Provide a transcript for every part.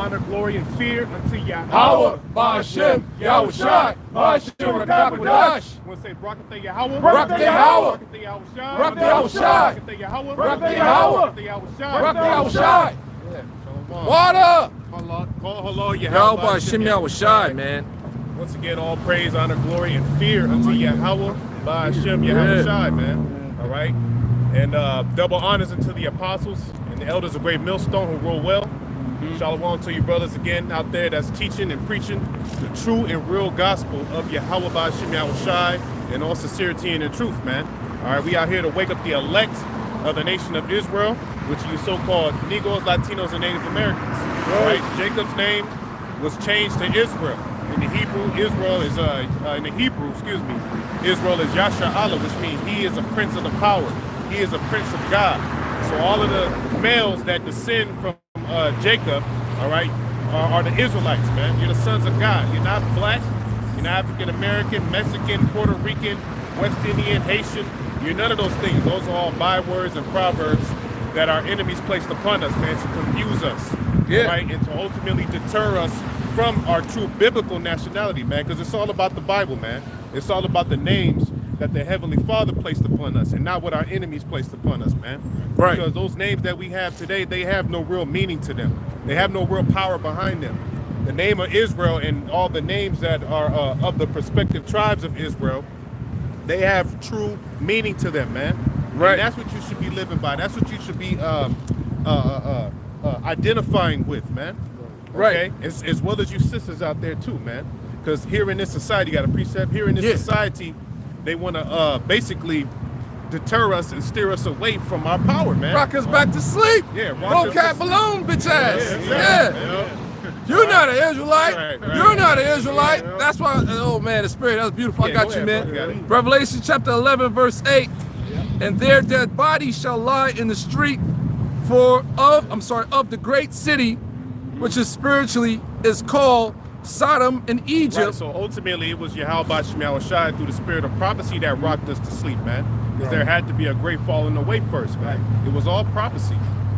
honor, glory, and fear unto Yahweh. Yahweh, Ba'ashem, Yahushai, Ba'ashem, Rakapadash. Want to say Barakatah Yahweh? Barakatah Yahweh. Barakatah Yahushai. Barakatah Yahushai. Barakatah Yahweh. Barakatah Yahweh. Barakatah Yahushai. Barakatah Yahushai. Yeah, shalom. Water. Call hello, Yahweh, Ba'ashem, Yahushai, man. Once again, all praise, honor, glory, and fear unto Yahweh, Ba'ashem, Yahushai, man. All right? And double honors unto the apostles and the elders of Great Millstone who rule well. Shalom to you brothers again out there that's teaching and preaching the true and real gospel of Yahweh Ba'ashem Yahushai in all sincerity and in truth, man. All right, we out here to wake up the elect of the nation of Israel, which you so-called Negroes, Latinos, and Native Americans. All right, Jacob's name was changed to Israel. In the Hebrew, Israel is Israel is Yasha Allah, which means he is a prince of the power. He is a prince of God. So all of the males that descend from Jacob, all right, are the Israelites, man. You're the sons of God. You're not black. You're not African American, Mexican, Puerto Rican, West Indian, Haitian. You're none of those things. Those are all bywords and proverbs that our enemies placed upon us, man, to confuse us, right, and to ultimately deter us from our true biblical nationality, man, because it's all about the Bible, man. It's all about the names that the Heavenly Father placed upon us and not what our enemies placed upon us, man. Right. Because those names that we have today, they have no real meaning to them. They have no real power behind them. The name of Israel and all the names that are of the prospective tribes of Israel, they have true meaning to them, man. Right. And that's what you should be living by. That's what you should be identifying with, man. Okay? Right. As well as you sisters out there too, man. Because here in this society, you got a precept, here in this society, they want to basically deter us and steer us away from our power, man. Rock us back to sleep. Yeah. Roll cat balloon, bitch ass. Yeah. Yeah. You're not an Israelite. Right. You're not an Israelite. That's why, oh man, the spirit, that's beautiful. I got you, man. Revelation chapter 11, verse 8. And their dead bodies shall lie in the street of the great city, which is spiritually is called Sodom and Egypt. Right, so ultimately it was Yahweh Ba'ashem Yahushai through the spirit of prophecy that rocked us to sleep, man. Because there had to be a great falling away first, man. It was all prophecy,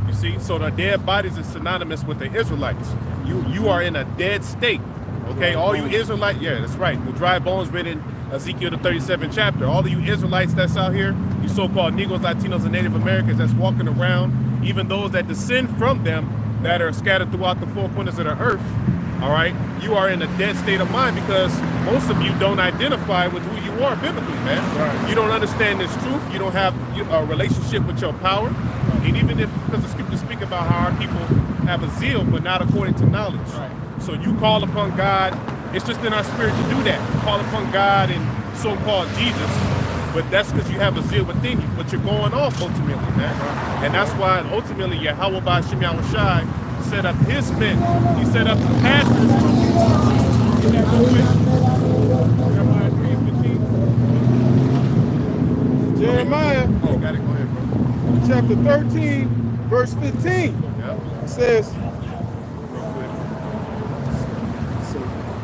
you see. So the dead bodies is synonymous with the Israelites. You are in a dead state, okay? All you Israelites, yeah, that's right. The dry bones written in Ezekiel the 37th chapter. All of you Israelites that's out here, you so-called Negroes, Latinos, and Native Americans that's walking around, even those that descend from them that are scattered throughout the four corners of the earth, all right, you are in a dead state of mind because most of you don't identify with who you are biblically, man. Right. You don't understand this truth. You don't have a relationship with your power. And even if, because the scriptures speak about how our people have a zeal, but not according to knowledge. Right. So you call upon God. It's just in our spirit to do that. Call upon God and so-called Jesus. But that's because you have a zeal within you. But you're going off ultimately, man. Right. And that's why ultimately Yahweh Ba'ashem Yahushai set up his men. He set up the pastors. Jeremiah, oh, got it. Go ahead, bro. Chapter 13, verse 15. It says,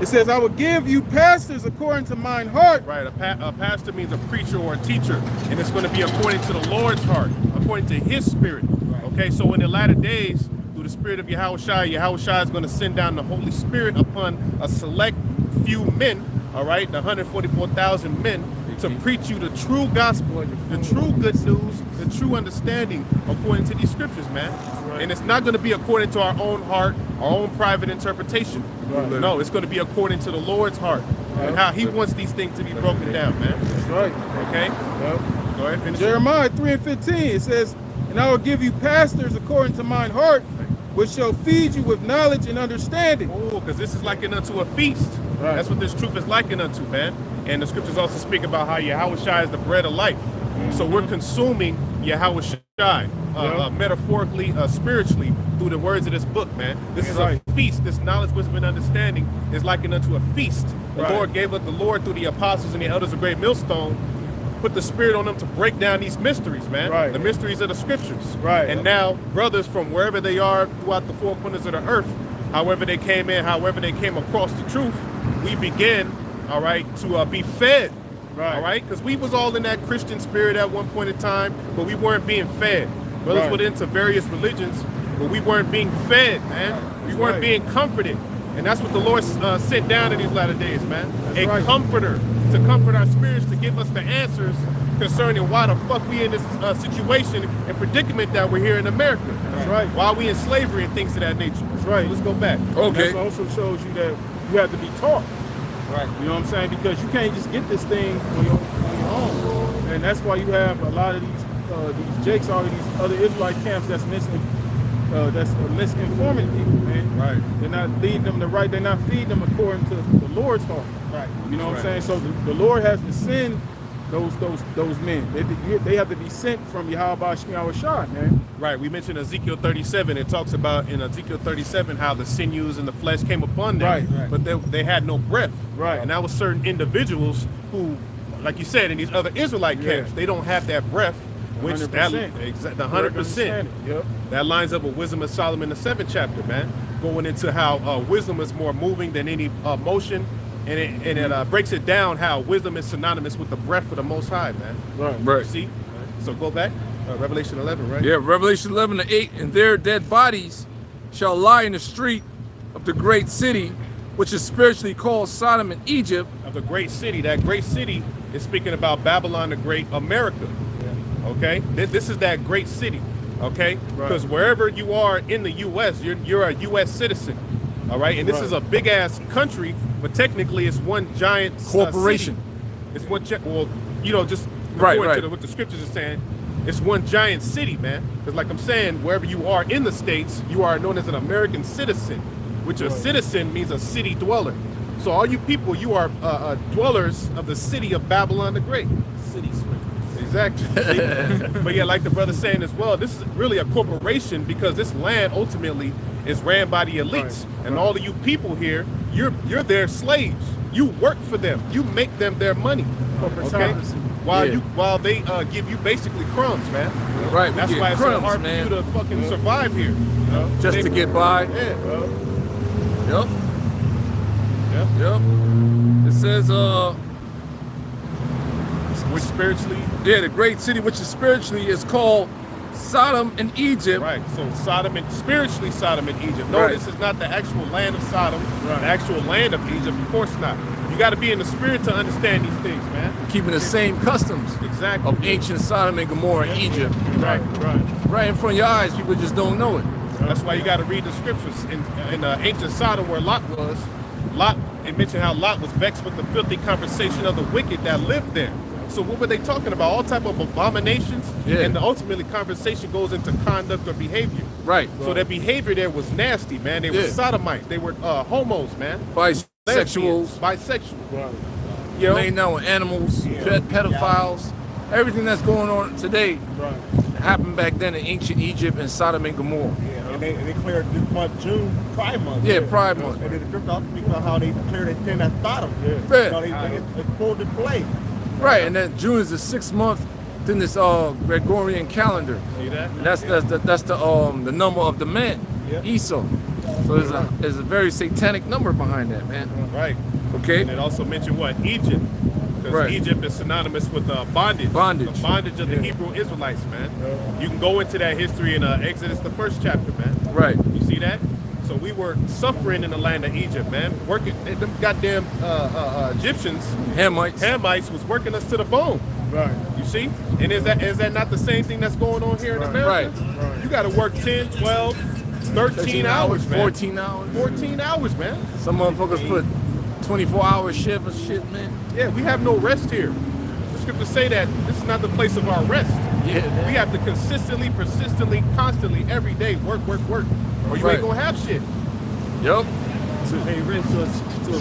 it says, I will give you pastors according to mine heart. Right, a pastor means a preacher or a teacher, and it's going to be according to the Lord's heart, according to his spirit. Okay, so in the latter days, through the spirit of Yahushai is going to send down the Holy Spirit upon a select few men, all right, the 144,000 men, to preach you the true gospel, the true good news, the true understanding according to these scriptures, man. Right. And it's not going to be according to our own heart, our own private interpretation. Right. No, it's going to be according to the Lord's heart and how he wants these things to be broken down, man. That's right. Okay? Go ahead, finish. Jeremiah 3 and 15, it says, and I will give you pastors according to mine heart, which shall feed you with knowledge and understanding. Oh, because this is likened unto a feast. Right. That's what this truth is likened unto, man. And the scriptures also speak about how Yahushai is the bread of life. So we're consuming Yahushai, metaphorically, spiritually, through the words of this book, man. This is a feast. This knowledge, wisdom, and understanding is likened unto a feast. The Lord gave up the Lord through the apostles and the elders of Great Millstone, put the spirit on them to break down these mysteries, man. The mysteries of the scriptures. And now brothers from wherever they are throughout the four corners of the earth, however they came in, however they came across the truth, we begin, all right, to be fed. All right, because we was all in that Christian spirit at one point in time, but we weren't being fed. Brothers went into various religions but we weren't being fed, man. We weren't being comforted. And that's what the Lord sent down in these latter days, man. A comforter to comfort our spirits, to give us the answers concerning why the fuck we in this situation and predicament that we're here in America. That's right. Why we in slavery and things of that nature. That's right. So let's go back. Okay. That also shows you that you have to be taught. Right. You know what I'm saying? Because you can't just get this thing on your own. And that's why you have a lot of these Jakes, all of these other Israelite camps that's misinforming people, man. Right. They're not leading them they're not feeding them according to the Lord's heart. Right. You know what I'm saying? So the Lord has to send those men. They have to be sent from Yahweh Shemiah Shah, man. Right. We mentioned Ezekiel 37. It talks about in Ezekiel 37 how the sinews and the flesh came upon them, Right. but they had no breath. Right. And that was certain individuals who, like you said, in these other Israelite camps, they don't have that breath, which 100%. the 100%. Yep. That lines up with Wisdom of Solomon, the 7th chapter, man. Going into how wisdom is more moving than any motion. And it breaks it down how wisdom is synonymous with the breath of the Most High, man. Right. You see? So go back. Revelation 11, right? Yeah, Revelation 11:8, and their dead bodies shall lie in the street of the great city, which is spiritually called Sodom and Egypt. Of the great city. That great city is speaking about Babylon the Great, America. Yeah. Okay? This is that great city. Okay? Because wherever you are in the U.S., you're a U.S. citizen. All right? And this is a big-ass country, but technically it's one giant corporation. City. It's one, well, you know, just according to what the scriptures are saying, it's one giant city, man. Because like I'm saying, wherever you are in the States, you are known as an American citizen, which a citizen means a city dweller. So all you people, you are dwellers of the city of Babylon the Great. City swingers. Exactly. But yeah, like the brother's saying as well, this is really a corporation because this land ultimately is ran by the elites. And all of you people here, you're their slaves. You work for them. You make them their money. Okay? While they give you basically crumbs, man. Right. That's why it's so hard for you to fucking survive here. Just to get by. Yeah. Yep. It says, which spiritually, the great city, which is spiritually is called Sodom and Egypt. Right. So spiritually Sodom and Egypt. No, this is not the actual land of Sodom, the actual land of Egypt. Of course not. You got to be in the spirit to understand these things, man. Keeping the same customs of ancient Sodom and Gomorrah, Egypt. Right in front of your eyes. People just don't know it. That's why you got to read the scriptures in ancient Sodom where Lot was. It mentioned how Lot was vexed with the filthy conversation of the wicked that lived there. So what were they talking about? All type of abominations? Yeah. And ultimately conversation goes into conduct or behavior. Right. So their behavior there was nasty, man. They were sodomites. They were homos, man. Bisexuals. Bisexual. You know? Laying down with animals, pedophiles. Everything that's going on today happened back then in ancient Egypt and Sodom and Gomorrah. Yeah, and they cleared this month, June, Pride Month. Yeah, Pride Month. And then the scripture also speaks about how they cleared that thing at Sodom. They pulled the play. Right, and then June is the 6th month in this Gregorian calendar. See that? And that's the number of the man, Esau. So there's a very satanic number behind that, man. Right. Okay. And it also mentioned what? Egypt. Because Egypt is synonymous with bondage. Bondage. The bondage of the Hebrew Israelites, man. You can go into that history in Exodus, the 1st chapter, man. Right. You see that? So we were suffering in the land of Egypt, man. Working, them goddamn Egyptians, Hamites was working us to the bone. Right. You see? And is that not the same thing that's going on here in America? Right. You got to work 10, 12, 13 hours, man. 14 hours. 14 hours, man. Some motherfuckers put 24-hour shift and shit, man. Yeah, we have no rest here. The scriptures say that this is not the place of our rest. Yeah, man. We have to consistently, persistently, constantly, every day work, or you ain't gonna have shit. Yep. So they rent to a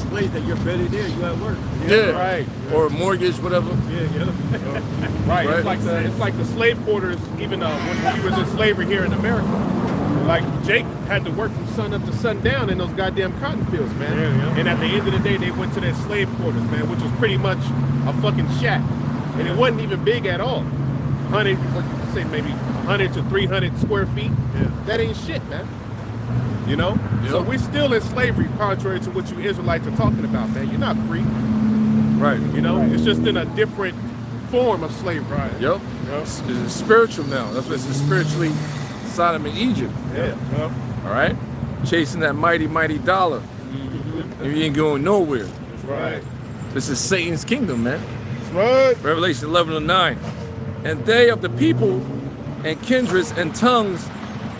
place that you're barely there. You at work. Yeah. Right. Or a mortgage, whatever. Right. It's like the slave quarters. Even when we was in slavery here in America, like Jake had to work from sun up to sundown in those goddamn cotton fields, man. And at the end of the day, they went to their slave quarters, man, which was pretty much a fucking shack, and it wasn't even big at all. 100, let's say maybe 100 to 300 square feet. That ain't shit, man. You know? So we're still in slavery, contrary to what you Israelites are talking about, man. You're not free. Right. You know? It's just in a different form of slavery. Yep. It's spiritual now. That's what it's spiritually Sodom and Egypt. Yeah. Yep. All right, chasing that mighty, mighty dollar. And you ain't going nowhere. That's right. This is Satan's kingdom, man. That's right. Revelation 11:9. And they of the people and kindreds and tongues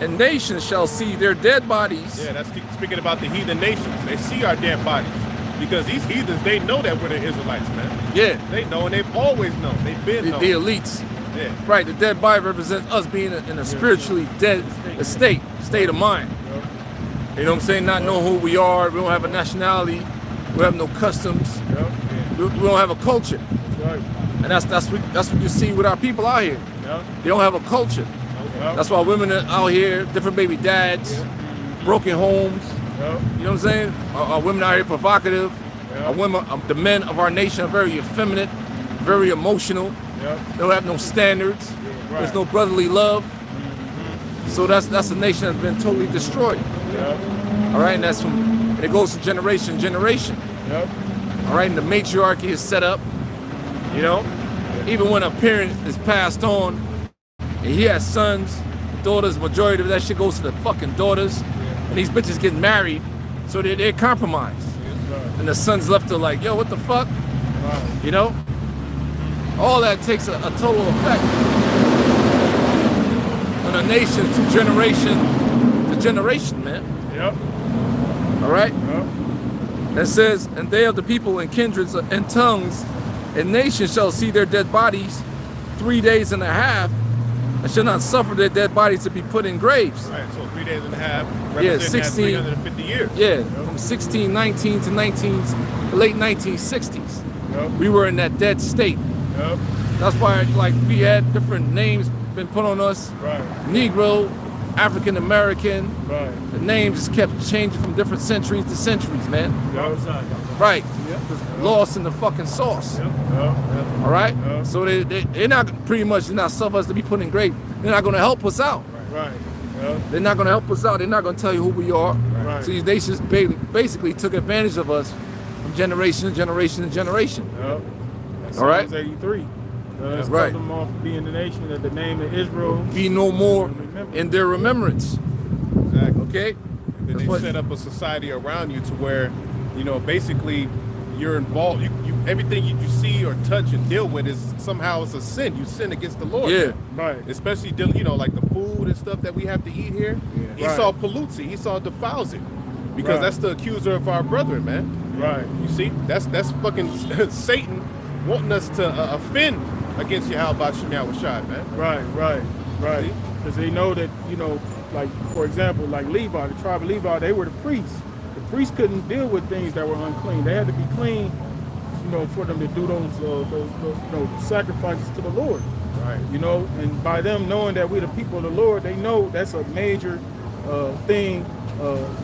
and nations shall see their dead bodies. Yeah, that's speaking about the heathen nations. They see our dead bodies. Because these heathens, they know that we're the Israelites, man. Yeah. They know, and they've always known. They've been known. The elites. Yeah. Right, the dead body represents us being in a spiritually dead state of mind. You know what I'm saying? Not know who we are. We don't have a nationality. We have no customs. Yep. We don't have a culture. That's right. And that's what you see with our people out here. Yep. They don't have a culture. Yep. That's why women are out here, different baby dads, broken homes. Yep. You know what I'm saying? Our women out here provocative. Yep. Our women, the men of our nation are very effeminate, very emotional. Yep. They don't have no standards. Right. There's no brotherly love. So that's a nation that's been totally destroyed. Yep. All right, and that's from it goes to generation to generation. Yep. All right, and the matriarchy is set up. You know, even when a parent is passed on and he has sons, daughters, majority of that shit goes to the fucking daughters, and these bitches get married, so they're compromised, and the sons left to like, yo, what the fuck, you know? All that takes a total effect on a nation to generation, man. Yep. All right. Yep. It says, and they of the people and kindreds and tongues and nations shall see their dead bodies 3 days and a half, and shall not suffer their dead bodies to be put in graves. Right, so 3 days and a half, Yeah, representing 16 350 years. Yeah, from 1619 to the late 1960s. Yep. We were in that dead state. Yep. That's why, like, we had different names been put on us. Right. Negro, African American. Right. The names just kept changing from different centuries to centuries, man. Yep. Right. Yep. Lost in the fucking sauce. Yep. All right. Yeah. So they're not pretty much not suffer us to be put in grave. They're not going to help us out. Right. Yep. They're not going to help us out. They're not going to tell you who we are. Right. So these nations basically took advantage of us from generation to generation to generation. Yep. That's All right. Psalms 83. Let's Right. cut them off being the nation that the name of Israel. Be no more in their remembrance. Exactly. Okay. Then That's they what- set up a society around you to where, you know, basically you're involved. You everything you see or touch and deal with is somehow it's a sin. You sin against the Lord. Yeah. Right. Especially dealing, you know, like the food and stuff that we have to eat here. Yeah. Esau pollutes it. Esau defiles it. Because Right. that's the accuser of our brethren, man. Right. You see, that's fucking Satan wanting us to offend against Yahweh Shemiah Washad, man. Right. See? Because they know that, you know, like, for example, like Levi, the tribe of Levi, they were the priests. The priests couldn't deal with things that were unclean. They had to be clean, you know, for them to do those you know, sacrifices to the Lord. Right. You know, and by them knowing that we're the people of the Lord, they know that's a major thing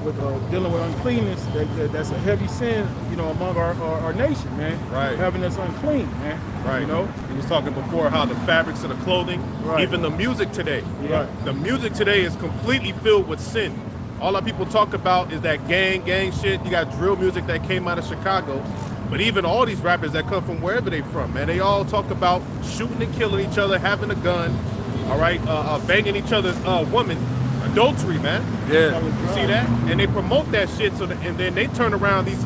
with dealing with uncleanness. That's a heavy sin, you know, among our nation, man. Right. Having us unclean, man. Right. You know. He was talking before how the fabrics of the clothing, Right. even the music today. Right. The music today is completely filled with sin. All our people talk about is that gang shit. You got drill music that came out of Chicago. But even all these rappers that come from wherever they from, man, they all talk about shooting and killing each other, having a gun, all right, banging each other's woman, adultery, man. Yeah. You see that? And they promote that shit, and then they turn around these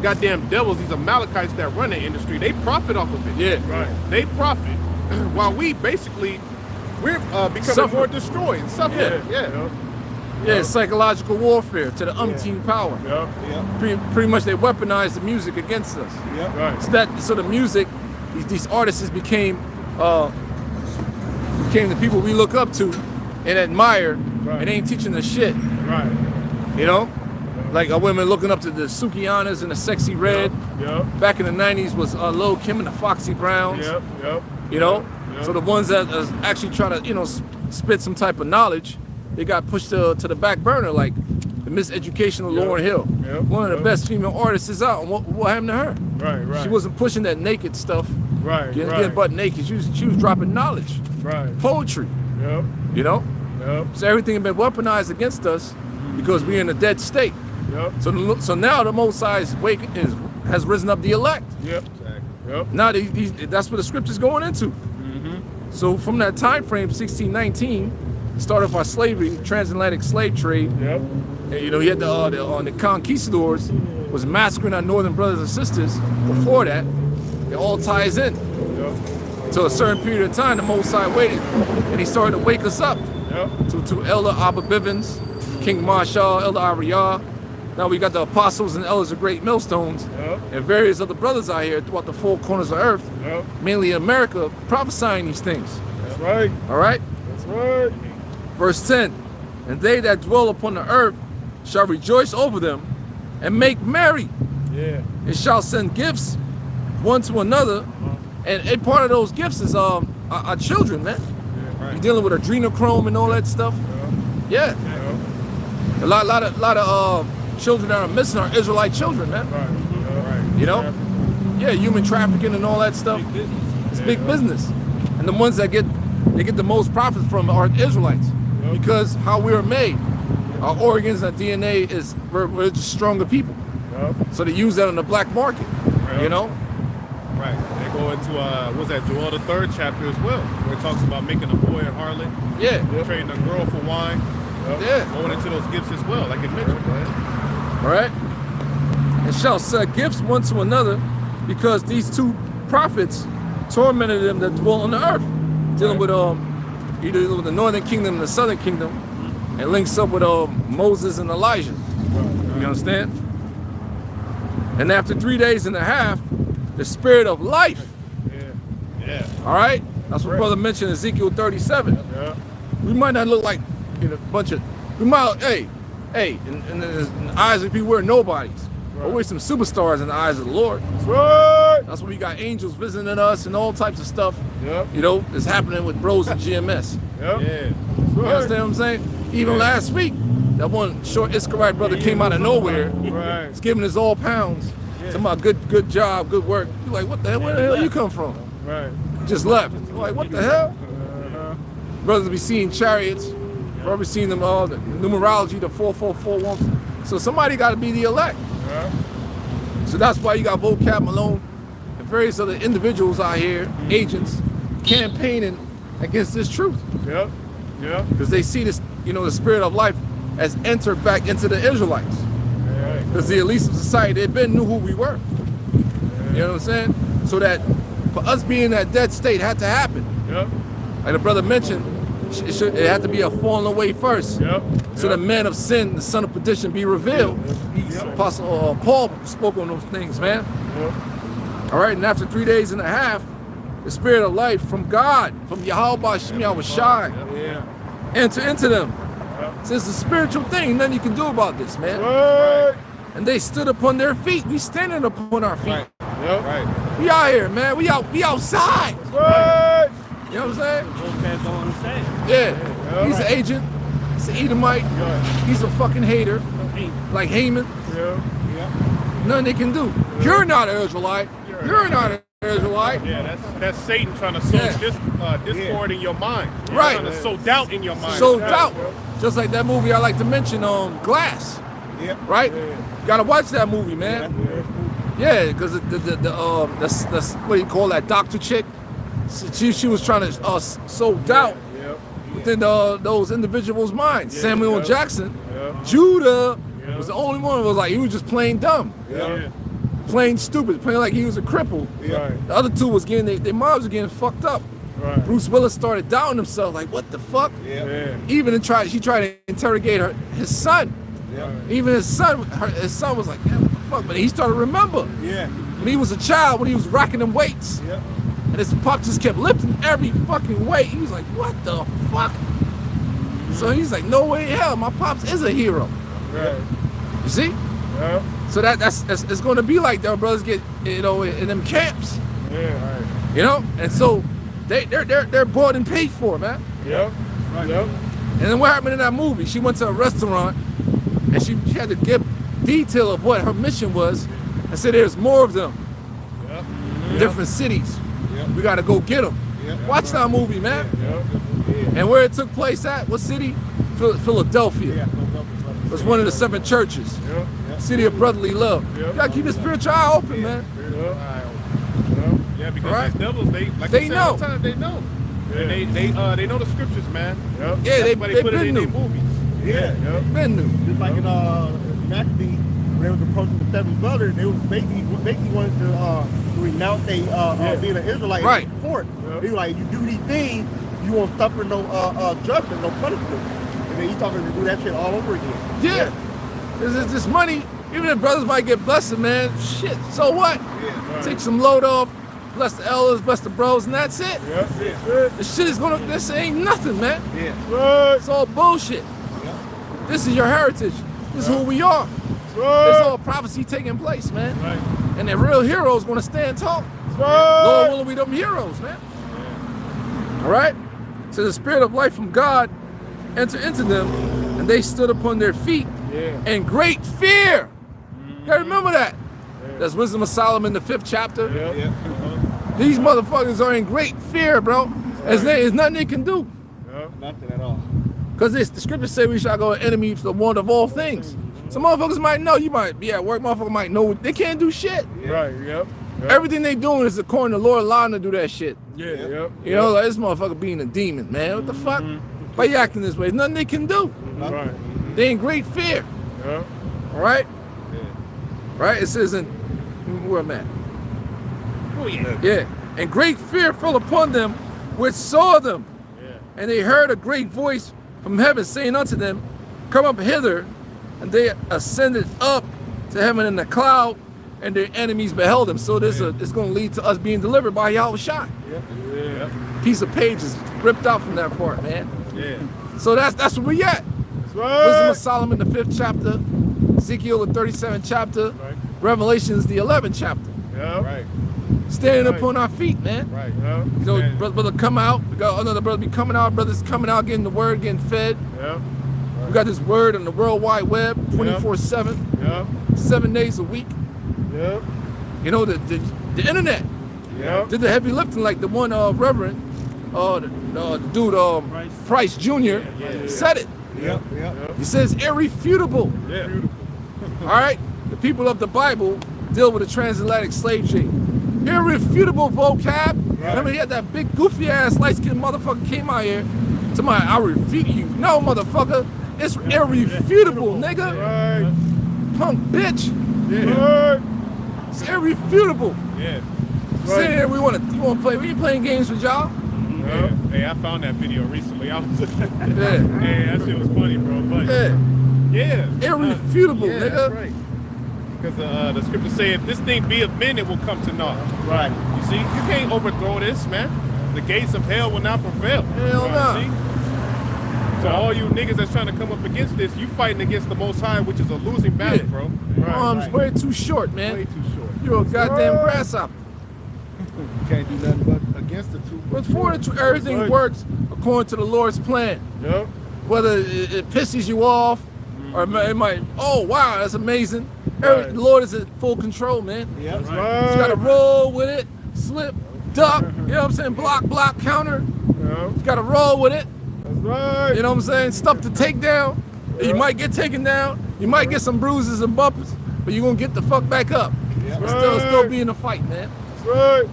goddamn devils, these Amalekites that run the industry. They profit off of it. Yeah. Right. They profit, while we're becoming Suffer. more destroyed and suffering. Yep. Yeah, it's psychological warfare to the umpteen power. Yep. Pretty much they weaponized the music against us. Yep. Right. So the music, these artists became the people we look up to and admire, Right. and ain't teaching us shit. Right. You know, like women looking up to the Sukianas and the Sexy Red. Yep. Back in the '90s was Lil Kim and the Foxy Browns. Yep. Yep. You know, Yep. so the ones that are actually trying to, you know, spit some type of knowledge, they got pushed to the back burner, like the miseducation of Yep. Lauryn Hill. Yep. One of the Yep. best female artists is out. And what happened to her? Right. She wasn't pushing that naked stuff, Right. getting butt naked. She was dropping knowledge, Right. poetry, Yep. you know? Yep. So everything had been weaponized against us because we're in a dead state. Yep. So now the Most High's has risen up the elect. Yep. Yep. Now that's what the scripture's going into. So from that time frame, 1619, started off our slavery, transatlantic slave trade. Yep. And, you know, he had the conquistadors was massacring our northern brothers and sisters. Before that, it all ties in. Yep. To a certain period of time, the Most High waited, and he started to wake us up. Yep. To Elder Abba Bivens, King Marshall, Elder Ariyah. Now we got the apostles and elders of great millstones, Yep. and various other brothers out here throughout the four corners of earth, Yep. mainly America, prophesying these things. That's right. All right? That's right. Verse 10, and they that dwell upon the earth shall rejoice over them and make merry, Yeah. and shall send gifts one to another. And a part of those gifts is our children, man. You're dealing with adrenochrome and all that stuff. Yeah. A lot of children that are missing are Israelite children, man. Right. You know? Yeah, human trafficking and all that stuff. It's big business. And the ones that get the most profits from are Israelites. Because how we were made. Our organs and DNA we're just stronger people. So they use that on the black market. You know? Right. They go into what's that, Joel the 3rd chapter as well, where it talks about making a boy a harlot, Yeah. trading a girl for wine, Yeah. going into those gifts as well, like it mentioned, right? All right? And shall sell gifts one to another, because these two prophets tormented them that dwell on the earth, dealing with either with the northern kingdom and the southern kingdom, and links up with Moses and Elijah. You understand? And after 3 days and a half, the spirit of life. Yeah. All right? That's what brother mentioned in Ezekiel 37. Yeah. We might not look like a bunch of, we might, hey, in the eyes of people, we're nobodies. But we're some superstars in the eyes of the Lord. That's right. That's when we got angels visiting us and all types of stuff. Yep. You know, it's happening with bros and GMS. Yep. Yeah. You understand what I'm saying? Even last week, that one short Iscarite brother came out of nowhere. Right. He's giving us all pounds. Talking about good job, good work. You're like, what the hell? Where the hell you come from? Right. Just left. You're like, what the hell? Brothers be seeing chariots. Probably seeing them all, the numerology, the 4441. So somebody got to be the elect. Yeah. So that's why you got Vocab Malone and various other individuals out here, agents, campaigning against this truth. Yep. Yep. Because they see this, you know, the spirit of life has entered back into the Israelites. Because the elites of society, they been knew who we were. You know what I'm saying? So that for us being in that dead state had to happen. Yep. Like the brother mentioned, it had to be a falling away first. Yep. So the man of sin, the son of perdition, be revealed. Apostle Paul spoke on those things, man. All right, and after 3 days and a half, the spirit of life from God, from Yahweh Shem Yahushai, enter into them. So it's a spiritual thing, nothing you can do about this, man. Right. And they stood upon their feet. We standing upon our feet. Right. Yep. Right. We out here, man. We outside. Right. You know what I'm saying? Vocab don't understand. Yeah. He's an agent. He's an Edomite. He's a fucking hater. Like Haman. Yeah. Nothing they can do. You're not an Israelite. You're not an Israelite. Yeah, that's Satan trying to sow discord in your mind. Right. Trying to sow doubt in your mind. So doubt. Just like that movie I like to mention, Glass. Yep. Right? You gotta watch that movie, man. Yeah, because the what do you call that, doctor chick? She was trying to sow doubt within those individuals' minds. Samuel Jackson, Judah was the only one who was like, he was just plain dumb. Plain stupid, playing like he was a cripple. Right. The other two was getting, their moms were getting fucked up. Right. Bruce Willis started doubting himself, like, what the fuck? Yeah. Even she tried to interrogate his son. Even his son was like, yeah, what the fuck? But he started to remember. Yeah. When he was a child, when he was racking them weights. Yep. And his pop just kept lifting every fucking weight. He was like, what the fuck? So he's like, no way in hell, my pops is a hero. Right. You see? Yep. So that's it's going to be like that. Brothers get, you know, in them camps. Yeah. Right. You know, and so they're bought and paid for, man. Yep. Right. Yep. And then what happened in that movie? She went to a restaurant and she had to give detail of what her mission was, and said there's more of them in different cities. We got to go get them. Watch that movie, man. And where it took place at? What city? Philadelphia. It was one of the 7 churches. City of brotherly love. You gotta keep the spiritual eye open, man. Yeah, because Right. these devils, they They know. Sometimes they know. And they know the scriptures, man. Yep. Yeah, That's why they put it been in their new. movies. Yep. Been new. Just like in Maccabees, when they was approaching the seven brothers, they was basically wanted to renounce they being an Israelite Right. in court. Yep. They were like, you do these things, you won't suffer no judgment, no punishment. And then he's talking to do that shit all over again. Yeah. This money, even if brothers might get blessed, man, shit, so what? Yeah. Take some load off, bless the elders, bless the bros, and that's it. Yep. This shit is gonna, this ain't nothing, man. Yeah. Right. It's all bullshit. Yeah. This is your heritage. This is who we are. It's Right. all prophecy taking place, man. Right. And the real heroes gonna stand tall. Lord Right. willing, we them heroes, man. All right? So the spirit of life from God entered into them, and they stood upon their feet Yeah. in great fear. You gotta remember that. That's Wisdom of Solomon, the 5th chapter. Yep. Yeah. These motherfuckers are in great fear, bro. There's nothing they can do. Yep. Nothing at all. Because the scriptures say we shall go an enemy for the want of all things. Some motherfuckers might know, you might be at work, motherfucker might know, they can't do shit. Right. Yep. Yep. Everything they doing is according to Lord allowing them to do that shit. Yeah. Yep. You know, like this motherfucker being a demon, man. What the fuck? Why you acting this way? There's nothing they can do. Right. They in great fear. Yep. All right? Right? It says in, where am I at? Oh yeah. Yeah. And great fear fell upon them which saw them. Yeah. And they heard a great voice from heaven saying unto them, come up hither. And they ascended up to heaven in the cloud, and their enemies beheld them. So it's going to lead to us being delivered by Yahweh Shai. Yeah. Piece of pages ripped out from that part, man. Yeah. So that's where we at. That's Wisdom right. of Solomon, the 5th chapter. Ezekiel, the 37th chapter. Right. Revelations, the 11th chapter. Yep. Right. Standing Right. upon our feet, man. Right. Yep. You know, Man. brother come out. We got another brother be coming out. Brothers coming out, getting the word, getting fed. Yep. We got this word on the World Wide Web, 24/7, Yep. 7 days a week. Yep. You know, the internet Yep. did the heavy lifting, like the one Reverend, the dude Price Jr. said it. Yep. Yep. He says irrefutable. Yeah. All right, the people of the Bible deal with the transatlantic slave trade. Irrefutable vocab. Remember, he had that big goofy ass light skinned motherfucker came out here. Somebody, I refute you. No, motherfucker, it's irrefutable, nigga. Right. Punk bitch. Right. It's irrefutable. Yeah. Sitting here, you want to play? We ain't playing games with y'all. Yeah. Hey, I found that video recently. I was Yeah. hey, that shit was funny, bro. But Yeah. yeah. Irrefutable, Yeah, nigga. that's right. Because the scripture say, if this thing be of men, it will come to naught. Right. You see, you can't overthrow this, man. The gates of hell will not prevail. Hell no. See? So all you niggas that's trying to come up against this, you fighting against the Most High, which is a losing battle, Yeah. bro. Arms way too short, man. Way too short. You're a goddamn grasshopper. You can't do nothing but against the truth. But for the truth, everything right. works according to the Lord's plan. Yep. Whether it pisses you off, or it might, oh wow, that's amazing. Right. The Lord is in full control, man. Yep. That's You gotta right. roll with it, slip, duck, you know what I'm saying? Block, counter. Yep. You gotta roll with it, That's right. you know what I'm saying? Stuff to take down. You might get taken down, you might get some bruises and bumps, but you're gonna get the fuck back up. Yep. Still be in the fight, man. That's right.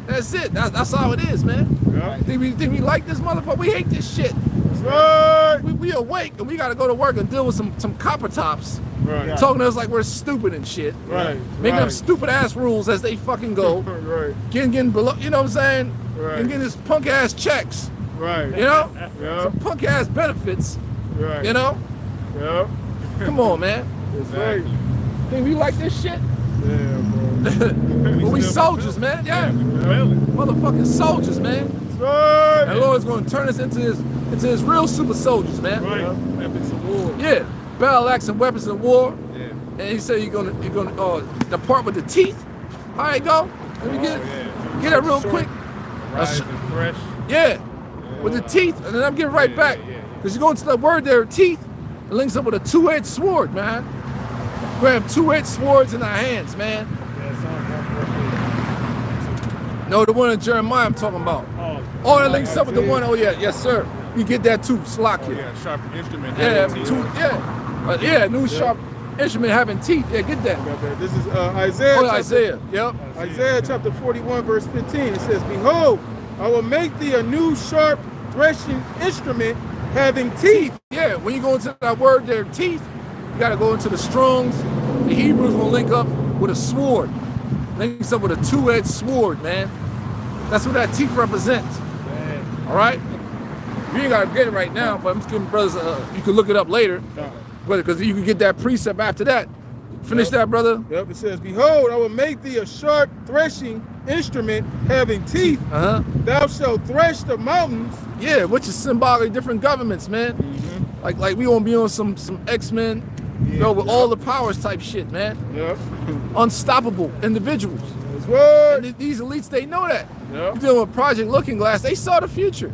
That's it. That's how it is, man. Yep. Think we like this motherfucker? We hate this shit. That's right. We awake and we gotta go to work and deal with some copper tops Right. talking to us like we're stupid and shit. Right. Making right. up stupid ass rules as they fucking go. Right. getting below, you know what I'm saying? Right. And getting this punk ass checks, Right. you know? Yeah. Some punk ass benefits, Right. you know? Yep. Come on, man. That's right. Think we like this shit? Yeah, bro. But we still soldiers, man. Yeah. Really? Motherfucking soldiers, man. That's right. And Lord's gonna turn us into his real super soldiers, man. Right. Weapons of war. Yeah. Battle axe and weapons of war. Yeah. And he said you're gonna depart with the teeth. How it go? Let me get it real quick. Rise and fresh. Yeah. With the teeth, and then I'm getting right back. yeah. Because you go into that word there, teeth, it links up with a two-edged sword, man. We have two-edged swords in our hands, man. No, the one in Jeremiah I'm talking about. Oh, that links up with the one. Oh yeah, yes sir. You get that too, Slock Oh, here. yeah, sharp instrument. Yeah, having two, teeth. yeah, new sharp instrument having teeth. Yeah, get that. Got that. This is Isaiah. Oh, chapter- Isaiah. Yep. Isaiah chapter 41, verse 15. It says, Behold, I will make thee a new sharp threshing instrument having teeth. Yeah, when you go into that word there, teeth, you gotta go into the Strongs. The Hebrews will link up with a sword. Links up with a two-edged sword, man. That's what that teeth represents. All right? You ain't gotta get it right now, but I'm just giving brothers, you can look it up later. Because you can get that precept after that. Finish that, brother. Yep, it says, behold, I will make thee a sharp threshing instrument having teeth. Thou shalt thresh the mountains. Yeah, which is symbolic of different governments, man. Like we gonna be on some X-Men, you know, with all the powers type shit, man. Yep. Unstoppable individuals. That's what. And these elites, they know that. Yep. You're dealing with Project Looking Glass, they saw the future.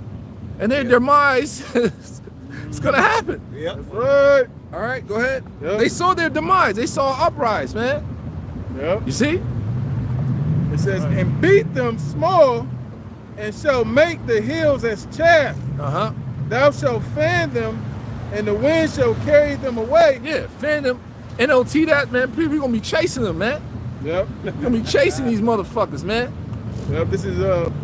And their demise, it's gonna happen. Yep. That's right. All right, go ahead. Yep. They saw their demise. They saw uprise, man. Yep. You see? It says, and beat them small, and shall make the hills as chaff. Thou shalt fan them, and the wind shall carry them away. Yeah, fan them. NLT that, man. People gonna be chasing them, man. Yep. Gonna be chasing these motherfuckers, man. Yep. This is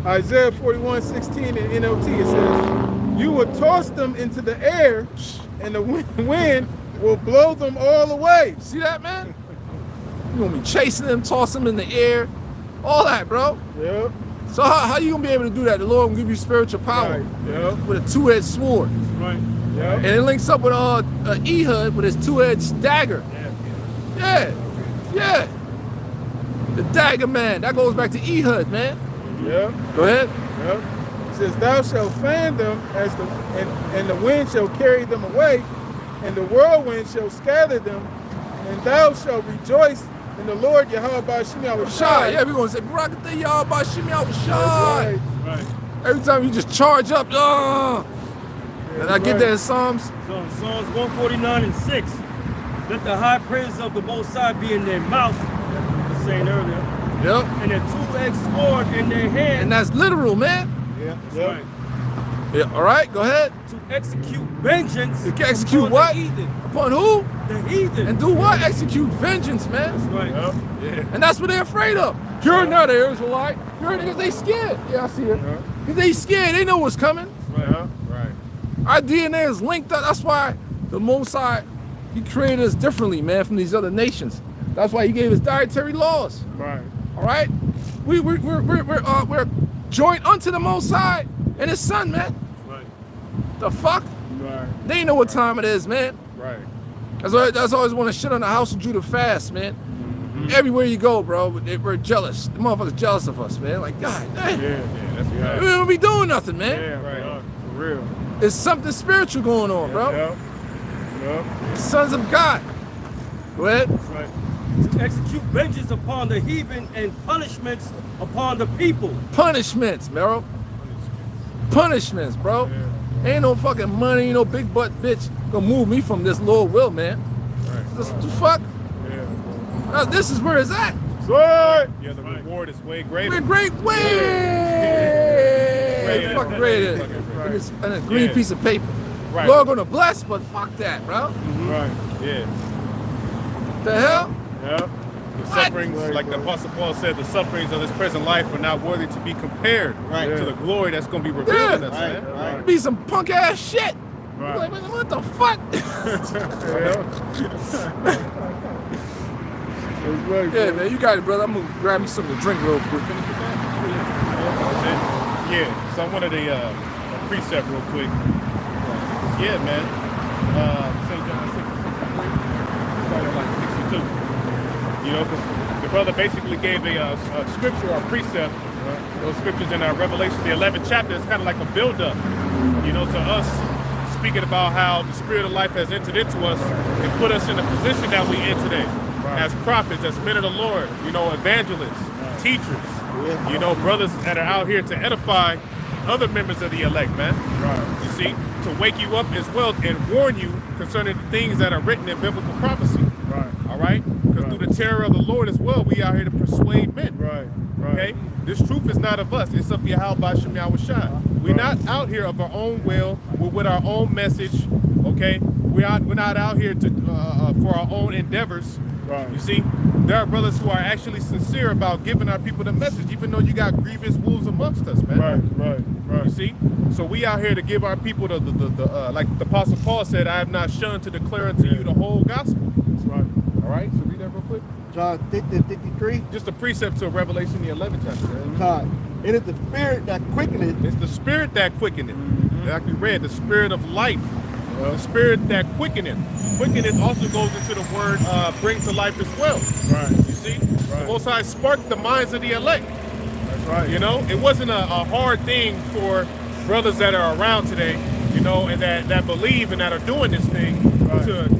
Isaiah 41:16 in NLT. It says, you will toss them into the air, and the wind will blow them all away. See that, man? You gonna be chasing them, toss them in the air, all that, bro. Yep. So how you gonna be able to do that? The Lord will give you spiritual power Yep. with a two-edged sword. Right. Yep. And it links up with Ehud with his two-edged dagger. Yeah. The dagger man. That goes back to Ehud, man. Yep. Go ahead. Yep. It says, thou shalt fan them as and the wind shall carry them away, and the whirlwind shall scatter them, and thou shalt rejoice in the Lord Yahweh Bashim Shai. Yeah, we're gonna say Barakatah Yahweh Bashim Shai. Right. Every time you just charge up, and I get that in Psalms. So in Psalms 149:6, let the high praise of the Most High be in their mouth, I was saying earlier, Yep. and a two-edged sword in their hand. And that's literal, man. Yep. Right. Yeah, all right, go ahead. To execute vengeance. You can execute upon what? The heathen. Upon who? The heathen. And do what? Execute vengeance, man. That's right. Yep. Yeah. And that's what they're afraid of. You're not an Israelite. You're because they scared. Yeah, I see it. Because they scared. They know what's coming. Right. Right. Our DNA is linked up. That's why the Most High, He created us differently, man, from these other nations. That's why He gave us dietary laws. Right. All right, we're joined unto the Most High and His Son, man. Right. The fuck? Right. They know what time it is, man. Right. That's why I always want to shit on the house of Judah fast, man. Everywhere you go, bro, we're jealous. The motherfuckers jealous of us, man. Like, God damn. Yeah. That's We right. don't be doing nothing, man. Yeah. Right. For real. There's something spiritual going on, bro. Yep. Sons of God. Go ahead. Right. To execute vengeance upon the heathen and punishments upon the people. Punishments, bro. Punishments, bro. Ain't no fucking money, no big butt bitch gonna move me from this Lord will, man. Right. This, the fuck? This is where it's at. Right. Yeah, the reward is way greater. We're great way. Great. Fucking great. Fucking And it's a green Yeah. piece of paper. Right. Lord gonna bless, but fuck that, bro. Right. Yeah. The hell? Yep. The sufferings, like the Apostle Paul said, the sufferings of this present life are not worthy to be compared to the glory that's going to be revealed in us, man. Be some punk ass shit. Right. Like, what the fuck? Yeah, man, you got it, brother. I'm gonna grab me something to drink real quick. Yeah, so I wanted a precept real quick. Yeah, man. St. John 6:63, started like 62. You know, 'cause the brother basically gave a scripture or precept. Those scriptures in Revelation, the 11th chapter, is kind of like a build-up, you know, to us speaking about how the Spirit of life has entered into us and put us in the position that we in today. As prophets, as men of the Lord, you know, evangelists, teachers, you know, brothers that are out here to edify other members of the elect, man. You see, to wake you up as well and warn you concerning the things that are written in biblical prophecy. All right? Because through the terror of the Lord as well, we are here to persuade men. Okay? This truth is not of us. It's of Yahweh Bashim Yahushua. We're not out here of our own will. We're with our own message. Okay? We're not out here to for our own endeavors. Right. You see, there are brothers who are actually sincere about giving our people the message, even though you got grievous wolves amongst us, man. Right. You see, so we out here to give our people the like the Apostle Paul said, I have not shunned to declare unto you the whole gospel. That's right. All right, so read that real quick. John 50:53. Just a precept to Revelation the 11th chapter. Man. God, it is the spirit that quickeneth. It's the spirit that quickeneth. Like we read, the spirit of life. The spirit that quickeneth. Quickeneth also goes into the word bring to life as well. Right. You see? The Most High sparked the minds of the elect. That's right. You know, it wasn't a hard thing for brothers that are around today, you know, and that believe and that are doing this thing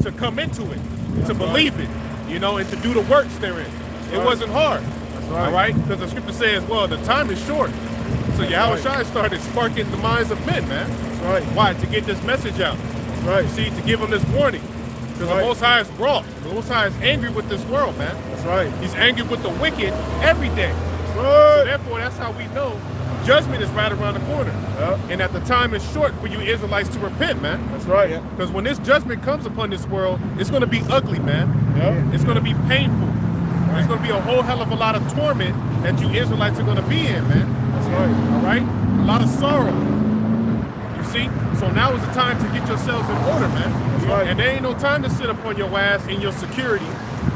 to come into it, to believe it, you know, and to do the works therein. It wasn't hard. That's right. All right? Because the scripture says, well, the time is short. So Yahweh Shai started sparking the minds of men, man. That's right. Why? To get this message out. That's right. You see, to give them this warning. Because the Most High is wroth. The Most High is angry with this world, man. That's right. He's angry with the wicked every day. That's So right. therefore, that's how we know judgment is right around the corner. Yep. And that the time is short for you Israelites to repent, man. That's right. Because when this judgment comes upon this world, it's going to be ugly, man. Yep. It's going to be painful. There's going to be a whole hell of a lot of torment that you Israelites are going to be in, man. That's right. All right? A lot of sorrow. You see? So now is the time to get yourselves in order, man. That's right. And there ain't no time to sit up on your ass in your security,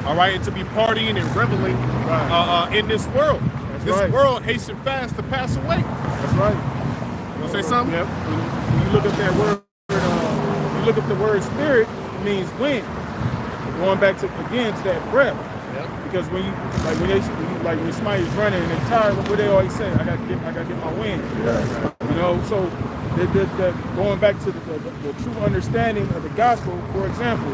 all right, and to be partying and reveling in this world. This world hasten fast to pass away. That's right. You want to say something? Yep. When you look at that word, you look at the word spirit, it means wind. Going back to that breath. Yep. Because when somebody's running and they're tired, what they always say, I gotta get my wind. Yeah. You know, so going back to the true understanding of the gospel, for example,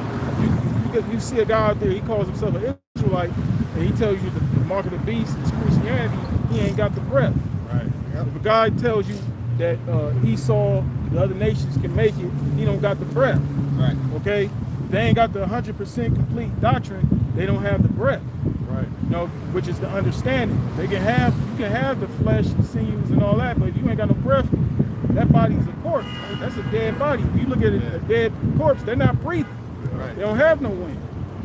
you see a guy out there, he calls himself an Israelite, and he tells you the mark of the beast is Christianity, he ain't got the breath. Right. Yep. If a guy tells you that Esau, the other nations can make it, he don't got the breath. Right. Okay? They ain't got the 100% complete doctrine, they don't have the breath. Right. You know, which is the understanding. You can have the flesh and sinews and all that, but if you ain't got no breath, that body's a corpse. That's a dead body. If you look at it, a dead corpse, they're not breathing. Right. They don't have no wind.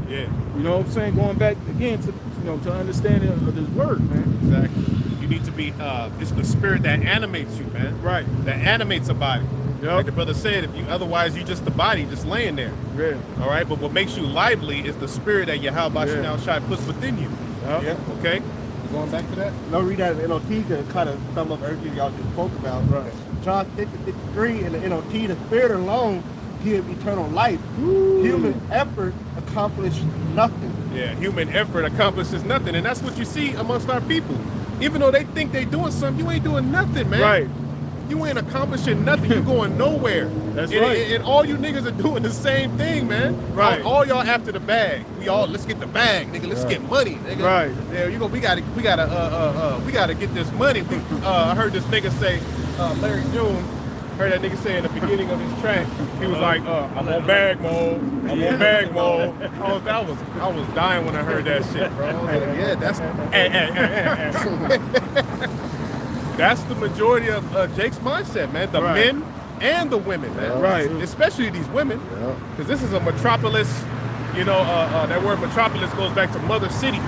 Yeah. You know what I'm saying? Going back again to to understanding of this word, man. Exactly. You need to be it's the spirit that animates you, man. Right. That animates a body. Yep. Like the brother said, otherwise you just the body just laying there. Yeah. All right, but what makes you lively is the spirit that Yahweh Shai puts within you. Yep. Yeah. Okay. Going back to that. No, read that in NOT to kind of sum up everything y'all just spoke about. Right. John 50:53 in the NOT, the spirit alone give eternal life. Human effort accomplished nothing. Yeah, human effort accomplishes nothing, and that's what you see amongst our people. Even though they think they doing something, you ain't doing nothing, man. Right. You ain't accomplishing nothing. You going nowhere. That's and, right. And all you niggas are doing the same thing, man. Right. All y'all after the bag. Let's get the bag, nigga. Let's get money, nigga. Right. Yeah, we gotta get this money. I heard this nigga say, Larry June. Heard that nigga say in the beginning of his track, he was like, I'm on bag mode. I'm on bag mode. I was dying when I heard that shit, bro. I was like, yeah, that's the majority of Jake's mindset, man. The men and the women, man. Right. Especially these women, because this is a metropolis. You know, that word metropolis goes back to mother city.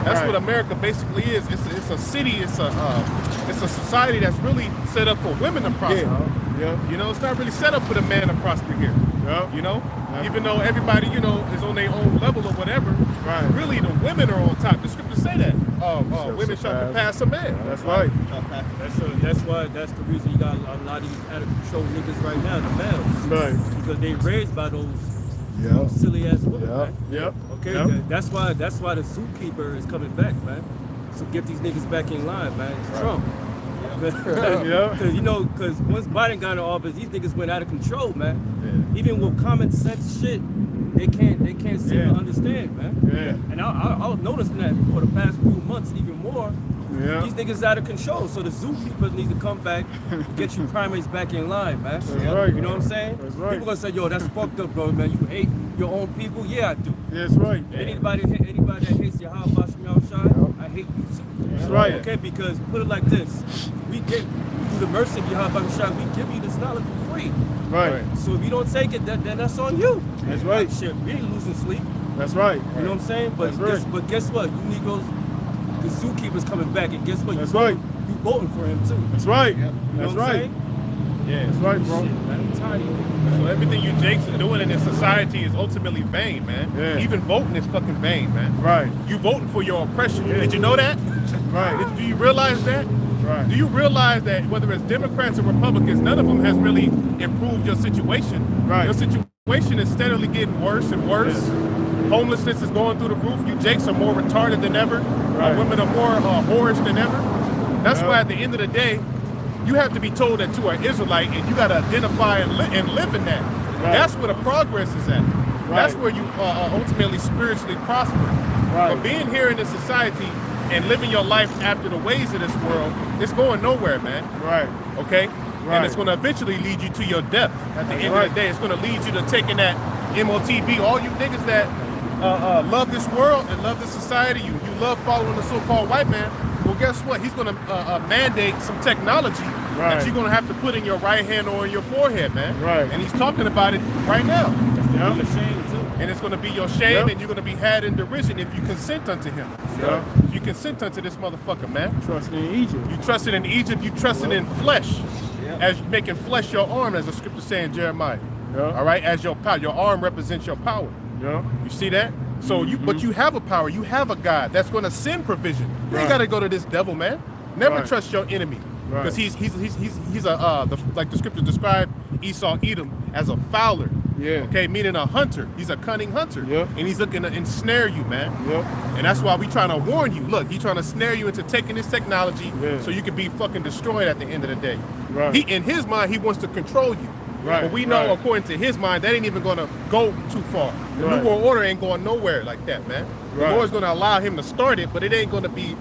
That's what America basically is. It's a city. It's a society that's really set up for women to prosper. Yeah. You know, it's not really set up for the man to prosper here. Yeah. You know, even though everybody, is on their own level or whatever. Right. Really, the women are on top. The scriptures say that. Women shall surpass a man. That's right. That's the reason you got a lot of these out of control niggas right now, the males. Right. Because they raised by those Yeah. silly ass women, Yeah. man. Yep. Okay, Yep. that's why the zookeeper is coming back, man. So get these niggas back in line, man. Trump. Yeah. Because once Biden got in office, these niggas went out of control, man. Yeah. Even with common sense shit, they can't seem to understand, man. Yeah. And I was noticing that for the past few months, even more. Yeah. These niggas out of control. So the zookeepers need to come back, get you primates back in line, man. That's right. You know what I'm saying? That's right. People gonna say, yo, that's fucked up, bro, man. You hate your own people? Yeah, I do. That's right. Anybody that hates your how about I hate you too. That's right. Okay, because put it like this. We get through the mercy of Yahweh Shai, we give you this knowledge for free. Right. So if you don't take it, then that's on you. That's right. Shit, we ain't losing sleep. That's right. You know what I'm saying? But That's right. but guess what? You Negroes, the zookeeper's coming back, and guess what? That's right. You voting for him too. That's right. You know That's what I'm right. saying? Yeah. That's right, bro. Shit, man, I'm tired of it. So everything you Jakes are doing in this society is ultimately vain, man. Yeah. Even voting is fucking vain, man. Right. You voting for your oppression. Did you know that? Right. Do you realize that? Right. Do you realize that whether it's Democrats or Republicans, none of them has really improved your situation? Right. Your situation is steadily getting worse and worse. Homelessness is going through the roof. You Jakes are more retarded than ever. Right. Women are more whorish than ever. That's Yeah. why at the end of the day, you have to be told that you are Israelite and you got to identify and live in that. Right. That's where the progress is at. That's Right. where you ultimately spiritually prosper. Right. But being here in this society and living your life after the ways of this world, it's going nowhere, man. Right. Okay? Right. And it's going to eventually lead you to your death. At the That's end right. of the day, it's going to lead you to taking that MOTB. All you niggas that love this world and love this society, you love following the so-called white man, well, guess what? He's going to mandate some technology Right. that you're going to have to put in your right hand or in your forehead, man. Right. And he's talking about it right now. Yeah. I'm ashamed too. And it's going to be your shame, Yep. and you're going to be had in derision if you consent unto him. Yeah. If you consent unto this motherfucker, man. Trusting in Egypt. You trusted in Egypt, you trusted in flesh. Yeah. As making flesh your arm, as the scripture say in Jeremiah. Yeah. All right, as your power. Your arm represents your power. Yeah. You see that? So but you have a power, you have a God that's going to send provision. You ain't Right. got to go to this devil, man. Never Right. trust your enemy. Right. Because he's like the scripture described Esau Edom as a fowler. Yeah. Okay, meaning a hunter. He's a cunning hunter. Yep. And he's looking to ensnare you, man. Yep. And that's why we trying to warn you. Look, he's trying to snare you into taking this technology Yeah. so you can be fucking destroyed at the end of the day. Right. He, in his mind, he wants to control you. Right, But we know, right. according to his mind, that ain't even going to go too far. The Right. New World Order ain't going nowhere like that, man. The Right. Lord's going to allow him to start it, but it ain't going to be,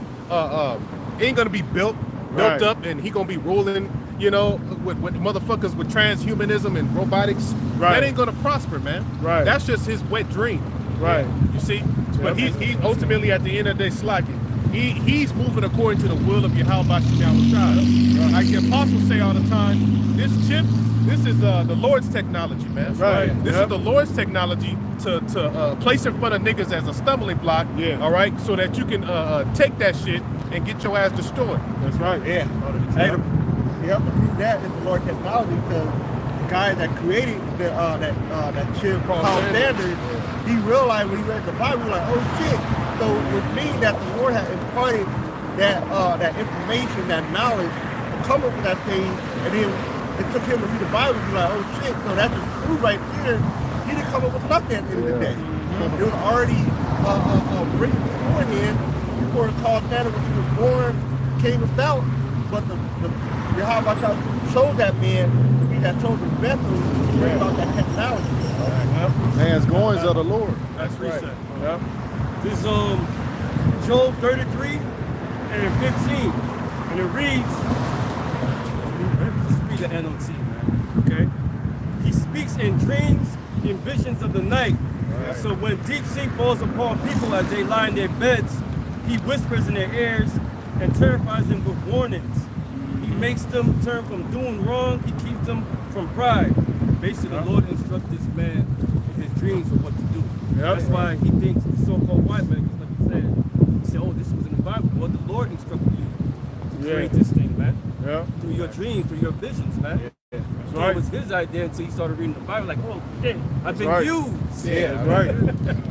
built Right. up, and he going to be ruling, with motherfuckers with transhumanism and robotics. Right. That ain't going to prosper, man. Right. That's just his wet dream. Right. You see? But Yep. he's ultimately at the end of the day slacking. He's moving according to the will of Yahweh Shai. Like the apostles say all the time, this chip, this is the Lord's technology, man. Right. This Yep. is the Lord's technology to place in front of niggas as a stumbling block. Yeah. All right, so that you can take that shit and get your ass destroyed. That's right. Yeah. Hey, to prove that is the Lord technology, because the guy that created that chip, Carl Sanders, he realized when he read the Bible, he was like, oh shit. So it would mean that the Lord had imparted that information, that knowledge, to come up with that thing, and then it took him to read the Bible and be like, oh shit, so that's the truth right there. He didn't come up with nothing at the end of the day. It was already written beforehand, before Carl Sanders, when he was born, came about, but the Yahweh chose that man to be that chosen vessel to bring about that technology. Man's goings are the Lord. That's right. Yep. This is Job 33 and 15. And it reads, let's read the NLT, man. Okay? He speaks in dreams, in visions of the night. Right. So when deep sleep falls upon people as they lie in their beds, he whispers in their ears and terrifies them with warnings. He makes them turn from doing wrong. He keeps them from pride. Basically, the Lord instructs this man in his dreams of what to do. Yep. That's why he thinks the so-called white man, just like you said, he said, oh, this was in the Bible. Well, the Lord instructed you to Yeah. create this thing, man. Yeah. Through your dreams, through your visions, man. That's So right. it was his idea until he started reading the Bible, like, oh, shit, I've been right. used. Yeah. That's right.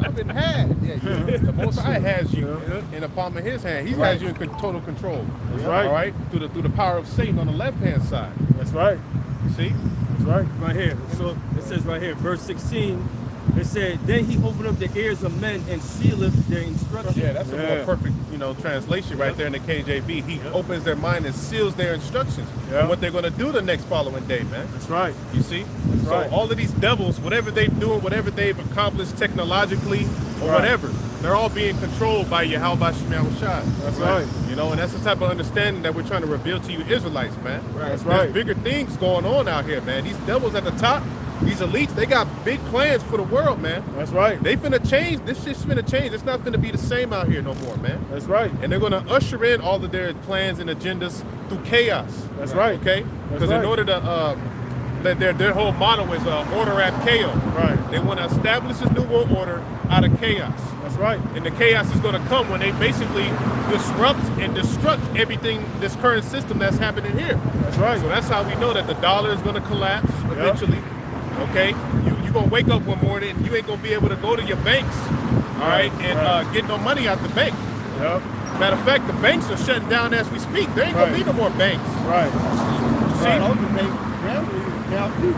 I've been had. Yeah, the Most High has you in the palm of His hand. He Right. has you in total control. That's right. All right, through the power of Satan on the left hand side. That's right. See? That's right. Right here. So it says right here, verse 16, it said, then he opened up the ears of men and sealeth their instruction. Yeah, that's a Yeah. more perfect, translation right there in the KJV. He opens their mind and seals their instructions Yeah. on what they're going to do the next following day, man. That's right. You see? That's So right. all of these devils, whatever they're doing, whatever they've accomplished technologically or Right. whatever, they're all being controlled by Yahweh Shai. That's right. And that's the type of understanding that we're trying to reveal to you Israelites, man. That's There's right. bigger things going on out here, man. These devils at the top, these elites, they got big plans for the world, man. That's right. They finna change. This shit's finna change. It's not finna be the same out here no more, man. That's right. And they're gonna usher in all of their plans and agendas through chaos. That's right. Okay? That's Because right. in order to their whole motto is order at chaos. Right. They want to establish this new world order out of chaos. That's right. And the chaos is going to come when they basically disrupt and destruct everything, this current system that's happening here. That's right. So that's how we know that the dollar is going to collapse eventually. Okay, you're going to wake up one morning and you ain't going to be able to go to your banks, all right, and get no money out the bank. Yep. Matter of fact, the banks are shutting down as we speak. There ain't going to be no more banks. Right. See? Those banks randomly now too.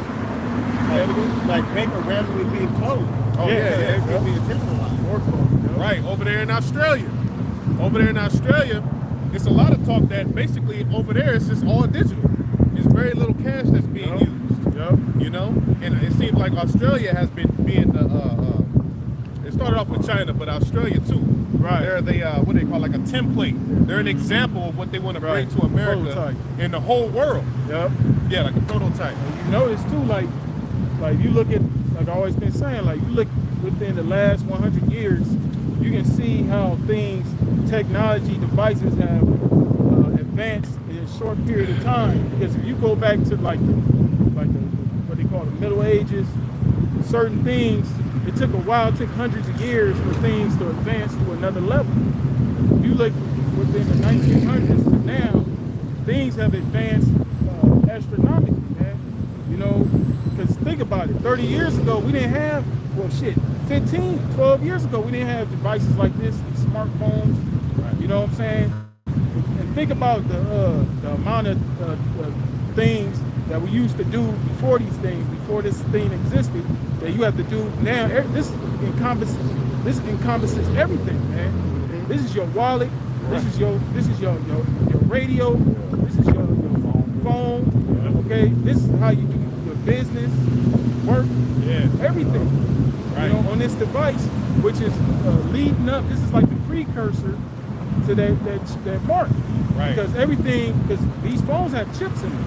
Like bank are randomly being closed. Oh, yeah. Everything being centralized. More close, yep. Right, over there in Australia. Over there in Australia, it's a lot of talk that basically over there it's just all digital. There's very little cash that's being used. Yep. You know? And it seems like Australia has been being it started off with China, but Australia too. Right. They're what they call like a template. They're an example of what they want to bring to America Prototype. in the whole world. Yep. Yeah, like a prototype. And you notice too, like you look at, like I've always been saying, like you look within the last 100 years, you can see how things, technology, devices have advanced in a short period of time. Because if you go back to like the what they call the Middle Ages, certain things, it took a while, it took hundreds of years for things to advance to another level. If you look within the 1900s to now, things have advanced astronomically, man. You know, because think about it, 30 years ago, we didn't have, 12 years ago, we didn't have devices like this, these smartphones, you know what I'm saying? And think about the amount of things that we used to do before these things, before this thing existed, that you have to do now. This encompasses everything, man. This is your wallet, this is your radio, this is your phone, okay? This is how you do your business, work, everything. Right. You know, on this device, which is leading up. This is like the precursor to that mark. Right. Because these phones have chips in them.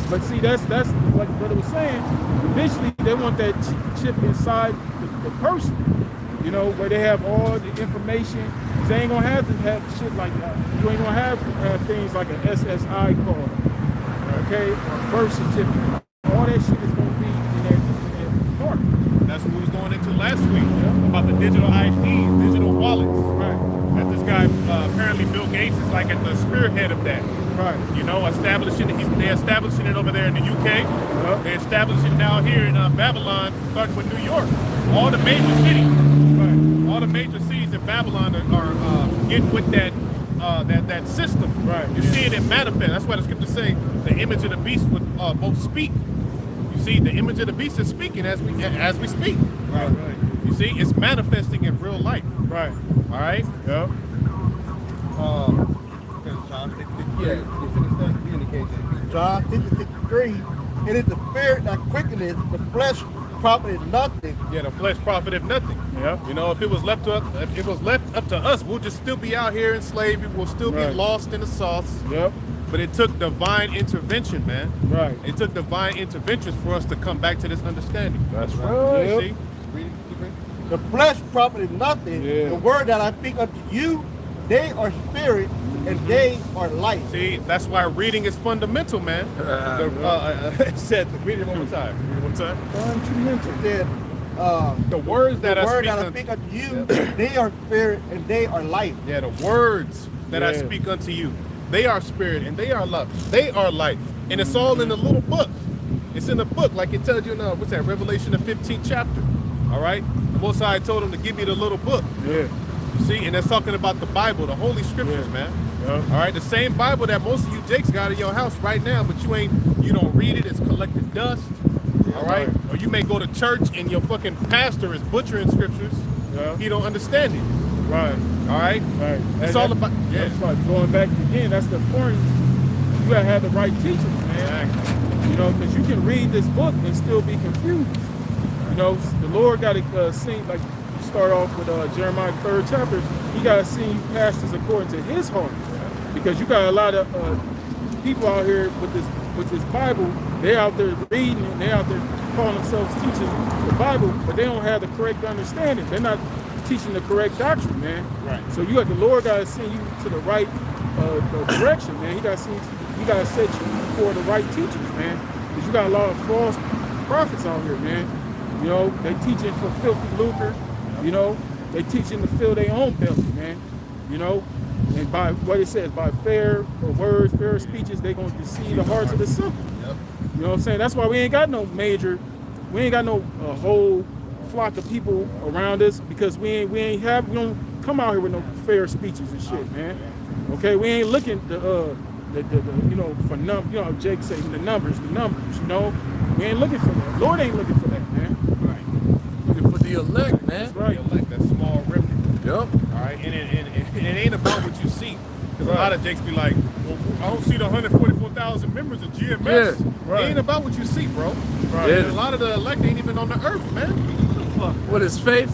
But see, that's like what it was saying. Eventually, they want that chip inside the person. You know, where they have all the information. They ain't gonna have to have shit like that. You ain't gonna have things like an SSI card, okay, or birth certificate. All that shit is gonna be in that mark. That's what we was going into last week about the digital ID, digital wallets. Right. That this guy, apparently Bill Gates is like at the spearhead of that. Right. You know, they're establishing it over there in the UK. Yep. They're establishing it down here in Babylon, starting with New York. All the major cities, all the major cities in Babylon are getting with that system. Right. You're seeing it manifest. That's why the scriptures say the image of the beast would both speak. You see, the image of the beast is speaking as we speak. Right. You see, it's manifesting in real life. Right. All right. Yep. John 6:63, it is the spirit that quickeneth, the flesh profiteth nothing. Yeah, the flesh profited nothing. Yep. You know, if it was left up to us, we'll just still be out here in slavery. We'll still be lost in the sauce. Yep. But it took divine intervention, man. Right. It took divine intervention for us to come back to this understanding. That's right. You Yep. see? The flesh profiteth nothing. Yeah. The word that I speak unto you, they are spirit and they are life. See, that's why reading is fundamental, man. It said, read it one more time. Read it one time. Fundamental. It said, The words that the word I that I speak speak unto you, they are spirit and they are life. Yeah, the words that I Yeah. speak unto you, they are spirit and they are love. They are life. And it's all in the little book. It's in the book, like it tells you in what's that, Revelation the 15th chapter. All right? The Most High told him to give me the little book. Yeah. You see, and that's talking about the Bible, the Holy Scriptures, man. Yep. All right, the same Bible that most of you Jakes got in your house right now, but you don't read it. It's collected dust. All right, or you may go to church and your fucking pastor is butchering scriptures. Yeah. He don't understand it. Right. All right, Right. it's And all that- about That's like going back again. That's the importance. You gotta have the right teachers, man. Exactly. You know, because you can read this book and still be confused. You know, the Lord got to sing, like you start off with Jeremiah 3rd chapter. He got to sing you pastors according to His heart, because you got a lot of people out here with this Bible. They're out there reading and they're out there calling themselves teaching the Bible, but they don't have the correct understanding. They're not teaching the correct doctrine, man. Right. So the Lord got to send you to the right the direction, man. He got to set you for the right teachers, man. Because you got a lot of false prophets out here, man. You know, they teaching for filthy lucre. You know, they teaching to fill their own belly, man. You know, and by what it says, by fair words, fair speeches, they gonna deceive the hearts of the simple. You know what I'm saying? That's why we ain't got no whole flock of people around us, because we don't come out here with no fair speeches and shit, man. Okay, we ain't looking for Jake saying the numbers, you know. We ain't looking for that. Lord ain't looking for that, man. Right. Looking for the elect, man. That's right. The elect, that small remnant. Yep. All right, and it ain't about what you see. Because a lot of Jakes be like, well, I don't see the 144,000 members of GMS. Yeah, right. It ain't about what you see, bro. Right. Yeah. And a lot of the elect ain't even on the earth, man. What the fuck? What is faith?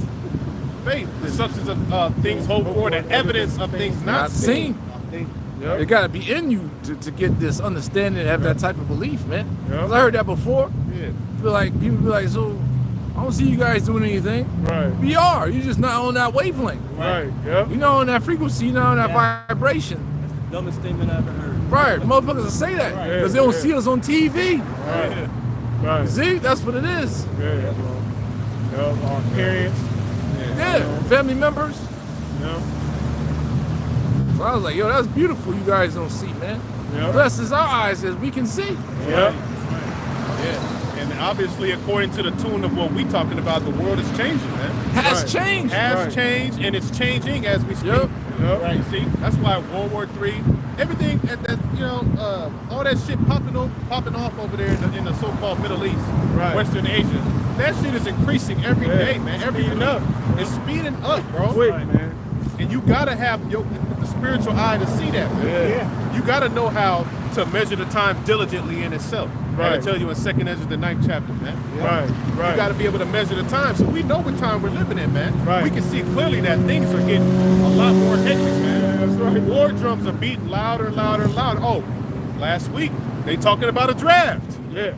Faith, the substance of things hoped for, the evidence of things not Not seen. seen. Yep. It gotta be in you to get this understanding and have that type of belief, man. Yep. 'Cause I heard that before. Yeah. People be like, so I don't see you guys doing anything. Right. We are. You're just not on that wavelength. Right. Yep. You're not on that frequency. You're not on that vibration. Dumbest statement I ever heard. Right. Motherfuckers will say that Right. because they don't Yeah. see us on TV. Right. Right. See, that's what it is. Yeah, bro. Yep. Our parents. Yeah. Family members. Yep. So I was like, yo, that's beautiful. You guys don't see, man. Yep. Blesses our eyes as we can see. Yep. Yeah. And obviously, according to the tune of what we talking about, the world is changing, man. Has Right. changed. Has Right. changed, and it's changing as we speak. Yep. Yep. Right, see, that's why World War III, everything that all that shit popping off over there in the so-called Middle East, Right. Western Asia, that shit is increasing every Yeah. day, man. Every Speeding week. up. It's speeding up, bro. Quick, man. And you gotta have the spiritual eye to see that, man. Yeah. You gotta know how to measure the time diligently in itself. Right. I tell you in 2nd Ezra, the 9th chapter, man. Right. Right. You got to be able to measure the time, so we know what time we're living in, man. Right. We can see clearly that things are getting a lot more hectic, man. Yeah, that's right. The war drums are beating louder and louder and louder. Oh, last week they talking about a draft. Yeah.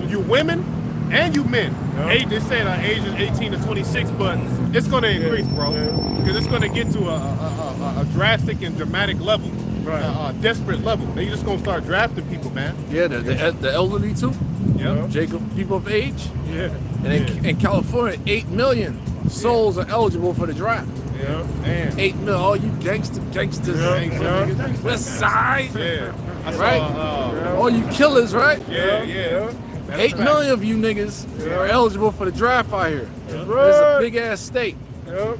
You women and you men. Yeah. Hey, they saying age is 18 to 26, but it's going to increase, bro, Yeah. because it's going to get to a drastic and dramatic level, Right. a desperate level. They just going to start drafting people, man. Yeah, the elderly too. Yep. Jacob, people of age. Yeah. And in California, 8 million souls are eligible for the draft. Yeah. Man. 8 million, all you gangsters, Yeah. Yeah. West Side, Yeah. I saw, right? All you killers, right? yeah. That's 8 a fact. million of you niggas are eligible for the draft out here. That's It's a right. big ass state. Yep.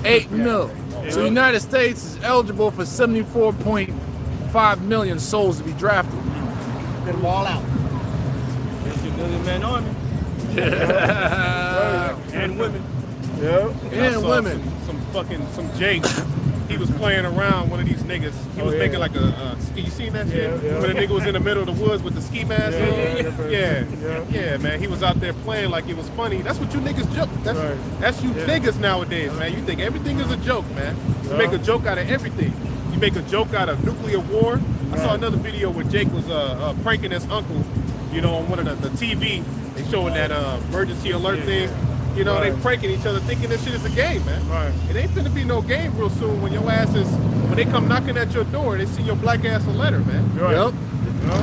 8 mil. So the United States is eligible for 74.5 million souls to be drafted. Get them all out. There's your million-man army. And women. Yep. I And saw women. some Jake. He was playing around one of these niggas. He was yeah. making like a ski. You seen that shit? Yeah, yeah. When the nigga was in the middle of the woods with the ski mask. Yeah. Man. He was out there playing like it was funny. That's what you niggas joke. That's you niggas nowadays, man. You think everything is a joke, man. You make a joke out of everything. You make a joke out of nuclear war. I saw another video where Jake was pranking his uncle, on one of the TV. They showing that emergency alert thing. They pranking each other thinking this shit is a game, man. Right. It ain't finna be no game real soon when when they come knocking at your door, they see your black ass a letter, man. Right. Yep.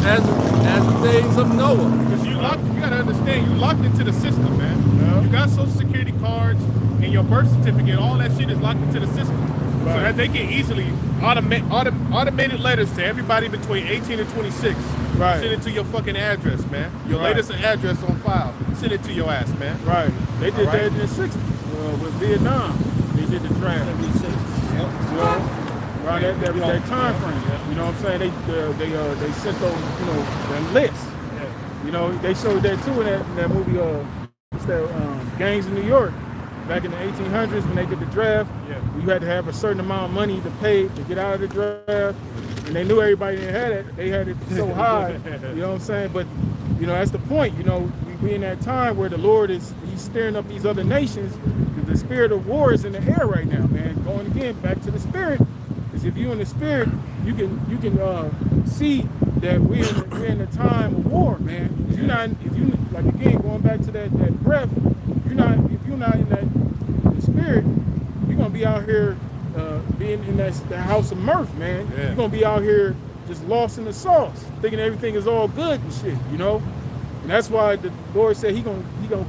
As the days of Noah. Because you gotta understand, you locked into the system, man. Yeah. You got social security cards and your birth certificate, all that shit is locked into the system. So Right. that they can easily automated letters to everybody between 18 and 26. Right. Send it to your fucking address, man. Your Right. latest address on file. Send it to your ass, man. Right. They did All right. that in the 60s with Vietnam. They did the draft. Right at that time frame. You know what I'm saying? They sent those, the lists. They showed that too in that movie, what's that, Gangs in New York. Back in the 1800s when they did the draft, you had to have a certain amount of money to pay to get out of the draft. And they knew everybody that had it. They had it so high, you know what I'm saying? But, that's the point. We in that time where the Lord he's stirring up these other nations. The spirit of war is in the air right now, man. Going again back to the spirit. Because if you're in the spirit, you can see that we're in a time of war, man. If you like again going back to that breath, if you're not in that spirit, you're gonna be out here being in that house of mirth, man. Yeah. You're gonna be out here just lost in the sauce, thinking everything is all good and shit, you know. And that's why the Lord said he gonna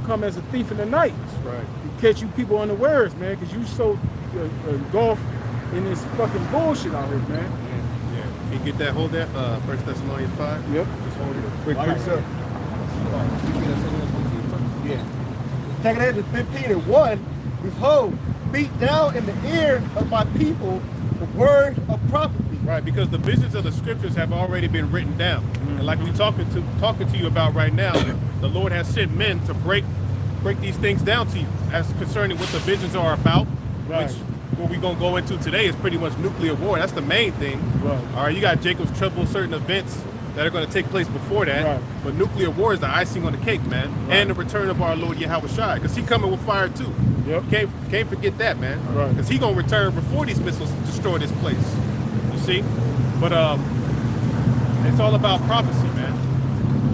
come as a thief in the night. That's right. To catch you people unawares, man, because you so engulfed in this fucking bullshit out here, man. Yeah. You get that, hold that, 1 Thessalonians 5. Yep. Just hold it. Quick, sir. Yeah. Taking it to 15:1, behold, beat down in the ear of my people the word of prophecy. Right, because the visions of the scriptures have already been written down. And like we talking to you about right now, the Lord has sent men to break these things down to you as concerning what the visions are about, Right. which what we're gonna go into today is pretty much nuclear war. That's the main thing. Right. All right, you got Jacob's trouble, certain events that are going to take place before that. Right. But nuclear war is the icing on the cake, man. Right. And the return of our Lord Yahweh Shai, because he coming with fire too. Yep. Can't forget that, man. Right. Because he gonna return before these missiles destroy this place. You see? But it's all about prophecy, man.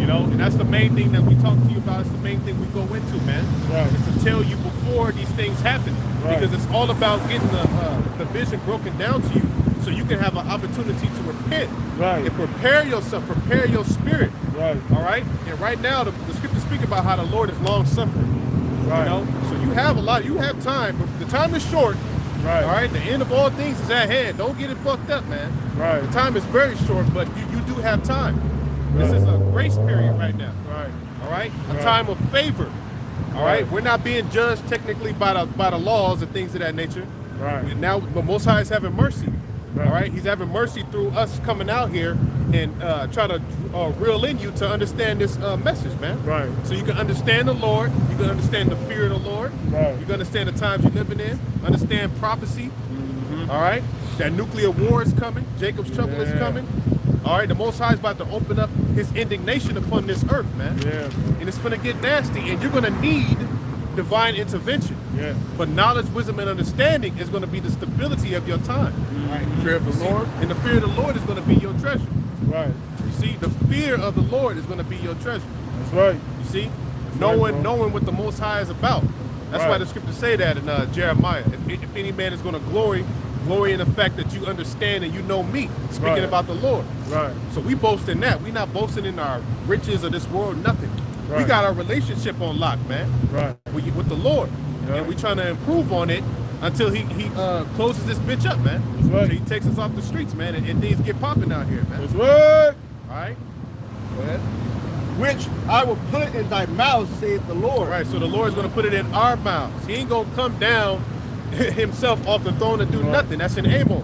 You know, and that's the main thing that we talk to you about. It's the main thing we go into, man. Right. It's to tell you before these things happen. Right. Because it's all about getting the vision broken down to you so you can have an opportunity to repent. Right. And prepare yourself, prepare your spirit. Right. All right? And right now, the scriptures speak about how the Lord is long-suffering. Right. You know? So you have time. But the time is short. Right. All right? The end of all things is at hand. Don't get it fucked up, man. Right. The time is very short, but you do have time. This is a grace period right now. Right. All right? A Right. time of favor. All right? Right. We're not being judged technically by the laws and things of that nature. Right. Now, the Most High is having mercy. Right. All right? He's having mercy through us coming out here and try to reel in you to understand this message, man. Right. So you can understand the Lord. You can understand the fear of the Lord. Right. You can understand the times you're living in. Understand prophecy. Mm-hmm. All right? That nuclear war is coming. Jacob's trouble is Yeah. coming. All right? The Most High is about to open up his indignation upon this earth, man. Yeah. And it's going to get nasty. And you're going to need divine intervention. Yeah. But knowledge, wisdom, and understanding is going to be the stability of your time. Right. The fear of the Lord. And the fear of the Lord is going to be your treasure. Right. You see, the fear of the Lord is going to be your treasure. That's right. You see? right, Knowing bro. what the Most High is about. That's Right. why the scriptures say that in Jeremiah. If any man is going to glory in the fact that you understand and you know me, speaking Right. about the Lord. Right. So we boast in that. We're not boasting in our riches of this world, nothing. We Right. got our relationship on lock, man, Right. with the Lord. Yeah. And we trying to improve on it until he closes this bitch up, man. That's right. So he takes us off the streets, man, and things get popping out here, man. That's right. All right? Go ahead. Which I will put in thy mouth, saith the Lord. All right, so the Lord's going to put it in our mouths. He ain't going to come down himself off the throne and do Right. nothing. That's in Amos.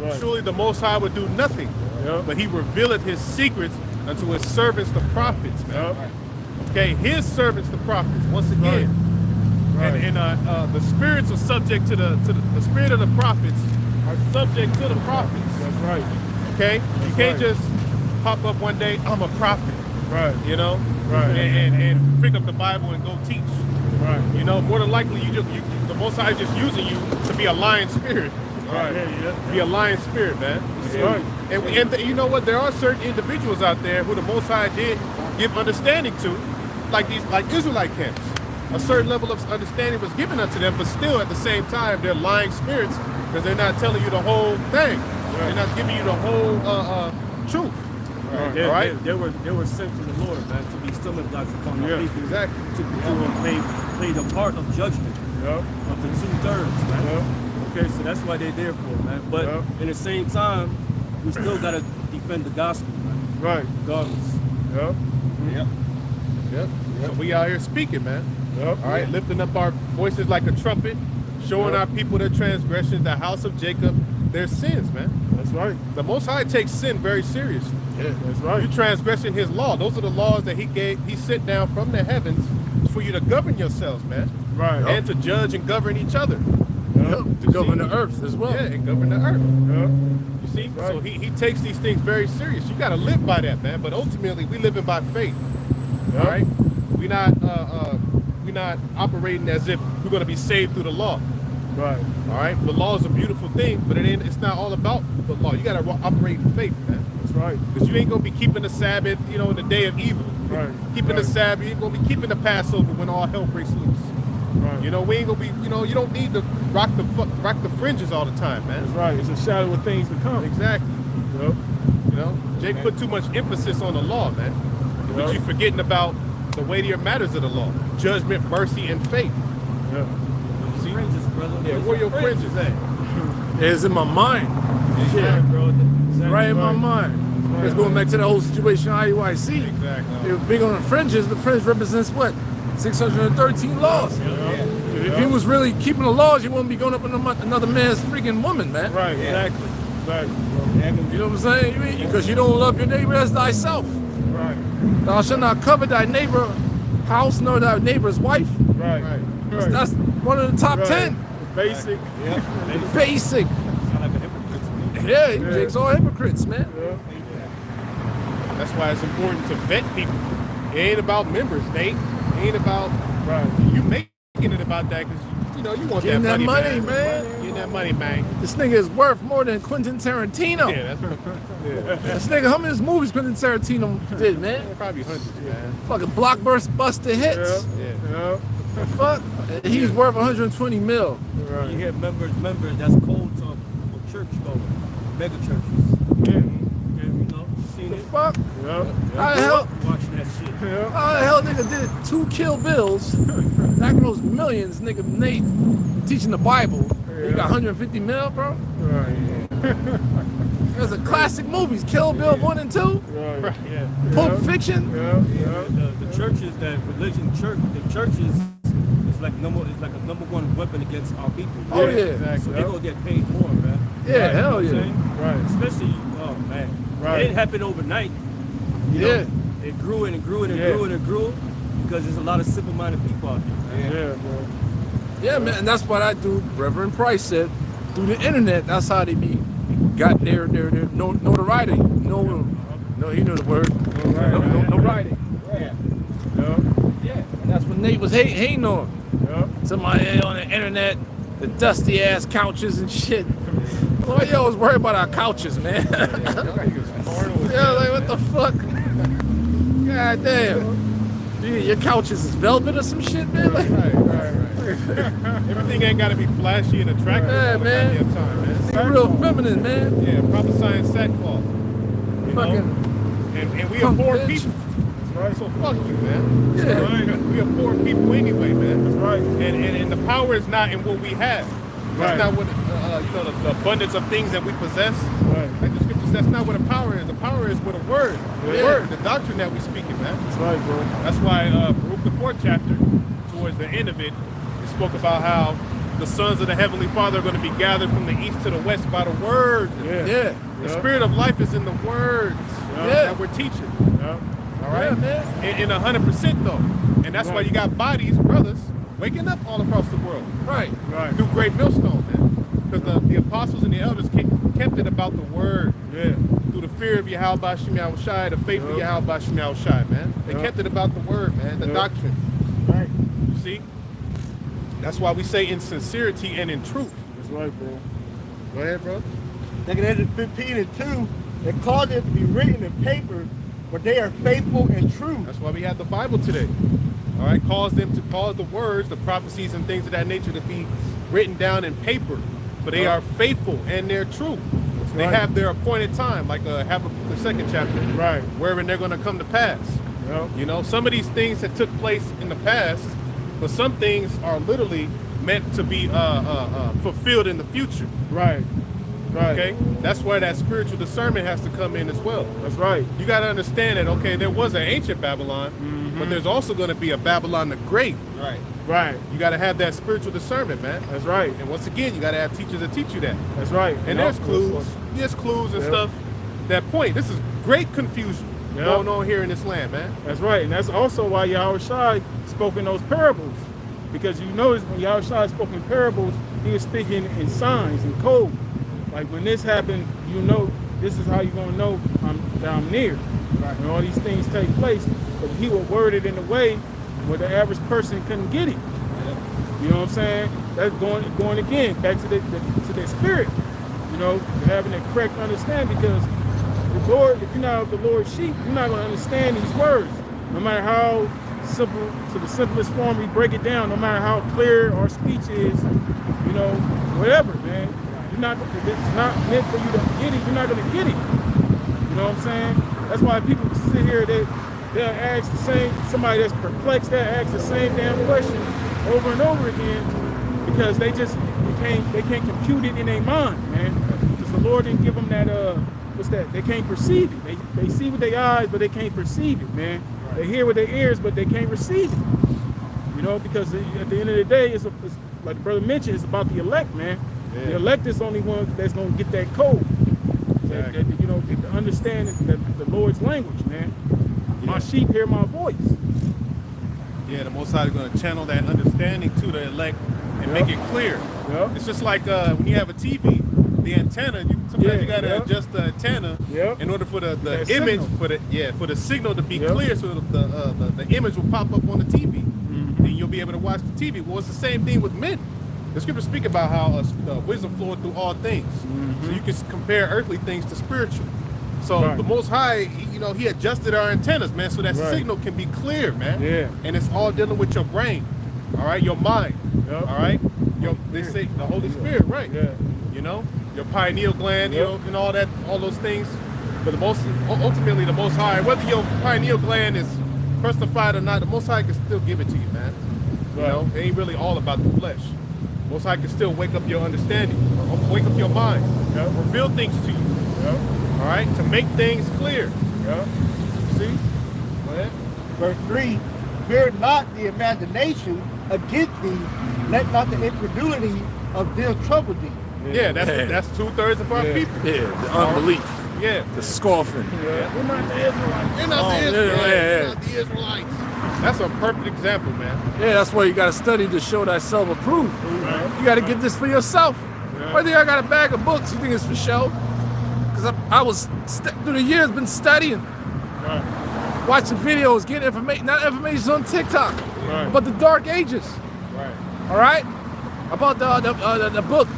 Right. Surely the Most High would do nothing. Yep. But he revealeth his secrets unto his servants, the prophets, man. Yep. Okay, his servants, the prophets, once again. Right. And the spirits are subject to the spirit of the prophets are subject to the prophets. That's right. Okay? You That's can't right. just pop up one day, I'm a prophet, Right. you know? Right. And pick up the Bible and go teach. Right. You know, more than likely the Most High is just using you to be a lying spirit. Right. Be a lying spirit, man. That's right. And you know what? There are certain individuals out there who the Most High did give understanding to, like Israelite camps. A certain level of understanding was given unto them, but still at the same time they're lying spirits because they're not telling you the whole thing. They're not giving you the whole truth. They, All right? they were sent from the Lord, man, to be stumbling blocks upon Yeah, our people. exactly. To play the part of judgment Yep. of the 2/3, man. Yep. Okay, so that's why they're there for, man. But Yep. in the same time, we still gotta defend the gospel, man, Right. regardless. Yep. Yep. So we out here speaking, man. Yep. All right, lifting up our voices like a trumpet, showing Yep. our people their transgressions, the house of Jacob, their sins, man. That's right. The Most High takes sin very seriously. Yeah. That's You right. transgressing his law. Those are the laws that he sent down from the heavens for you to govern yourselves, man. Right. And to judge and govern each other. Yep. To govern the earth as well. Yeah, and govern the earth. Yep. You see? Right. So he takes these things very serious. You gotta live by that, man. But ultimately we living by faith. Yep. All right? We're not operating as if we're gonna be saved through the law. Right. All right? The law is a beautiful thing, but it's not all about the law. You gotta operate in faith, man. That's right. Because you ain't gonna be keeping the Sabbath, in the day of evil. Right, Keeping right. the Sabbath, you ain't gonna be keeping the Passover when all hell breaks loose. Right. You know, we ain't gonna be. You know, you don't need to rock the fringes all the time, man. That's right. It's a shadow of things to come. Exactly. Yep. You know, Jake put too much emphasis on the law, man. But Yep. you forgetting about the weightier matters of the law: judgment, mercy, and faith. Yep. See? Fringes, brother. Yeah, where your fringes at? It's in my mind. Shit. Yeah, bro. Right in my mind. Let's go back to the whole situation IUIC. Exactly. They were big on the fringes. The fringe represents what? 613 laws. If he was really keeping the laws, you wouldn't be going up on another man's freaking woman, man. Right. Exactly. Exactly. You know what I'm saying? Because you don't love your neighbor as thyself. Right. Thou shalt not covet thy neighbor house nor thy neighbor's wife. Right. Right. Right. That's one of the top Right. 10. Basic. Basic. Yeah, Jake's all hypocrites, man. Yeah. That's why it's important to vet people. It ain't about members, Nate. It ain't about Right. you making it about that because you know you want Getting that that money, money, man. Getting that money, man. This nigga is worth more than Quentin Tarantino. Yeah, that's This nigga, how many movies Quentin Tarantino did, man? probably hundreds, man. Fucking blockbuster hits. Yeah. Yeah. Yeah. The fuck? He's worth 120 mil. Right. You hear members, that's cold talk for church going, mega churches. Yeah. You know, seen The it. fuck? Yeah. How the hell? Watching that shit. Yeah. How the hell nigga did 2 Kill Bills? That grows millions, nigga. Nate teaching the Bible. You got 150 mil, bro? Right. There's a classic movies, Kill Bill 1 and 2, Right. Yeah. Pulp Fiction. Yeah. Yeah. The churches, that religion, the churches is like a number one weapon against our people. Oh yeah. Exactly. So they gonna get paid more, man. Yeah, Right, hell you know yeah. what I'm saying? Right. Especially, oh man, Right. it didn't happen overnight. You Yeah. know, it grew and it grew and it Yeah. grew and it grew because there's a lot of simple-minded people out there. Yeah, bro. Yeah, man, and that's what I do. Reverend Price said, through the internet, that's how they got their notoriety. No, he knew the word. No writing. Yeah. Yeah, and that's when Nate was hating on Yeah. somebody on the internet, the dusty ass couches and shit. Well, yo, I was worried about our couches, man. Yeah, like what the fuck? God damn. Your couches is velvet or some shit, man. Like, Right. Everything ain't gotta be flashy and attractive Yeah, all the man. goddamn time, man. nigga real feminine, man. Yeah, prophesying sackcloth. You know? Fucking And we are punk poor bitch. people. Right. So fuck you, man. Yeah. Right. We are poor people anyway, man. That's right. And the power is not in what we have. That's Right. not what the abundance of things that we possess. Right. Like the scripture says, that's not what the power is. The power is with a word. The Yeah. word, the doctrine that we speaking, man. That's right, bro. That's why Baruch the 4th chapter, towards the end of it, it spoke about how the sons of the Heavenly Father are going to be gathered from the east to the west by the word. Yeah. Yeah. The spirit of life is in the words Yeah. that we're teaching. Yeah. All right, Yeah, man. In 100% though, and that's why Right. you got bodies, brothers, waking up all across the world Right. Right. through great millstone, man. Because the apostles and the elders kept it about the word. Yeah. Through the fear of Yahweh Shemel Shai, the faith of Yep. Yahweh Shemel Shai, man. They Yep. kept it about the word, man, the Yep. doctrine. Right. You see? That's why we say in sincerity and in truth. That's right, bro. Go ahead, bro. Second Ezra 15 and 2, it caused it to be written in paper, but they are faithful and true. That's why we have the Bible today. All right, cause the words, the prophecies and things of that nature to be written down in paper, for they are faithful and they're true. They right. have their appointed time, like Habakkuk the 2nd chapter, Right. wherever they're going to come to pass. Yeah. You know, some of these things that took place in the past, but some things are literally meant to be fulfilled in the future. Right. Right. Okay, that's where that spiritual discernment has to come in as well. That's right. You got to understand that, okay, there was an ancient Babylon, but there's also going to be a Babylon the Great. Right. Right. You got to have that spiritual discernment, man. That's right. And once again, you got to have teachers that teach you that. That's right. And there's clues. There's clues and Yep. stuff that point. This is great confusion Yep. going on here in this land, man. That's right. And that's also why Yahweh Shai spoke in those parables. Because you notice when Yahweh Shai spoke in parables, he was speaking in signs and code. Like when this happened, you know, this is how you're going to know that I'm near. Right. And all these things take place. But he would word it in a way where the average person couldn't get it. You know what I'm saying? That's going again back to the spirit. You know, having a correct understanding, because the Lord, if you're not of the Lord's sheep, you're not going to understand these words. No matter how to the simplest form, we break it down. No matter how clear our speech is, you know, whatever, man. It's not meant for you to get it. You're not gonna get it. You know what I'm saying? That's why people sit here. They'll ask somebody that's perplexed. They'll ask the same damn question over and over again because they can't compute it in their mind, man. Because the Lord didn't give them that. What's that? They can't perceive it. They see with their eyes, but they can't perceive it, man. They hear with their ears, but they can't receive it. You know, because at the end of the day, it's like the brother mentioned, it's about the elect, man. Yeah. The elect is the only one that's gonna get that code. Exactly. That, you know, get to understand the Lord's language, man. Yeah. My sheep hear my voice. Yeah, the Most High is going to channel that understanding to the elect and make it clear. Yep. It's just like when you have a TV, the antenna. Sometimes you got to adjust the antenna in order for the image signal. for the signal to be clear, so the image will pop up on the TV, and you'll be able to watch the TV. Well, it's the same thing with men. The scriptures speak about how wisdom flowing through all things, so you can compare earthly things to spiritual. So the Most High, He adjusted our antennas, man, so that signal can be clear, man. Yeah. And it's all dealing with your brain, all right, your mind, all right. They say the Holy Spirit, right? Yeah. You know, your pineal gland, and all those things. But ultimately, the Most High, whether your pineal gland is crucified or not, the Most High can still give it to you, man. You know, it ain't really all about the flesh. Most High can still wake up your understanding, wake up your mind, reveal things to you, all right, to make things clear. See? Go ahead. Verse 3, fear not the imagination against thee, let not the incredulity of them trouble thee. Yeah, that's 2/3 of our people. Yeah, the unbelief. Yeah. The scoffing. Yeah. We're not the Israelites. They're not the Israelites. They're not the Israelites. That's a perfect example, man. Yeah, that's why you got to study to show thyself approved. Right. You got to get this for yourself. Yeah. Whether I got a bag of books, you think it's for show? Because I was, through the years, been studying. Right. Watching videos, getting information, not information on TikTok, but the Dark Ages. Right. All right? About the book,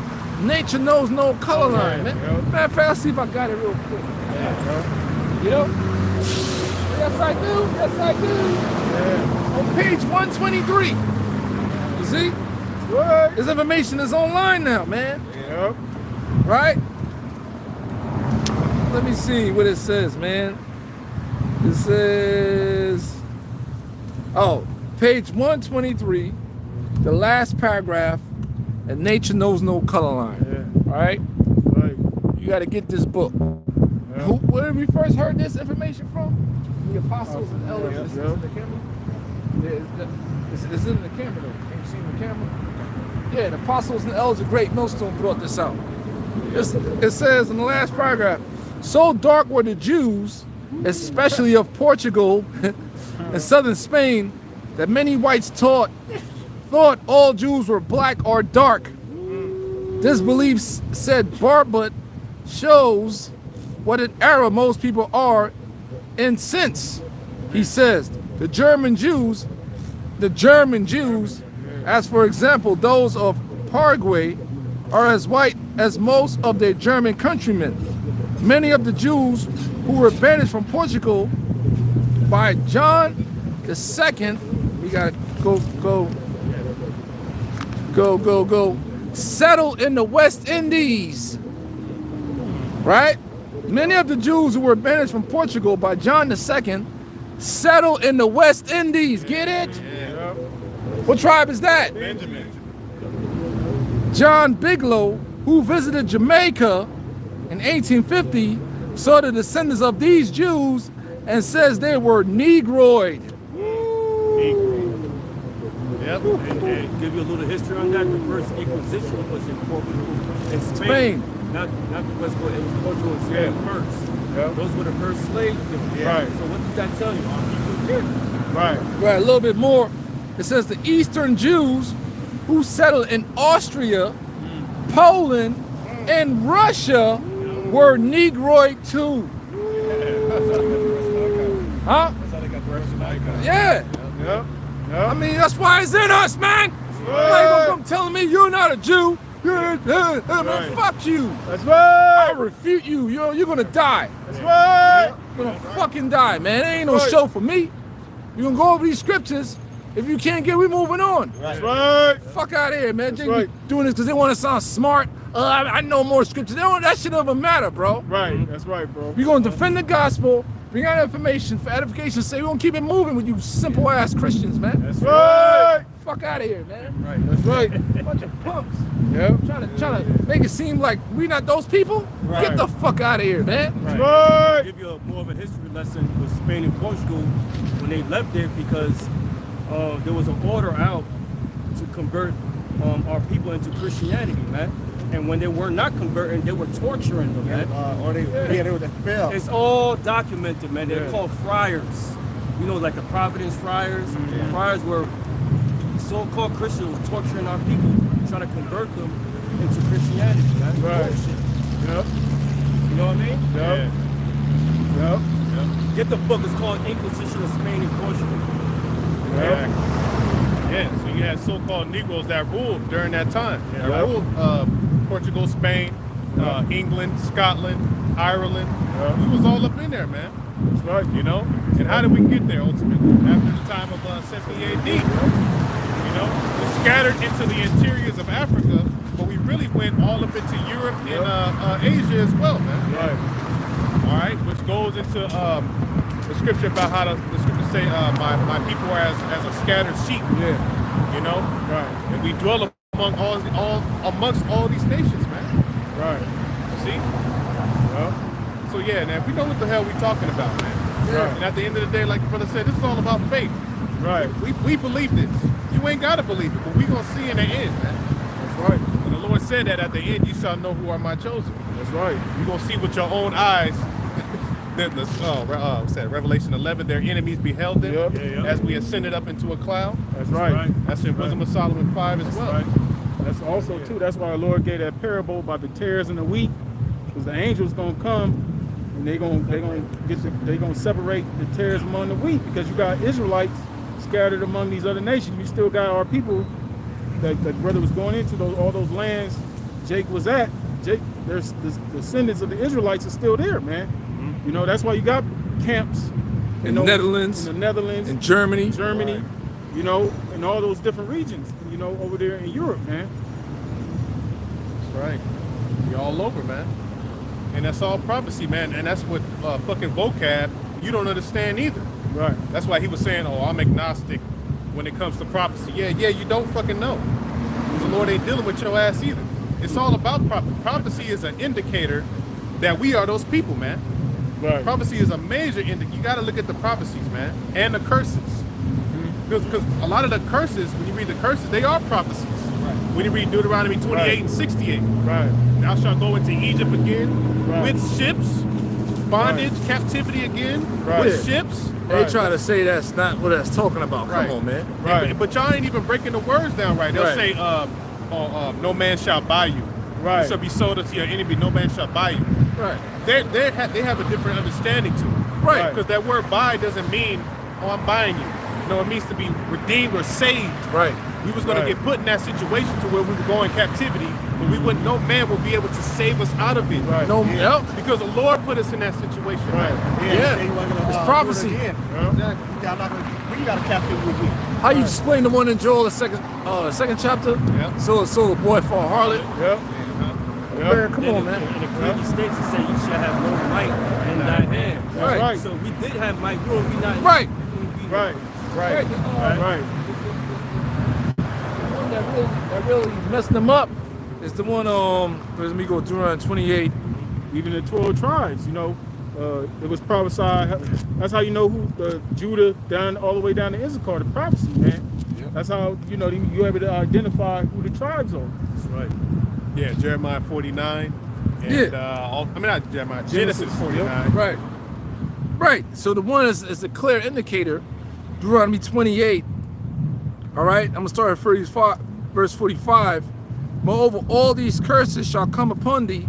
Nature Knows No Color Line, man. Matter of fact, I'll see if I got it real quick. Yeah. You know? Yes, I do. Yes, I do. Yeah. On page 123. You see? What? This information is online now, man. Yeah. Right? Let me see what it says, man. It says, page 123, the last paragraph, and Nature Knows No Color Line. Yeah. All right? You got to get this book. Yeah. Where did we first heard this information from? The apostles and elders. Is it in the camera? It's in the camera, though. Can you see the camera? Yeah, the apostles and elders of Great Millstone brought this out. It says in the last paragraph, so dark were the Jews, especially of Portugal and southern Spain, that many whites thought all Jews were black or dark. This belief, said Bartlett, shows what an error most people are in sense. He says the German Jews, as for example those of Paraguay, are as white as most of their German countrymen. Many of the Jews who were banished from Portugal by John II, we gotta go, settled in the West Indies. Right? Many of the Jews who were banished from Portugal by John II settled in the West Indies. Get it? Yeah. What tribe is that? Benjamin. John Bigelow, who visited Jamaica in 1850, saw the descendants of these Jews and says they were Negroid. Yep. And give you a little history on that. The first Inquisition was in Portugal and Spain. Not the West Coast. It was Portugal and Spain first. Yep. Those were the first slaves. Right. So what does that tell you? Right. Right. A little bit more. It says the Eastern Jews who settled in Austria, Poland, and Russia were Negroid too. Huh? That's how they got the Russian icon. Yeah. Yep. I mean, that's why it's in us, man. You ain't gonna come telling me you're not a Jew. Man, fuck you. That's right. I'll refute you. You're gonna die. That's right. You're gonna fucking die, man. It ain't no show for me. You can go over these scriptures. If you can't get, we moving on. That's right. Fuck out of here, man. They right. be doing this because they want to sound smart. I know more scriptures. That shit don't even matter, bro. Right. That's right, bro. We're going to defend the gospel, bring out information for edification, say we're going to keep it moving with you simple ass Christians, man. That's right. Fuck out of here, man. Right. That's right. Bunch of punks. Yep. Trying to make it seem like we not those people. Right. Get the fuck out of here, man. That's right. I'll give you more of a history lesson with Spain and Portugal when they left there, because there was an order out to convert our people into Christianity, man. And when they were not converting, they were torturing them, man. Or they were expelled. It's all documented, man. They're called friars. You know, like the Providence friars. The friars were so-called Christians torturing our people, trying to convert them into Christianity, man. Right. Bullshit. Yep. You know what I mean? Yep. Yep. Get the book. It's called Inquisition of Spain and Portugal. Yep. Yeah, so you had so-called Negroes that ruled during that time. Yeah. That ruled Portugal, Spain, England, Scotland, Ireland. Yeah. We was all up in there, man. That's right. You know? And how did we get there ultimately? After the time of 70 AD. You know? We scattered into the interiors of Africa, but we really went all up into Europe and Asia as well, man. Right. All right, which goes into the scripture about how the scriptures say, my people are as a scattered sheep. Yeah. You know? Right. And we dwell among amongst all these nations, man. Right. See? Yep. So yeah, man, we know what the hell we talking about, man. Right. And at the end of the day, like the brother said, this is all about faith. Right. We believe this. You ain't gotta believe it, but we gonna see in the end, man. That's right. And the Lord said that at the end, you shall know who are my chosen. That's right. You gonna see with your own eyes. What's that? Revelation 11. Their enemies beheld them Yep. as we ascended up into a cloud. That's right. That's in Wisdom of Solomon 5 as well. Right. That's also too. That's why the Lord gave that parable about the tares and the wheat, because the angels gonna come and they gonna separate the tares among the wheat, because you got Israelites scattered among these other nations. You still got our people that brother was going into all those lands Jake was at. There's the descendants of the Israelites are still there, man. Mm-hmm. You know, that's why you got camps In the Netherlands. in the Netherlands, In Germany. right. You know, in all those different regions, you know, over there in Europe, man. That's right. We all over, man. And that's all prophecy, man. And that's what fucking vocab you don't understand either. Right. That's why he was saying, oh, I'm agnostic when it comes to prophecy. Yeah, you don't fucking know. The Lord ain't dealing with your ass either. It's all about prophecy. Prophecy is an indicator that we are those people, man. Right. Prophecy is a major indicator. You got to look at the prophecies, man, and the curses. Because a lot of the curses, when you read the curses, they are prophecies. Right. When you read Deuteronomy 28 Right. and 68. Right. Thou shalt go into Egypt again Right. with ships, bondage, captivity again Right. with ships. They Right. try to say that's not what that's talking about. Right. Come on, man. Right. But y'all ain't even breaking the words down right. They'll Right. say, no man shall buy you. Right. You shall be sold unto your enemy. No man shall buy you. Right. They have a different understanding to it. Right. Because that word buy doesn't mean, oh, I'm buying you. No, it means to be redeemed or saved. Right. We was going to Right. get put in that situation to where we would go in captivity, but we wouldn't. No man will be able to save us out of it. Right. No, Yeah. yep. Because the Lord put us in that situation. Right. Yeah. They wasn't gonna, It's do it prophecy. again. Yeah. Y'all not gonna, we got a captivity again. How you explain the one in Joel, the second chapter? Yeah. So the boy for a harlot. Yep. Man, Yep. come on, man. In the Corinthian states, it said you shall have no might in thy hand. That's right. So we did have might. We won't be not. Right. we won't be- Right. Right. Right. The one that really messed them up is the one, let me go Deuteronomy 28. Even the 12 tribes, you know, it was prophesied. That's how you know who Judah down all the way down to Issachar, the prophecy, man. Yep. That's how you know you're able to identify who the tribes are. That's right. Yeah, Jeremiah 49. And, not Jeremiah, Genesis 49. Right. Right. So the one is a clear indicator. Deuteronomy 28. All right. I'm going to start at verse 45. Moreover, all these curses shall come upon thee,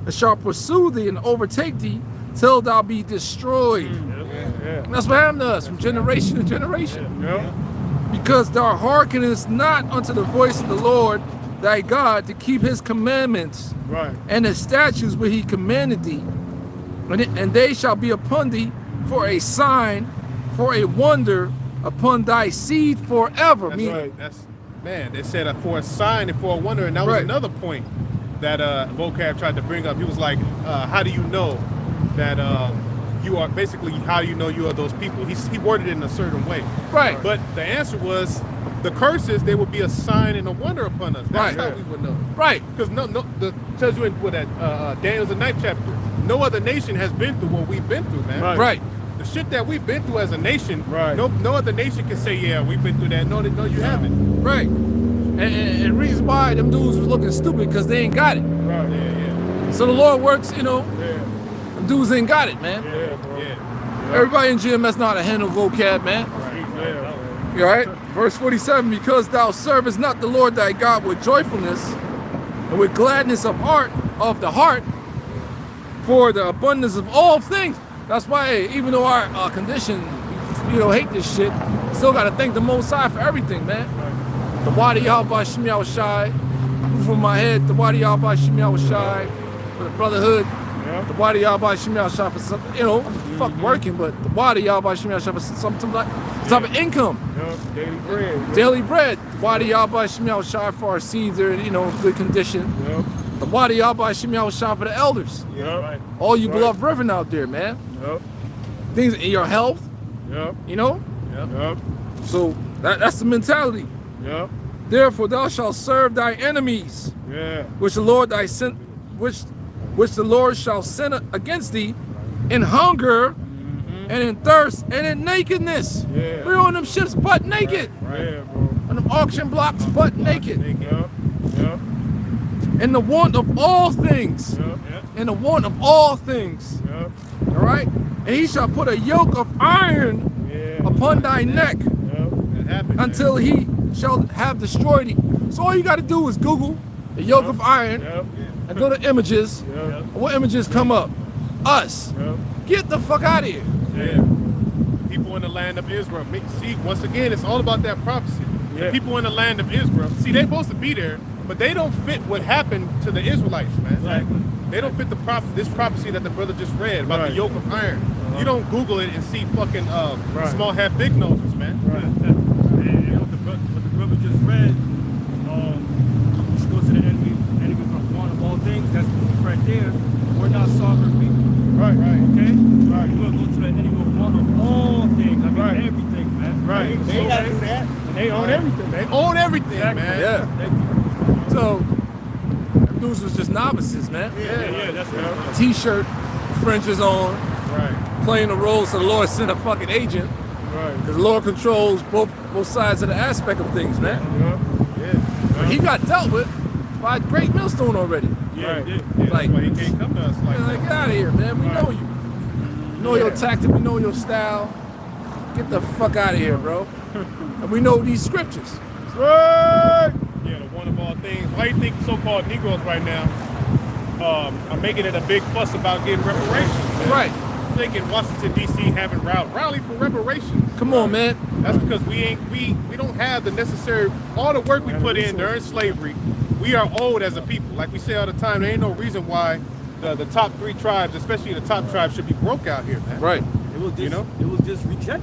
and shall pursue thee and overtake thee, till thou be destroyed. Yeah. And that's what happened to us from generation to generation. Yep. Because thou hearkenest not unto the voice of the Lord thy God to keep his commandments Right. and his statutes which he commanded thee. And they shall be upon thee for a sign, for a wonder upon thy seed forever. That's Meaning, right. That's man. They said for a sign and for a wonder, and that was Right. another point that Vocab tried to bring up. He was like, "How do you know that you are basically? How do you know you are those people?" He worded it in a certain way. Right. But the answer was, the curses they would be a sign and a wonder upon us. That's Right. how we would know. right, Because the tells you in what that Daniel's the 9th chapter. No other nation has been through what we've been through, man. Right. right, The shit that we've been through as a nation, Right. no other nation can say, yeah, we've been through that. No, you haven't. right. And reason why them dudes was looking stupid because they ain't got it. Right. Yeah, So the Lord works, Yeah. them dudes ain't got it, man. Yeah, bro. yeah. Everybody in GMS know how to handle vocab, man. Yeah. You all right? Verse 47, because thou servest not the Lord thy God with joyfulness and with gladness of the heart, for the abundance of all things. That's why, hey, even though our condition, hate this shit, still got to thank the Most High for everything, man. The Wadi Yahweh Shem Yahushai, from my head, the Wadi Yahweh Shem Yahushai, for the brotherhood, Yeah. the Wadi Yahweh Shem Yahushai for some, fuck working, but the Wadi Yahweh Shem Yahushai for some type of income. Yeah. Daily bread. Daily bread. Wadi Yahweh Shem Yahushai for our seeds are, good condition. Yeah. The Wadi Yahweh Shem Yahushai for the elders. Yeah. All you Right. beloved brethren out there, man. Yeah. Things in your health, Yeah. Yeah. So that's the mentality. Yeah. Therefore thou shalt serve thy enemies, Yeah. which the Lord which the Lord shall send against thee in hunger and in thirst and in nakedness. Yeah. We're on them ships butt naked. Yeah, bro. On them auction blocks butt naked. Yeah. Yeah. In the want of all things. Yeah. In the want of all things. Yeah. All right? And he shall put a yoke of iron Yeah. upon thy neck Yeah. It happened. until he shall have destroyed thee. So all you got to do is Google the yoke of iron Yeah. and go to images. Yeah. What images come up? Us. Yeah. Get the fuck out of here. Yeah. People in the land of Israel. See, once again, it's all about that prophecy. Yeah. The people in the land of Israel. See, they're supposed to be there, but they don't fit what happened to the Israelites, man. Exactly. They don't fit this prophecy that the brother just read about Right. the yoke of iron. You don't Google it and see fucking Right. small have big noses, man. Right. And what the brother just read, just go to the enemy from one of all things. That's proof right there. We're not sovereign people. Right. Right. Okay? Right. We're gonna go to the enemy of one of all things. I mean Right. everything, man. Right. They ain't gotta do that. And they own everything. They own everything, Exactly. man. Yeah. Thank you. So, them dudes was just novices, man. Yeah, that's right. T-shirt, fringes on, Right. playing the role so the Lord sent a fucking agent. Right. Because the Lord controls both sides of the aspect of things, man. Yeah. But he got dealt with by a great millstone already. Yeah, Right. he did. Yeah, Like- that's why he can't come to us like Like, that. get out of here, man. We know you. We know your tactic. We know your style. Get the fuck out of here, bro. And we know these scriptures. Right. Yeah, the one of all things. Why do you think so-called Negroes right now are making it a big fuss about getting reparations? Man? Right. Thinking Washington D.C. having rally for reparations. Come on, man. That's because we don't have the necessary, all the work we put in during slavery. We are owed as a people. Like we say all the time, there ain't no reason why the top 3 tribes, especially the top tribes, should be broke out here, man. Right. It was just, You know? it was just rejected.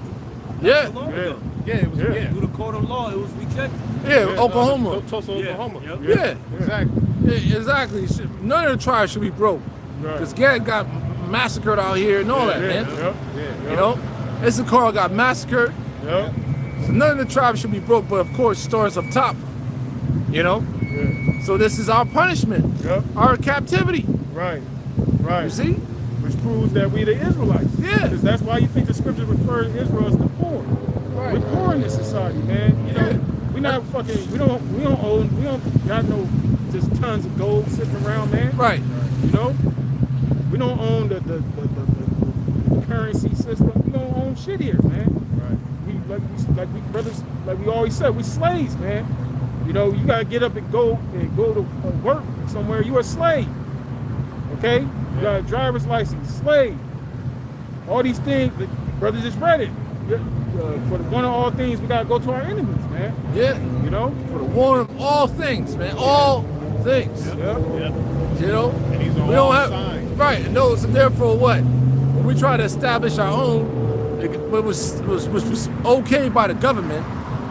Yeah. So long Yeah. ago. Yeah, it was. Yeah. Yeah, Through the court of law, it was rejected. Yeah, Oklahoma. Tulsa, Yeah. Oklahoma. Yep. Yeah. Exactly. Yeah, exactly. None of the tribes should be broke. Right. Because Gad got massacred out here and all that, Yeah. man. Yep. Yeah. You know? Issachar got massacred. Yep. So none of the tribes should be broke, but of course, starts up top. You know? Yeah. So this is our punishment, Yep. our captivity. Right. Right. You see? Which proves that we the Israelites. Yeah. Because that's why you think the scriptures refer to Israel as the poor. Right. We're poor in this society, man. You know, Yeah. we not fucking. We don't got no just tons of gold sitting around, man. Right. You know, we don't own the currency system. We don't own shit here, man. Right. We brothers, like we always said, we slaves, man. You know, you gotta get up and go to work somewhere. You a slave, okay? You got a driver's license, slave. All these things, the brother just read it. For the one of all things, we gotta go to our enemies, man. Yeah. You know? For the warn of all things, man. All things. Yeah. You know? And these are We all don't have signs. right. And those, and therefore what? When we try to establish our own, it was okay by the government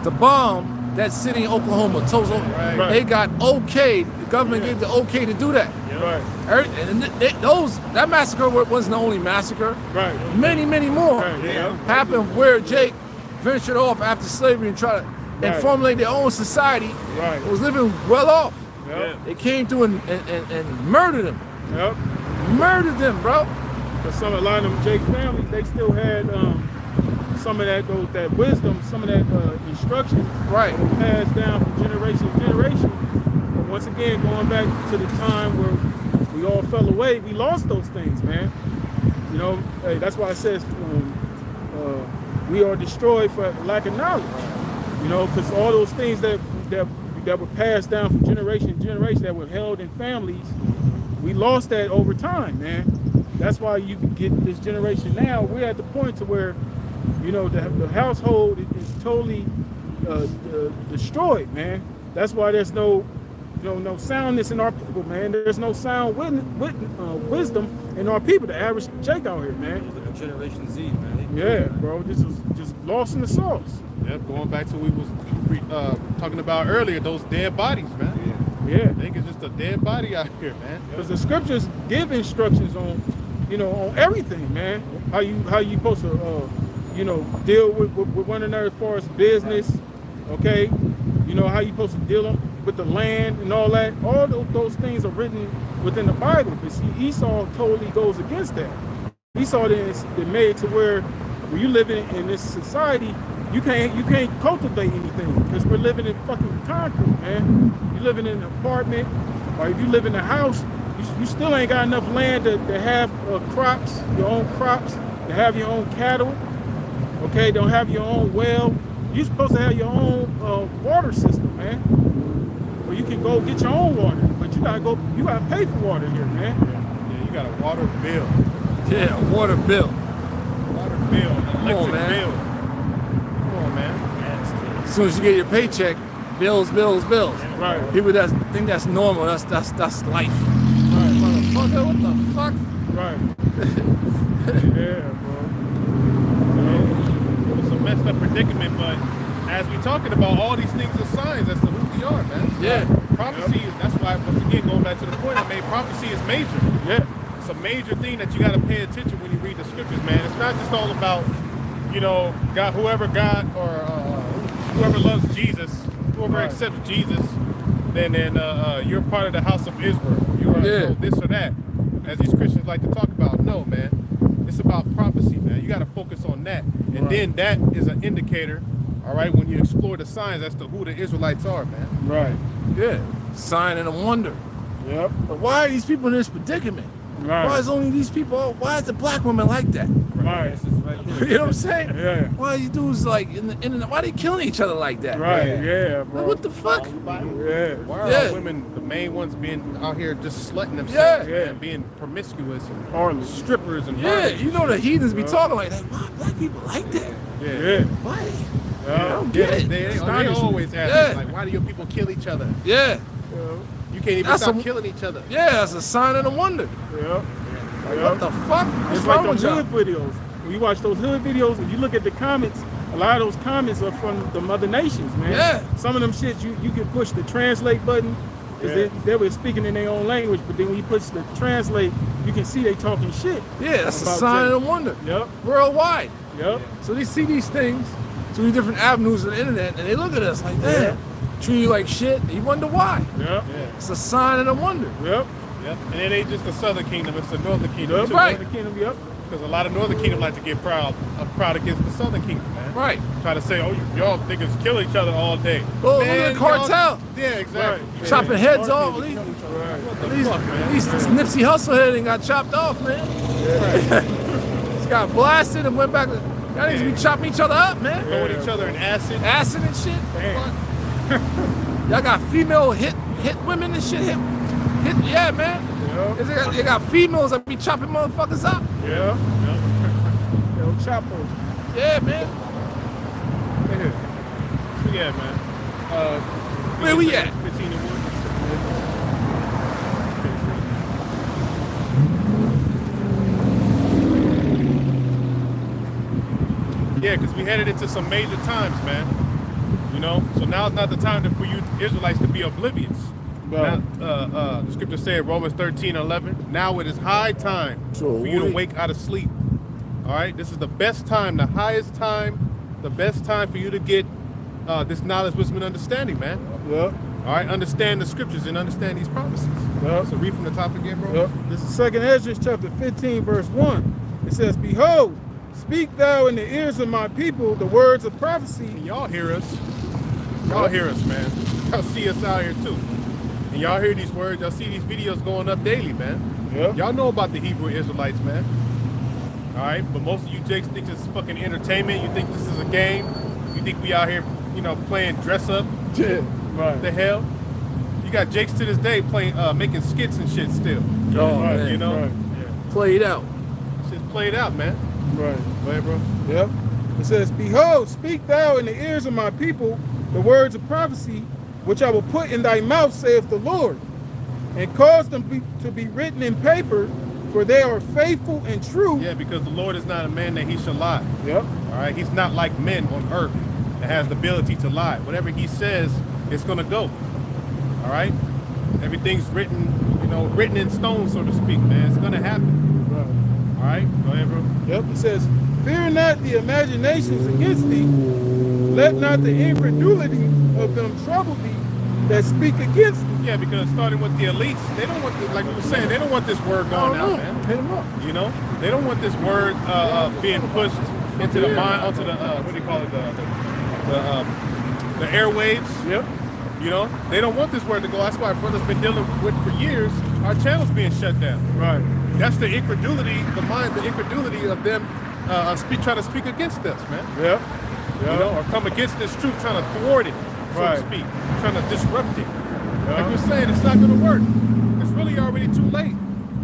to bomb that city in Oklahoma, Tulsa. Right. They got okay. The government gave the okay to do that. Right. And that massacre wasn't the only massacre. Right. Many more Right. Yeah. happened where Jake ventured off after slavery and tried to Right. formulate their own society. Right. Was living well off. Yep. They came through and murdered them. Yep. Murdered them, bro. But a lot of them Jake families, they still had some of that wisdom, some of that instruction, Right. passed down from generation to generation. But once again, going back to the time where we all fell away, we lost those things, man. You know, hey, that's why it says we are destroyed for lack of knowledge. You know, because all those things that were passed down from generation to generation, that were held in families, we lost that over time, man. That's why you get this generation now. We're at the point to where, you know, the household is totally destroyed, man. That's why there's no soundness in our people, man. There's no sound wisdom in our people. The average Jake out here, man. Generation Z, man. Yeah, bro. This is just lost in the sauce. Yep, going back to what we was talking about earlier, those dead bodies, man. Yeah. I think it's just a dead body out here, man. Because the scriptures give instructions on, on everything, man. How you supposed to, deal with one another as far as business, okay? You know, how you supposed to deal with the land and all that. All those things are written within the Bible. But see, Esau totally goes against that. Esau is made to where when you live in this society, you can't cultivate anything because we're living in fucking concrete, man. You living in an apartment, or if you live in a house, you still ain't got enough land to have crops, your own crops, to have your own cattle. Okay, don't have your own well. You're supposed to have your own water system, man. Where you can go get your own water, but you gotta pay for water here, man. Yeah, you got a water bill. Yeah, water bill. Water bill, electric on, man. bill. Come on, man. As soon as you get your paycheck, bills. Right. People that think that's normal, that's life. Right. Motherfucker, what the fuck? Right. Yeah, bro. It's a messed up predicament, but as we talking about, all these things are signs as to who we are, man. Yeah. Prophecy is, that's why, once again, going back to the point I made, prophecy is major. Yeah. It's a major thing that you got to pay attention when you read the scriptures, man. It's not just all about, God, whoever loves Jesus, whoever Right. accepts Jesus, then you're part of the house of Israel. You are this or that, as these Christians like to talk about. No, man. It's about prophecy, man. You got to focus on that. And then that is an indicator, all right, when you explore the signs as to who the Israelites are, man. Right. Yeah. Sign and a wonder. Yep. But why are these people in this predicament? Right. Why is only these people? Why is the black woman like that? Right. You know what I'm saying? Yeah. Why are these dudes like why are they killing each other like that? Right. Yeah, bro. Like, what the fuck? Yeah. Why are Yeah. all women, the main ones, being out here just slutting themselves Yeah. and being promiscuous and Hardly. strippers and Yeah, harlots? you know the heathens be talking like that. Why black people like that? Yeah. Why? I Yeah. don't get it. They always ask, like, why do your people kill each other? Yeah. You can't even That's stop a- killing each other. Yeah, that's a sign and a wonder. Yeah. Like, what the fuck? What's It's wrong like with those y'all? hood videos. When you watch those hood videos, if you look at the comments, a lot of those comments are from the other nations, man. Yeah. Some of them shits, you can push the translate button, because they were speaking in their own language, but then when you push the translate, you can see they talking shit. Yeah, that's a about sign Jake. and a wonder. Yep. Worldwide. Yep. So they see these things through these different avenues of the internet, and they look at us like, damn, treat you like shit. And you wonder why. Yep. It's a sign and a wonder. Yep. Yep. And it ain't just the southern kingdom, it's the northern kingdom Yep. too. Right. The kingdom, yep. Because a lot of northern kingdom like to get proud against the southern kingdom, man. Right. Try to say, oh, y'all niggas kill each other all day. Well, look Man, at the cartel. y'all- Yeah, exactly. Right. Chopping heads off. At Right. least Nipsey Hussle head and got chopped off, man. Just got blasted and went back. Y'all niggas be chopping each other up, man. Throwing each other in acid. Acid and shit. Damn. Y'all got female hit women and shit. Hit yeah, man. Yep. They got females that be chopping motherfuckers up. Yeah. El Chapo. Yeah, man. So yeah, man. Where we at? 15 and 1. Yeah, because we headed into some major times, man. You know, so now's not the time for you Israelites to be oblivious. Right. Now, the scripture said, Romans 13:11, now it is high time for you to wake out of sleep. All right, this is the best time, the highest time, the best time for you to get this knowledge, wisdom, and understanding, man. Yep. All right, understand the scriptures and understand these promises. Yep. So read from the top again, bro. Yep. This is 2nd Ezra chapter 15, verse 1. It says, behold, speak thou in the ears of my people the words of prophecy. And y'all hear us. Y'all hear us, man. Y'all see us out here too. And y'all hear these words. Y'all see these videos going up daily, man. Yep. Y'all know about the Hebrew Israelites, man. All right, but most of you jakes think this is fucking entertainment. You think this is a game. You think we out here, you know, playing dress up. Yeah. What Right. the hell? You got jakes to this day playing, making skits and shit still. Oh, Right. man. You know? Right. Played out. Shit's played out, man. Right. Go ahead, bro. Yep. It says, behold, speak thou in the ears of my people the words of prophecy, which I will put in thy mouth, saith the Lord, and cause them to be written in paper, for they are faithful and true. Yeah, because the Lord is not a man that he shall lie. Yep. All right, he's not like men on earth that has the ability to lie. Whatever he says, it's gonna go. All right, everything's written, you know, written in stone, so to speak, man. It's gonna happen. Right. All right, go ahead, bro. Yep. It says, fear not the imaginations against thee, let not the incredulity of them trouble thee that speak against thee. Yeah, because starting with the elites, they don't want this, like we were saying, they don't want this word going out, man. Hit him up. You know, they don't want this word being pushed into the mind, onto the what do you call it, the airwaves. Yep. You know, they don't want this word to go. That's why brothers been dealing with for years. Our channel's being shut down. Right. That's the incredulity, the incredulity of them trying to speak against us, man. Yep. You know, or come against this truth, trying to thwart it, so Right. to speak, trying to disrupt it. Like Yeah. we're saying, it's not going to work. It's really already too late.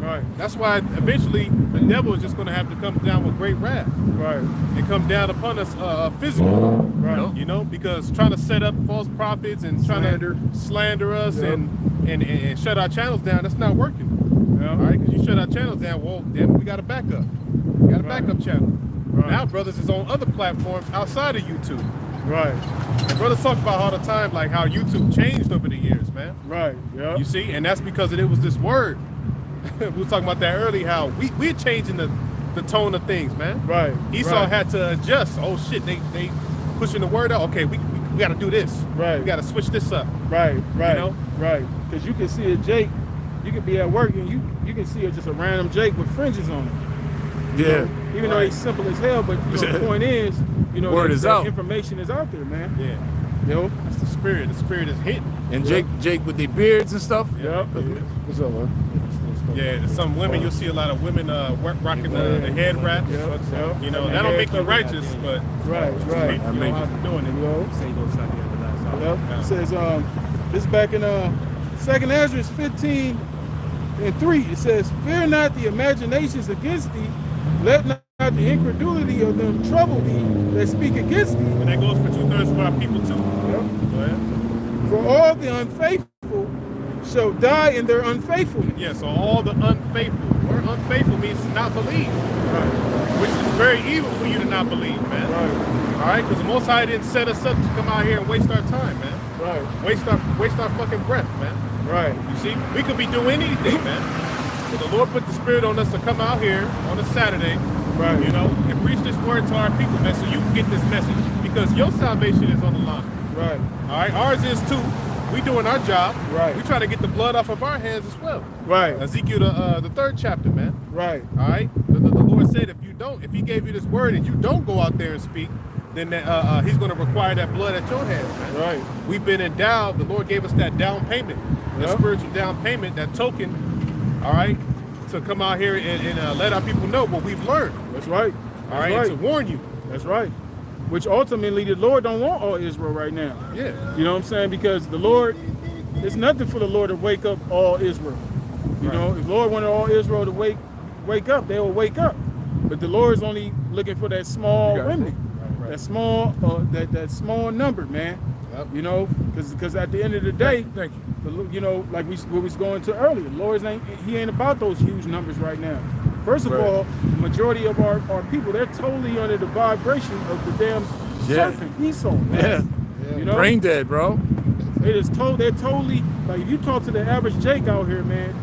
Right. That's why eventually the devil is just going to have to come down with great wrath Right. and come down upon us physically. Right. You know, because trying to set up false prophets and trying to slander us Yep. and shut our channels down, that's not working. Yeah. All right, because you shut our channels down, well, then we got a backup. We got a Right. backup channel. Right. Now brothers is on other platforms outside of YouTube. Right. And brothers talk about all the time, like how YouTube changed over the years, man. Right. Yeah. You see, and that's because it was this word. We were talking about that earlier, how we're changing the tone of things, man. Right. Esau right. had to adjust. Oh shit, they pushing the word out. Okay, we got to do this. Right. We got to switch this up. Right. Right. You know? Right. Because you can see a Jake, you could be at work and you can see it just a random Jake with fringes on it. You Yeah. know, even though he's simple as hell, but you know, the point is, you know, Word that, is that out. information is out there, man. Yeah, You know? that's the spirit. The spirit is hitting. And Jake with their beards and stuff. Yep. What's up, man? Yeah, there's some women, you'll see a lot of women rocking the head wraps. Yep. Yep. You know, And that don't hair make you cover. righteous, but Right. Right. you know how they're doing You it. know? Say no shot the last hour. Yep. Yeah. It says, this is back in 2nd Ezra 15:3. It says, fear not the imaginations against thee, let not the incredulity of them trouble thee that speak against thee. And that goes for 2/3 of our people too. Yep. Go ahead. For all the unfaithful shall die in their unfaithfulness. Yeah, so all the unfaithful. Word unfaithful means to not believe, Right. which is very evil for you to not believe, man. Right. All right, because the Most High didn't set us up to come out here and waste our time, man. Right. Waste our fucking breath, man. Right. You see, we could be doing anything, man. But the Lord put the Spirit on us to come out here on a Saturday, Right. you know, and preach this word to our people, man, so you can get this message. Because your salvation is on the line. Right. All right, ours is too. We doing our job. Right. We trying to get the blood off of our hands as well. Right. Ezekiel, the 3rd chapter, man. Right. All right. The Lord said, if He gave you this word and you don't go out there and speak, then He's going to require that blood at your hands, man. Right. We've been endowed. The Lord gave us that down payment, that Yep. spiritual down payment, that token. All right, to come out here and let our people know what we've learned. That's right. All That's right, right. and to warn you. That's right. Which ultimately the Lord don't want all Israel right now. Yeah. You know what I'm saying? Because the Lord, it's nothing for the Lord to wake up all Israel. You Right. know, if the Lord wanted all Israel to wake up, they will wake up. But the Lord is only looking for that small remnant, Right. that small, that small number, man. Yep. You know, because at the end of the day, Thank you. you know, like we was going to earlier, the Lord He ain't about those huge numbers right now. First of Right. all, the majority of our people, they're totally under the vibration of the damn serpent, Esau. Man. Yeah. You know? Brain dead, bro. They're totally, like, if you talk to the average Jake out here, man,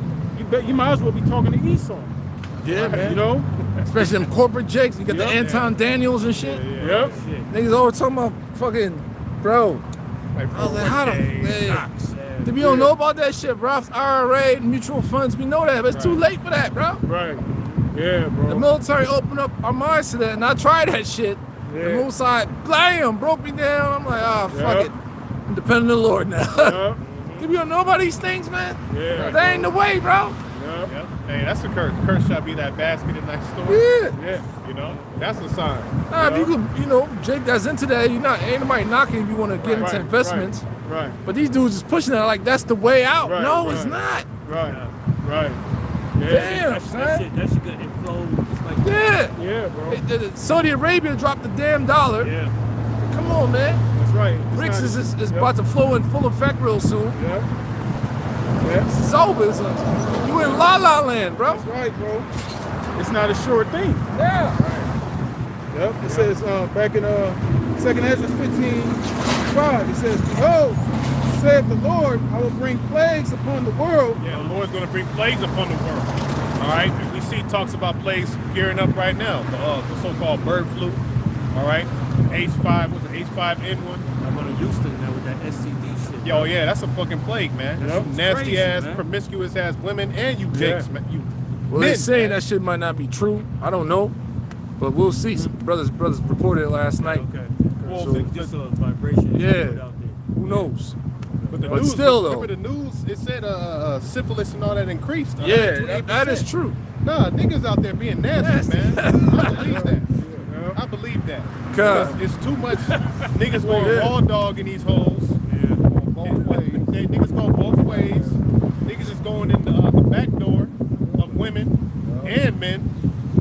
you might as well be talking to Esau. Yeah, man. You know? Especially them corporate jakes. You got the Yep. Anton Daniels and shit. Yep. Niggas always talking about fucking, bro. Like, I was like, how the man. we don't know about that shit, Roth's IRA, mutual funds. We know that, but it's too late for that, bro. Right. Yeah, bro. The military opened up our minds to that, and I tried that shit. Yeah. The move side, blam, broke me down. I'm like, ah, fuck Yep. it. I'm dependent on the Lord now. Yep. We don't know about these things, man. Yeah. That ain't the way, bro. Yep. Yep. Hey, that's a curse. Curse shall be that basket in that store. Yeah. Yeah. You know, that's a sign. Nah, if you could, Jake that's into that, ain't nobody knocking if you want to get into Right, investments. Right. But these dudes is pushing it like that's the way out. Right, No, right. it's not. Right. Right. Yeah. Damn, That son. shit good. It flows just like Yeah. Yeah, bro. Saudi Arabia dropped the damn dollar. Yeah. Come on, man. That's right. It's BRICS not- is Yep. about to flow in full effect real soon. Yep. Yep. This is over. You in La La Land, bro. That's right, bro. It's not a short thing. Yeah. Yep. It says back in 2nd Ezra 15:5, it says, "Behold, saith the Lord, I will bring plagues upon the world." Yeah, the Lord's going to bring plagues upon the world. All right, and we see talks about plagues gearing up right now. The so-called bird flu. All right, H5 was it H5N1? I'm going to Houston now with that STD shit. Yo, yeah, that's a fucking plague, man. Yep. You nasty crazy, ass, man. promiscuous ass women, and you jakes, man. You Well, men, they're saying man. that shit might not be true. I don't know, but we'll see. Some brothers reported it last night. Okay. Well, So it's just a vibration. Yeah. Put out there. Who knows? But, the But news, still, though. remember the news? It said syphilis and all that increased. Yeah, that is 128%. true. Nah, niggas out there being nasty, man. I believe that. I believe that. Because it's too much niggas going raw dog in these holes. Both ways. Niggas go both ways. Niggas is going in the back door of women and men.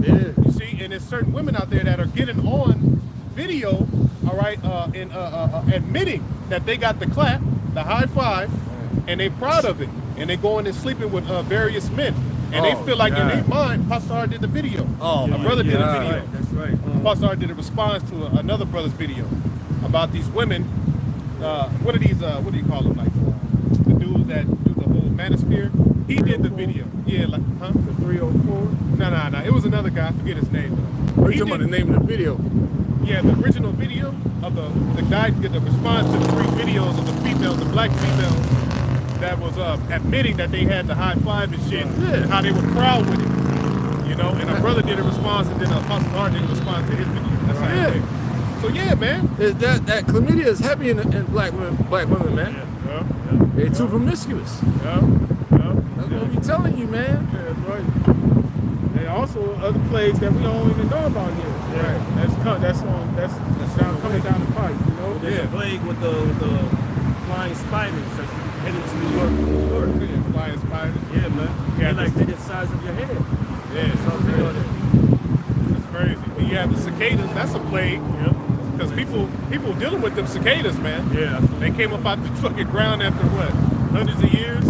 Yeah. You see, and there's certain women out there that are getting on video, all right, and admitting that they got the clap, the high five, and they proud of it. And they going and sleeping with various men. And they feel like in their mind, Pastor did the video. Oh, a brother did a God. video. That's right. Pastor did a response to another brother's video about these women. What are these? What do you call them? Like the dudes that do the whole manosphere. He did the video. Yeah, like huh? The 304. No. It was another guy. I forget his name. We're He talking about the did- name of the video. Yeah, the original video of the guy did the response to the 3 videos of the females, the black females that was admitting that they had the high five and shit. Yeah. How they were proud with it. You know, and a brother did a response, and then Apostle R did a response to his video. That's how Yeah. it went. So yeah, man. That chlamydia is heavy in black women, man. Yeah. They're too promiscuous. Yeah. That's what we telling you, man. Yeah, that's right. And also other plagues that we don't even know about yet. Right. That's now coming down the pipe. You know. There's a plague with the flying spiders that's headed to New York. Flying spiders. Yeah, man. Yeah, They're the size of your head. Yeah, So they are there. that's crazy. And you have the cicadas. That's a plague. Yep. Because people dealing with them cicadas, man. Yeah. They came up out the fucking ground after what? Hundreds of years?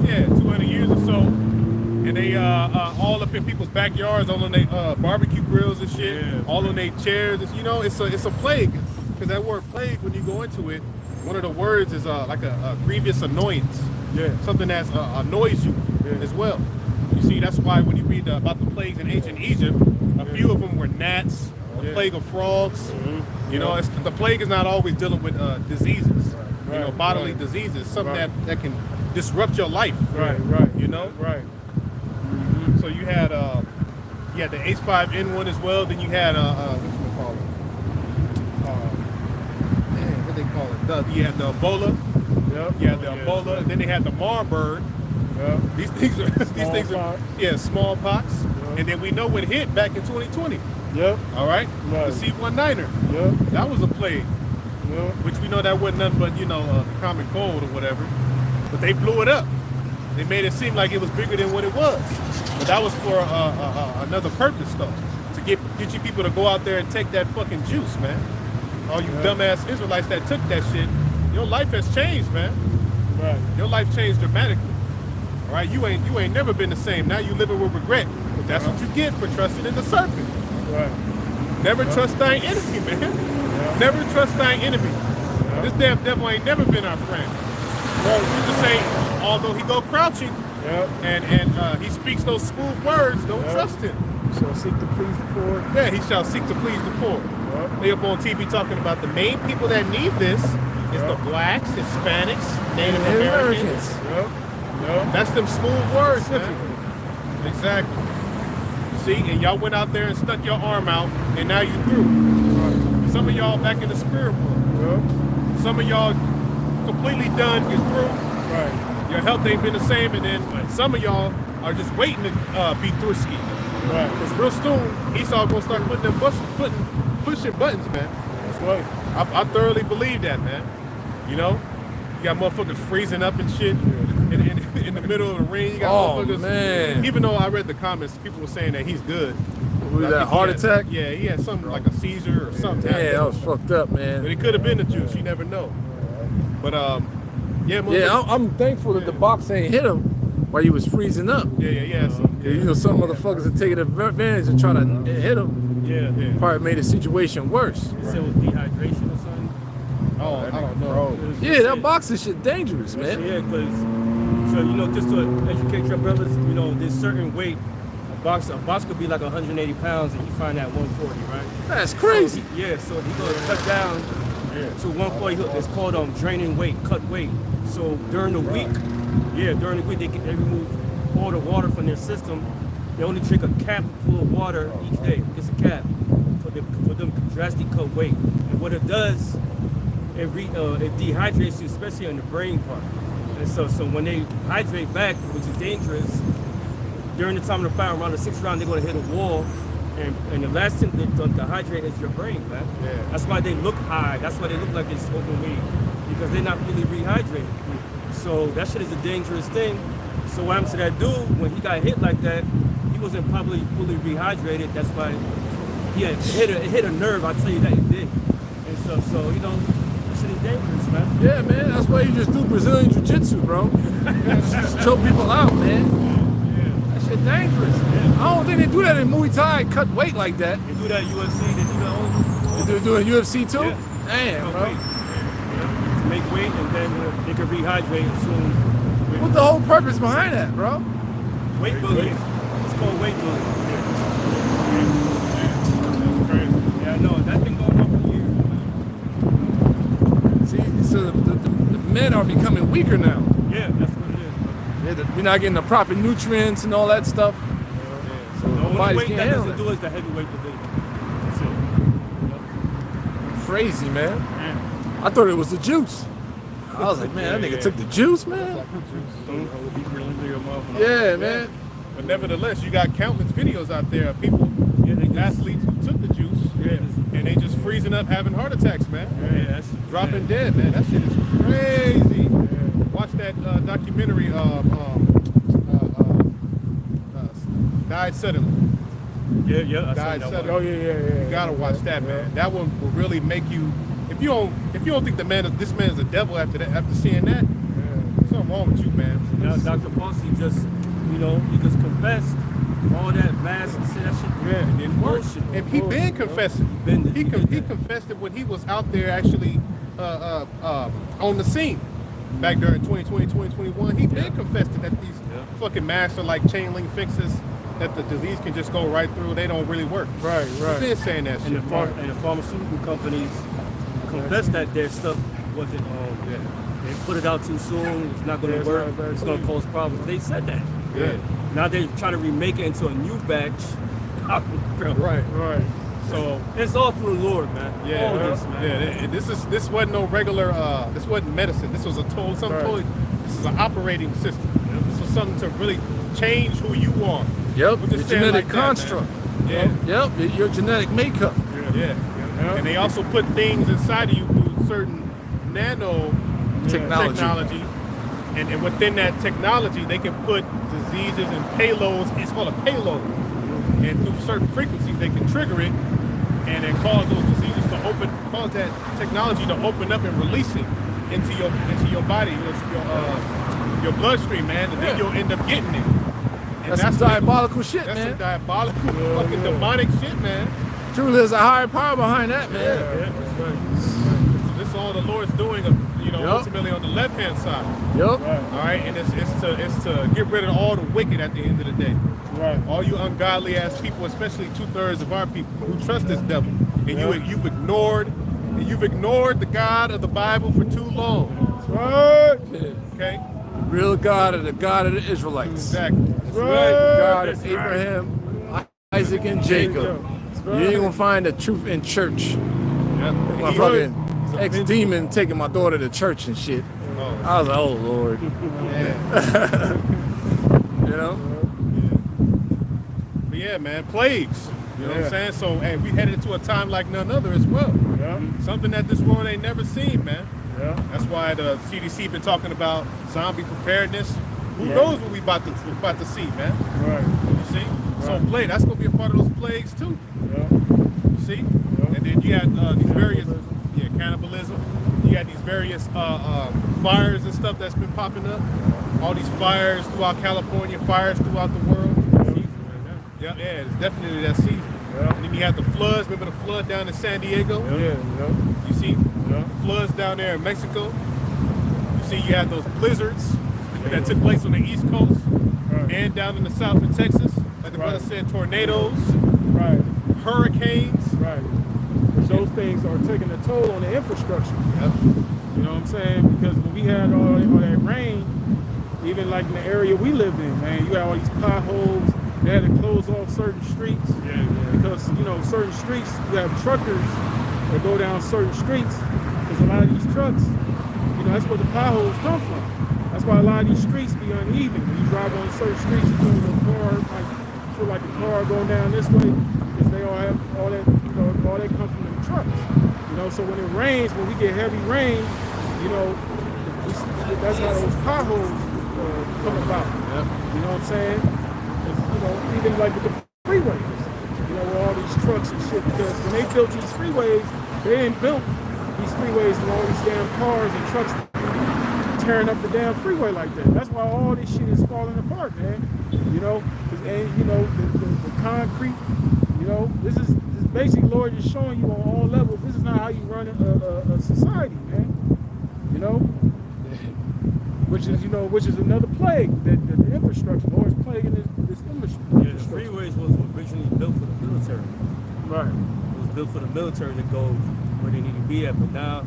Yeah, 200 years or so. And they all up in people's backyards, all on their barbecue grills and shit, Yeah. all on their chairs. It's, it's a plague. Because that word plague, when you go into it, one of the words is like a grievous annoyance. Yeah. Something that annoys you as well. You see, that's why when you read about the plagues in ancient Egypt, a few of them were gnats, the plague of frogs. You know, the plague is not always dealing with diseases, bodily diseases, something that can disrupt your life. Right. You know? Right. So you had the H5N1 as well. Then you had what you call it? What they call it? You had the Ebola. Yep. You had the Ebola. And then they had the Marburg. Yep. These things are smallpox. And then we know what hit back in 2020. Yep. All right, Right. the C19er. Yep. That was a plague, Yep. which we know that wasn't nothing but the common cold or whatever. But they blew it up. They made it seem like it was bigger than what it was. But that was for another purpose, though, to get you people to go out there and take that fucking juice, man. All you dumbass Israelites that took that shit, your life has changed, man. Right. Your life changed dramatically. All right, you ain't never been the same. Now you living with regret That's what you get for trusting in the serpent. Right. Never trust thine enemy, man. Never trust thine enemy. This damn devil ain't never been our friend. Well, you just say, although he go crouching and he speaks those smooth words, don't trust him. Shall seek to please the poor. Yeah, he shall seek to please the poor. They up on TV talking about the main people that need this is the blacks, Hispanics, Native Americans. That's them smooth words, man. Exactly. See, and y'all went out there and stuck your arm out, and now you through. Some of y'all back in the spirit world. Some of y'all completely done, you're through. Your health ain't been the same, and then some of y'all are just waiting to be through ski. Because real soon, Esau gonna start pushing buttons, man. That's right. I thoroughly believe that, man. You know, you got motherfuckers freezing up and shit in the middle of the ring. You got motherfuckers. Man. Even though I read the comments, people were saying that he's good. Was that heart attack? Yeah, he had something like a seizure or something. Yeah, that was fucked up, man. But it could have been the juice. You never know. But I'm thankful that the box ain't hit him while he was freezing up. Yeah. You know, some motherfuckers are taking advantage and trying to hit him. Yeah. Probably made the situation worse. They said it was dehydration or something. Oh, I don't know. Yeah, that boxing shit dangerous, man. Yeah, because, so, you know, just to educate your brothers, you know, there's certain weight. A box could be like 180 pounds and you find that 140, right? That's crazy. So he going to cut down to 140. It's called draining weight, cut weight. So during the week, they remove all the water from their system. They only drink a cap full of water each day. It's a cap for them to drastically cut weight. And what it does, it dehydrates you, especially on the brain part. And so when they hydrate back, which is dangerous, during the time of the fight, around the 6th round, they're going to hit a wall. And the last thing to hydrate is your brain, man. Yeah. That's why they look high. That's why they look like they're smoking weed, because they're not really rehydrated. So that shit is a dangerous thing. So what happened to that dude, when he got hit like that, he wasn't probably fully rehydrated. That's why it hit a nerve, I'll tell you that it did. And so you know, that shit is dangerous, man. Yeah, man, that's why you just do Brazilian Jiu-Jitsu, bro. Just choke people out, man. That shit dangerous. I don't think they do that in Muay Thai, cut weight like that. They do that in UFC, they do that all. They do it in UFC too? Yeah. Damn, bro. To make weight and then they can rehydrate as soon. What's the whole purpose behind that, bro? Weight bullying. It's called weight bullying. That's crazy. Yeah, I know. That's been going on for years. See, so the men are becoming weaker now. Yeah, that's what it is. We're not getting the proper nutrients and all that stuff. So The only bodies weight can't that handle doesn't it. do is the heavyweight division. That's it. Crazy, man. I thought it was the juice. I was like, man, that nigga took the juice, man. Yeah, man. But nevertheless, you got countless videos out there of people, athletes who took the juice, and they just freezing up, having heart attacks, man. That's Dropping dead, man. That shit is crazy. Watch that documentary, Died Suddenly. Yeah. Died Suddenly. Oh yeah. You gotta watch that, man. That one will really make you. If you don't think this man is a devil after seeing that, something wrong with you, man. Now, Dr. Bossy he just confessed all that mass and said that shit. Yeah, it didn't work. Bullshit. And he been confessing. He confessed it when he was out there actually on the scene back during 2020, 2021. He been confessing that these fucking masks are like chain link fixes, that the disease can just go right through. They don't really work. Right. He been saying that shit. And the pharmaceutical companies confessed that their stuff wasn't. They put it out too soon. It's not going to work. It's going to cause problems. They said that. Yeah. Now they're trying to remake it into a new batch. Right. So it's all through the Lord, man. Yeah, all this, man. Yeah. This wasn't no regular. This wasn't medicine. This was totally. This is an operating system. This was something to really change who you are. Yep, We'll your just say it genetic like that, construct. man. Yep, your genetic makeup. Yeah. And they also put things inside of you through certain nano technology. And within that technology, they can put diseases and payloads. It's called a payload. And through certain frequencies, they can trigger it and then cause those diseases to cause that technology to open up and release it into your body, your bloodstream, man. And then you'll end up getting it. That's some diabolical shit, That's man. some diabolical, fucking demonic shit, man. Truly, there's a higher power behind that, man. Yeah, that's right. This is all the Lord's doing, ultimately on the left-hand side. Yup. Right. All right, and it's to get rid of all the wicked at the end of the day. Right. All you ungodly ass people, especially 2/3 of our people who trust this devil, and you've ignored the God of the Bible for too long. Right. Okay, The real God of the God of the Israelites. exactly. Right. The God That's of right. Abraham, Isaac, and Jacob. You ain't gonna find the truth in church. Yep. My fucking ex-demon taking my daughter to church and shit. I was like, oh Lord. You know? But yeah, man, plagues. You know what I'm saying? So, hey, we headed into a time like none other as well. Yeah. Something that this world ain't never seen, man. Yeah. That's why the CDC been talking about zombie preparedness. Who knows what we about to see, man? Right. You see? So plague, that's gonna be a part of those plagues too. Yeah. You see? And then you had these various cannibalism. You had these various fires and stuff that's been popping up. All these fires throughout California, fires throughout the world. Yeah, it's definitely that season. Yeah. And then you had the floods. Remember the flood down in San Diego? Yeah. You see? Yeah. Floods down there in Mexico. You see, you had those blizzards that took place on the East Coast and down in the South in Texas. Like the brother said, tornadoes, Right. hurricanes. Right. But those things are taking a toll on the infrastructure. Yep. You know what I'm saying? Because when we had all that rain, even like in the area we lived in, man, you had all these potholes. They had to close off certain streets because, certain streets, you have truckers that go down certain streets because a lot of these trucks, that's where the potholes come from. That's why a lot of these streets be uneven. When you drive on certain streets, you feel the car, feel like the car going down this way because they all have all that, all that come from the trucks. So when it rains, when we get heavy rain, that's how those potholes come about. You know what I'm saying? Even like with the freeways, with all these trucks and shit, because when they built these freeways, they didn't build these freeways with all these damn cars and trucks tearing up the damn freeway like that. That's why all this shit is falling apart, man. The concrete, this is basically, Lord is showing you on all levels, this is not how you run a society, man. Which is another plague, that the infrastructure, Lord's plaguing this infrastructure. Yeah, the freeways was originally built for the military. Right. It was built for the military to go where they need to be at, but now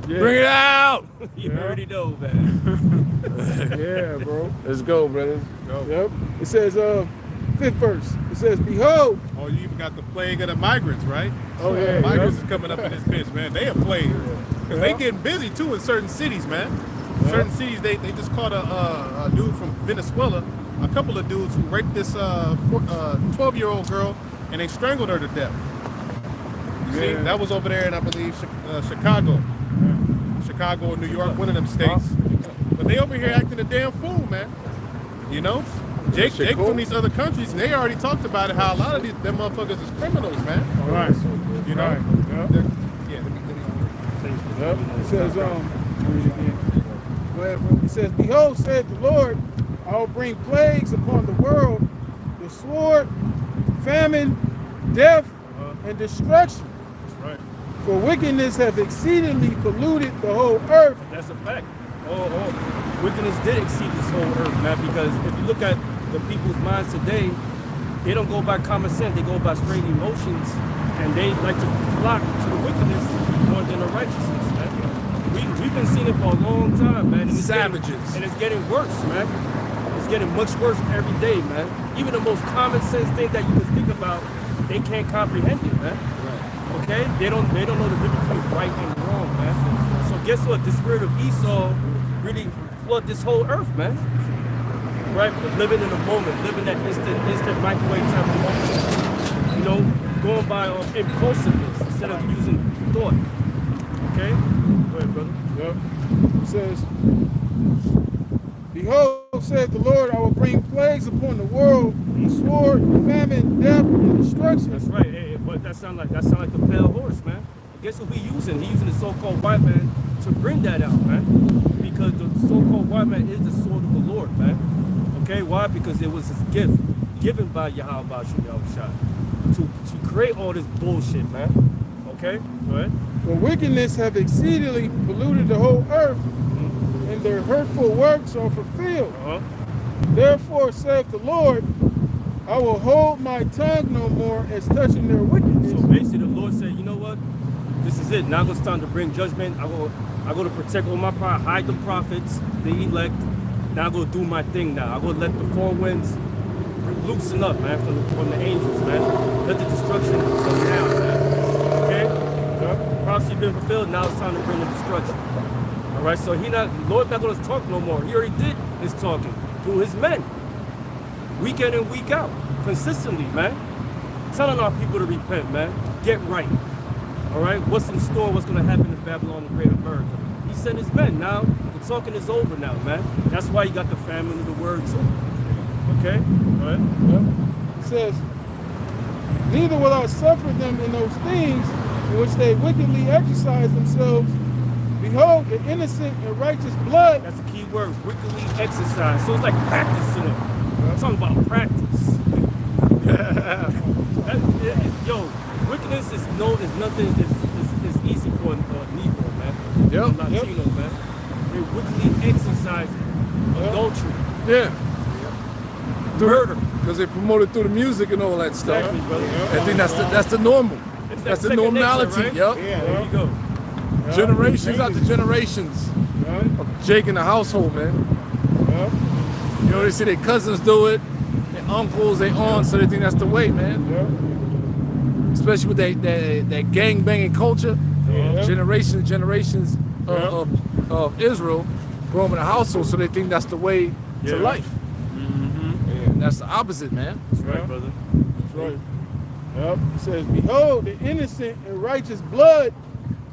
Bring it out! you already know, man. Yeah, bro. Let's go, brother. Yep. It says, fifth verse. It says, behold. Oh, you even got the plague of the migrants, right? Oh, yeah. Migrants is coming up in this bitch, man. They a plague. Because they getting busy, too, in certain cities, man. Certain cities, they just caught a dude from Venezuela, a couple of dudes who raped this 12-year-old girl, and they strangled her to death. You see, that was over there in, I believe, Chicago. Chicago or New York, one of them states. But they over here acting a damn fool, man. Jake from these other countries, they already talked about it, how a lot of them motherfuckers is criminals, man. Right. Yep. It says, go ahead, bro. It says, behold, said the Lord, I will bring plagues upon the world, the sword, famine, death, and destruction. That's right. For wickedness hath exceedingly polluted the whole earth. That's a fact. Wickedness did exceed this whole earth, man, because if you look at the people's minds today, they don't go by common sense, they go by straight emotions, and they like to flock to the wickedness more than the righteousness, man. We've been seeing it for a long time, man. And Savages. It's getting worse, man. It's getting much worse every day, man. Even the most common sense thing that you can think about, they can't comprehend it, man. Okay? They don't know the difference between right and wrong, man. So guess what? The spirit of Esau really flood this whole earth, man. Right? But living in the moment, living that instant microwave type of moment. Going by impulsiveness instead of using thought. Okay? Go ahead, brother. Yep. It says, behold, said the Lord, I will bring plagues upon the world, sword, famine, death, and destruction. That's right. But that sound like the pale horse, man. Guess what he's using? He's using the so-called white man to bring that out, man. Because the so-called white man is the sword of the Lord, man. Okay, why? Because it was his gift given by Yahweh Bashim Yahushua to create all this bullshit, man. Okay, go ahead. For wickedness have exceedingly polluted the whole earth, and their hurtful works are fulfilled. Therefore, saith the Lord, I will hold my tongue no more as touching their wickedness. So basically, the Lord said, you know what? This is it. Now it's time to bring judgment. I go to protect all my pride, hide the prophets, the elect. Now I go do my thing. Now I go let the four winds loosen up, man, from the angels, man. Let the destruction come down, man. Okay? Prophecy been fulfilled. Now it's time to bring the destruction. All right. So Lord's not going to talk no more. He already did his talking through his men, week in and week out, consistently, man. Telling our people to repent, man. Get right. All right. What's in store? What's going to happen in Babylon, the Great America? He sent his men. Now the talking is over. Now, man. That's why you got the famine of the words. Okay. All right. It says, neither will I suffer them in those things in which they wickedly exercise themselves. Behold, the innocent and righteous blood. That's the key word, wickedly exercise. So it's like practicing it. I'm talking about practice. Yo, wickedness is nothing. It's easy for a Negro, man. Yep. Latino, man. They wickedly exercise adultery. Yeah. Murder. Because they promote it through the music and all that stuff. Exactly, brother. I think that's the normal. That's the second normality. nature, right? Yep. Yeah, there you go. Generations after generations of Jake in the household, man. You know, they say their cousins do it, their uncles, their aunts, so they think that's the way, man. Especially with that gang banging culture. Generations of Israel growing in a household, so they think that's the way to life. And that's the opposite, man. That's right, brother. That's right. It says, behold, the innocent and righteous blood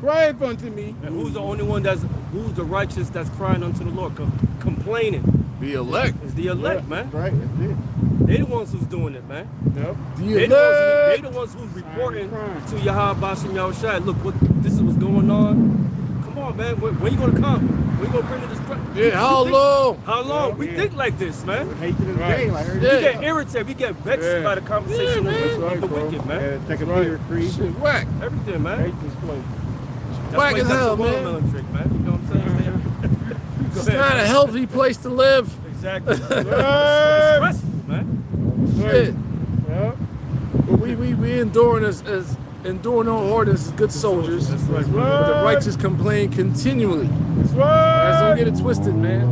crieth unto me. And who's the only one who's the righteous that's crying unto the Lord, complaining? The elect. It's the elect, man. Right, that's it. They the ones who's doing it, man. The They the ones who's reporting to Yahweh Bashim Yahushua, look, this is what's going on. Come on, man. When you gonna come? When you gonna bring the destruction? Yeah, how long? How long? We think like this, man. Hatred of the game, like We get irritated. We get vexed by the conversation of the wicked, man. take a Peter Creed. Shit, whack. Everything, man. Hate this place. That's Whack why as that's hell, a watermelon man. trick, man. You know what I'm saying? It's not a healthy place to live. Exactly. It's stressful, man. Shit. But we enduring as enduring our orders as good soldiers. That's right, But brother. the righteous complain continually. That's right. Guys, don't get it twisted, man.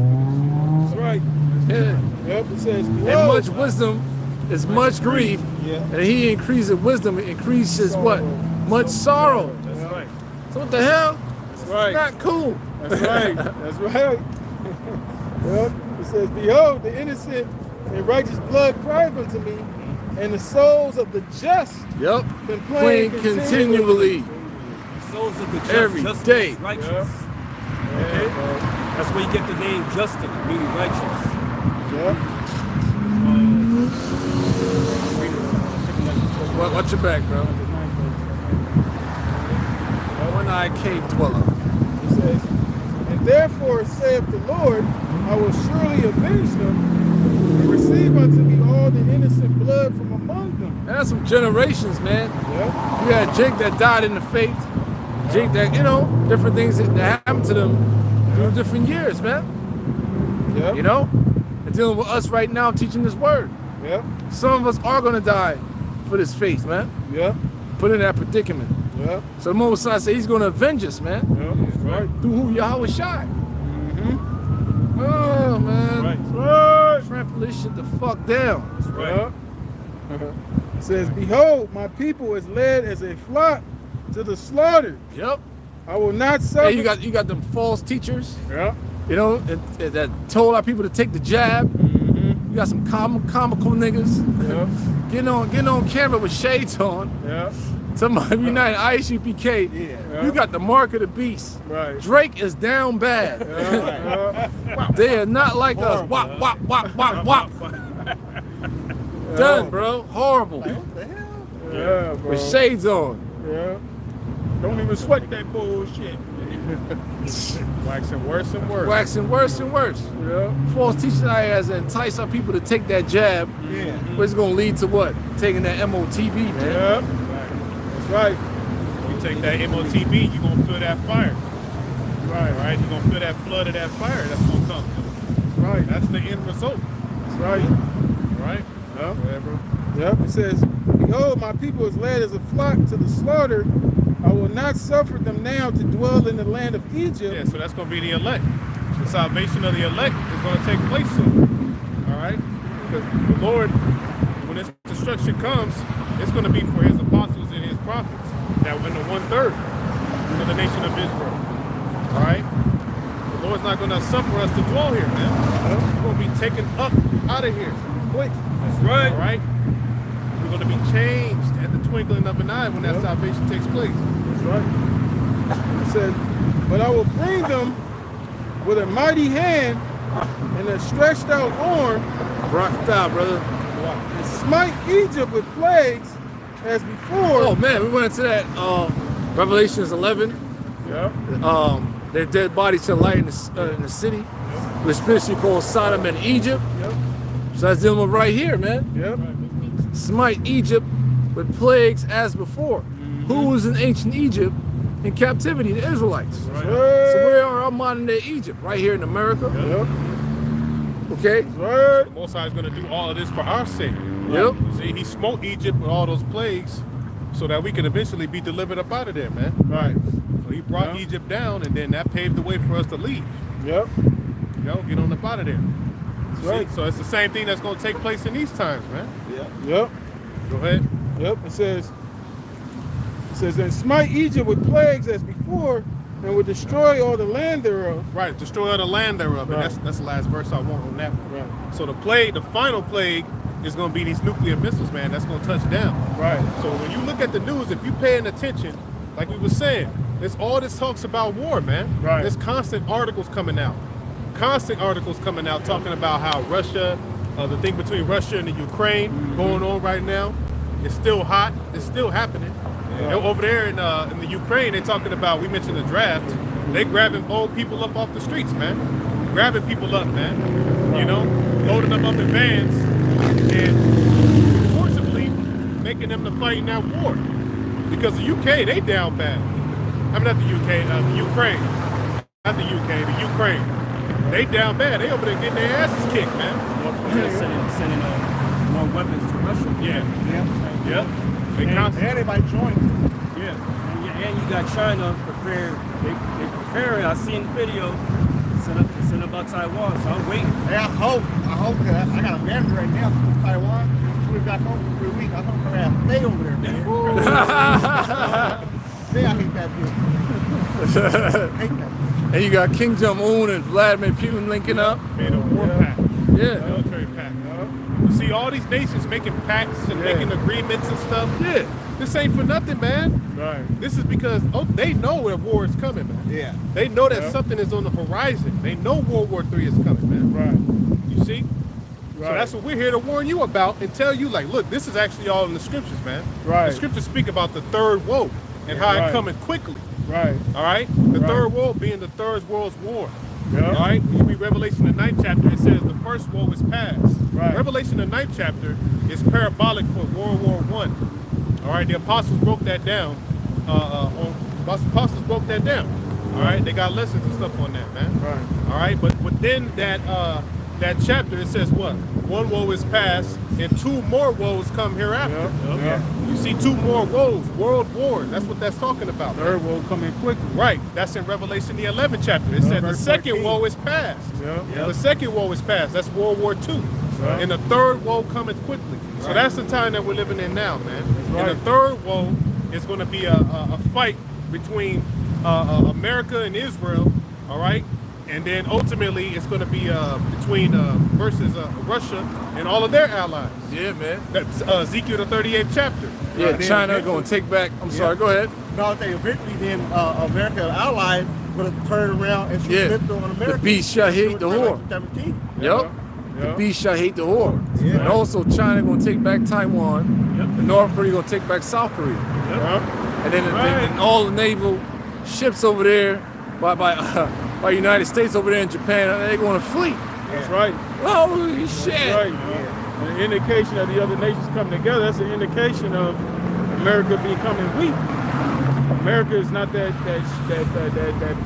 That's right. Yeah. It says, And behold, much wisdom is much grief. And he increases wisdom, it increases what? Much sorrow. That's right. So what the hell? That's right. It's not cool. That's right. That's right. It says, behold, the innocent and righteous blood crieth unto me, and the souls of the just Yep. complain Plain continually. The souls of the just, Every just day. righteous. Okay? That's where you get the name Justin, meaning righteous. Watch your back, bro. One-eyed cave dweller. It says, and therefore saith the Lord, I will surely avenge them, and receive unto me all the innocent blood from among them. That's some generations, man. You had Jake that died in the faith. Jake that, different things that happened to them through different years, man. You know? And dealing with us right now teaching this word. Some of us are going to die for this faith, man. Put in that predicament. So the Most High said he's going to avenge us, man. Through who Yahweh shot. Oh, man. Trample this shit the fuck down. It says, behold, my people is led as a flock to the slaughter. Yep. I will not suffer. Hey, you got them false teachers. That told our people to take the jab. You got some comical niggas getting on camera with shades on. Somebody United ISUPK. You got the mark of the beast. Drake is down bad. They are not like us. Wop, wop, wop, wop, wop. Done, bro. Horrible. What the hell? bro. With shades on. Don't even sweat that bullshit. Waxing worse and worse. Waxing worse and worse. Yeah. False teaching has enticed our people to take that jab, Yeah. but it's gonna lead to what? Taking that MOTB, man. Yeah. That's right. You take that MOTB, you're gonna feel that fire. Right. All right, you're gonna feel that flood of that fire that's gonna come. Right. That's the end result. That's right. Right? Yeah. Yeah, bro. Yep. It says, behold, my people is led as a flock to the slaughter. I will not suffer them now to dwell in the land of Egypt. Yeah, so that's going to be the elect. The salvation of the elect is going to take place soon. All right? Because the Lord, when this destruction comes, it's going to be for his apostles and his prophets that were in the 1/3 of the nation of Israel. All right? The Lord's not going to suffer us to dwell here, man. We're going to be taken up out of here quick. That's right. All right? We're going to be changed at the twinkling of an eye when that salvation takes place. That's right. It says, but I will bring them with a mighty hand and a stretched out arm Rock it out, brother. and smite Egypt with plagues as before. Oh man, we went into that Revelations 11. Yeah. Their dead bodies shall lie in the city, which spiritually called Sodom and Egypt. Yep. So that's dealing with right here, man. Yep. Smite Egypt with plagues as before. Who was in ancient Egypt in captivity? The Israelites. Right. So where are our modern day Egypt? Right here in America. Yep. Okay. Right. The Most High is going to do all of this for our sake. Yep. See, he smote Egypt with all those plagues so that we can eventually be delivered up out of there, man. Right. So he brought Yeah. Egypt down, and then that paved the way for us to leave. Yep. You know, get on up out of there. That's See? right. So it's the same thing that's going to take place in these times, man. Yep. Go ahead. Yep. It says, and smite Egypt with plagues as before, and would destroy all the land thereof. Right, destroy the land thereof. Right. And that's the last verse I want on that one. Right. So the final plague is going to be these nuclear missiles, man. That's going to touch down. Right. So when you look at the news, if you're paying attention, like we were saying, it's all this talks about war, man. Right. There's constant articles coming out. Talking about how Russia, the thing between Russia and the Ukraine going on right now, it's still hot. It's still happening. Yeah. And over there in the Ukraine, they're talking about, we mentioned the draft, they grabbing old people up off the streets, man. Grabbing people up, man. You know, loading them up in vans and forcibly making them to fight in that war. Because the UK, they down bad. I mean, not the UK, the Ukraine. Not the UK, the Ukraine. They down bad. They over there getting their asses kicked, man. Sending more weapons to Russia. Yeah. Yeah. Yep. They constantly. And they might join. Yeah. And you got China prepared. They preparing. I seen the video. Send about Taiwan. So I'm waiting. Hey, I hope, cause I got a manager right now from Taiwan. We're back home for a week. I hope I have stay over there, man. I hate that bitch. Hate that. And you got King Jong-un and Vladimir Putin linking up. Made a war pact. Yeah. Military pact. You see all these nations making pacts and making agreements and stuff. Yeah. This ain't for nothing, man. Right. This is because they know where war is coming, man. Yeah. They know that Yeah. something is on the horizon. They know World War III is coming, man. Right. You see? So Right. that's what we're here to warn you about and tell you, like, look, this is actually all in the scriptures, man. Right. The scriptures speak about the third woe and how Right. it coming quickly. Right. All right? The Right. third woe being the third world's war. Yeah. All right? When you read Revelation, the 9th chapter, it says the first woe is past. Right. Revelation, the 9th chapter, is parabolic for World War I. All right? The apostles broke that down. Apostles broke that down. All right? They got lessons and stuff on that, man. Right. All right? But within that chapter, it says what? One woe is past, and two more woes come hereafter. Yeah. You see two more woes, world wars. That's what that's talking about. man. Third will come in quickly. Right. That's in Revelation, the 11th chapter. It said the verse second 14. woe is past. Yeah. The second woe is past. That's World War II. Right. And the third woe cometh quickly. So that's the time that we're living in now, man. right. And the third woe is going to be a fight between America and Israel, all right? And then ultimately it's going to be between versus Russia and all of their allies. Yeah, man. That's Ezekiel, the 38th chapter. Yeah, Then China eventually- going to take back. I'm sorry, go ahead. No, I think eventually then America allies would have turned around and Yeah. flipped on America. The beast shall hate the whore. 17. Yep. Yeah. The beast shall hate the whore. Yeah. And also China going to take back Taiwan. and North Korea gonna take back South Korea. And then and all the naval ships over there by United States over there in Japan, they're going to flee. That's right. Holy shit. That's right. Yeah. An indication of the other nations coming together, that's an indication of America becoming weak. America is not that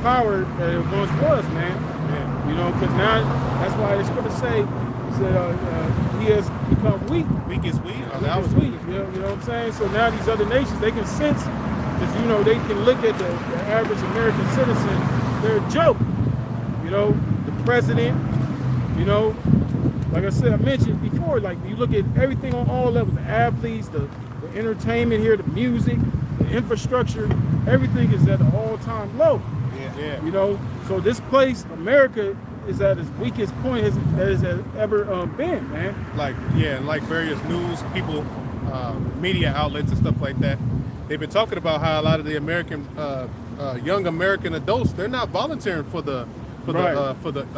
power that it once was, man. Yeah. You know, because now that's why the scripture say he has become weak. Weak is weak. That was weak. You know what I'm saying? So now these other nations, they can sense, because you know they can look at the average American citizen. They're a joke. You know, the president. You know, like I said, I mentioned before. Like you look at everything on all levels: the athletes, the entertainment here, the music, the infrastructure. Everything is at an all-time low. Yeah. You know, so this place, America, is at its weakest point that it's ever been, man. Like various news people, media outlets and stuff like that. They've been talking about how a lot of the American, young American adults, they're not volunteering for the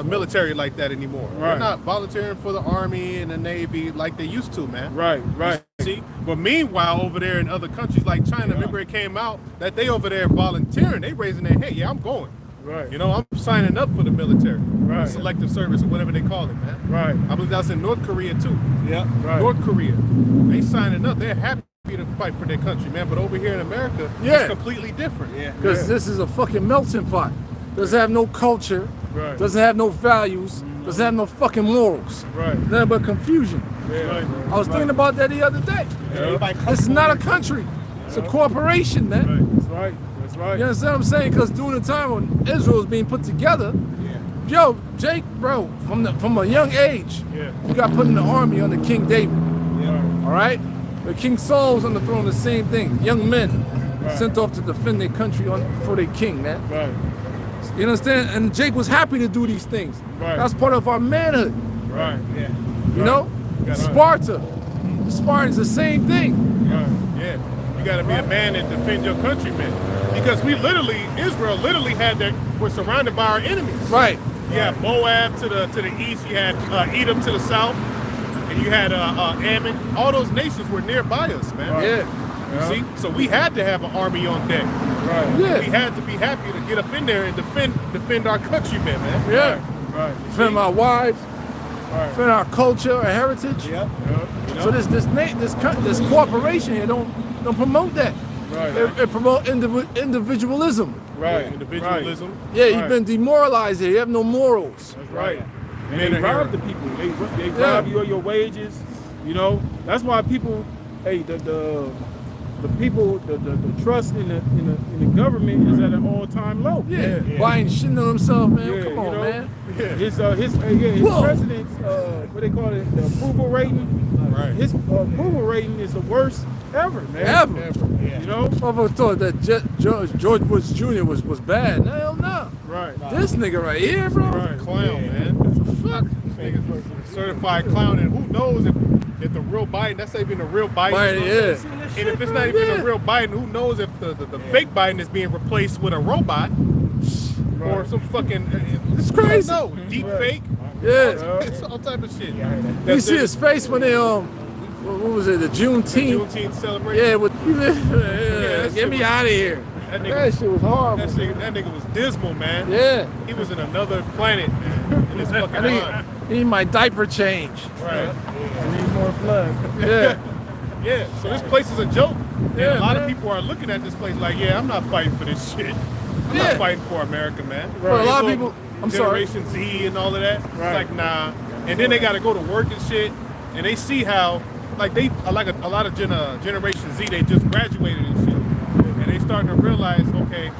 military like that anymore. Right. They're not volunteering for the Army and the Navy like they used to, man. Right. See, but meanwhile, over there in other countries like China, remember it came out that they over there volunteering, they raising their head. Yeah, I'm going. Right. You know, I'm signing up for the military, right. Selective service or whatever they call it, man. Right. I believe that's in North Korea too. Yeah. Right. North Korea, they signing up. They're happy to fight for their country, man. But over here in America, it's completely different. Yeah. Because this is a fucking melting pot. Doesn't have no culture. Right. Doesn't have no values. Doesn't have no fucking morals. Right. Nothing but confusion. Yeah. Right. I was thinking about that the other day. Yeah. This is not a country. It's a corporation, man. Right. That's right. That's right. You understand what I'm saying? Because during the time when Israel was being put together, yo, Jake, bro, from a young age, you got put in the army under King David. All right? But King Saul was on the throne, the same thing. Young men sent off to defend their country for their king, man. Right. You understand? And Jake was happy to do these things. Right. That's part of our manhood. Right. Yeah. You know? Sparta. Spartans, the same thing. Right. Yeah. You got to be a man and defend your country, man. Because Israel literally were surrounded by our enemies. Right. You had Moab to the east, you had Edom to the south, and you had Ammon. All those nations were nearby us, man. Yeah. You see? So we had to have an army on deck. Right. Yeah. We had to be happy to get up in there and defend our countrymen, man. Yeah. Right. Defend our wives. Right. Defend our culture, our heritage. Yep. You know? So this corporation here don't promote that. Right. It promote individualism. Right. Individualism. Right. Yeah, you've been demoralized here. You have no morals. That's right. And Men they are rob here. the people. They rob you of your wages. You know, that's why people, the people, the trust in the government is at an all-time low. Yeah. Buying shit on himself, man. Yeah, Come on, you know? man. His Whoa. president's what they call it, the approval rating. Right. His approval rating is the worst ever, man. Ever. You know. Motherfucker thought that George Bush Jr. was bad. Hell no. Right. This nigga right here, bro. Right. Clown, man. What the fuck? Certified clown, and who knows if the real Biden, that's not even the real Biden. Biden, yeah. And if it's not even the real Biden, who knows if the fake Biden is being replaced with a robot or some fucking It's crazy. No, deep fake. Yeah. It's all type of shit. You see his face when they what was it? The Juneteenth. Juneteenth celebration. Yeah, with that get shit me was- out of here. That shit was horrible. That nigga was dismal, man. Yeah. He was in another planet, man. In his fucking mind. I need my diaper change. Right. I need more blood. Yeah. Yeah. So this place is a joke. And Yeah, a lot man. of people are looking at this place like, yeah, I'm not fighting for this shit. I'm Yeah. not fighting for America, man. But a lot of These people. little I'm sorry. Generation Z and all of that. Right. It's like, nah. And then they got to go to work and shit. And they see how, like a lot of Generation Z, they just graduated and shit. And they starting to realize, okay,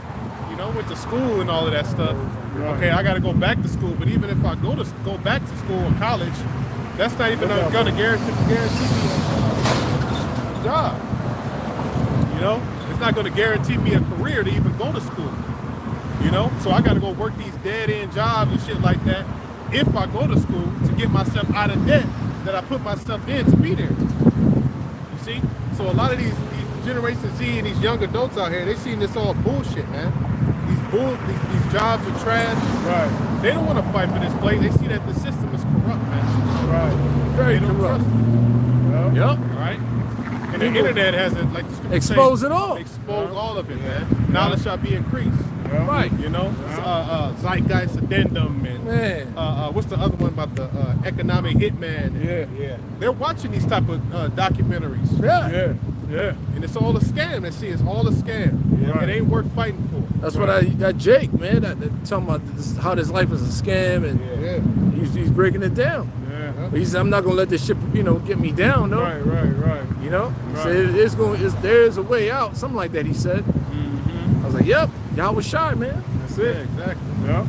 you know, went to school and all of that stuff. Okay, I got to go back to school. But even if I go back to school or college, that's not even going to guarantee me a job. You know, it's not going to guarantee me a career to even go to school. You know, so I got to go work these dead-end jobs and shit like that if I go to school to get myself out of debt that I put myself in to be there. You see? So a lot of these Generation Z and these young adults out here, they seeing this all bullshit, man. These jobs are trash. Right. They don't want to fight for this place. They see that the system is corrupt, man. Right. Very They don't corrupt. trust it. Yep. All right? And The people internet has it, like the scripture expose say, it all. Expose all of it, man. Knowledge shall be increased. Right. You know, zeitgeist addendum and Man. what's the other one about the economic hitman? Yeah. They're watching these type of documentaries. Yeah. And it's all a scam. They see it's all a scam. Yeah. It ain't worth fighting for. That's what I got Jake, man. That talking about how this life is a scam, and Yeah. he's breaking it down. Yeah. But he said, I'm not gonna let this shit, get me down, though. Right. You know, he Right. said there's a way out, something like that. He said. I was like, yep, y'all was shy, man. That's Yeah, it. exactly. Yeah.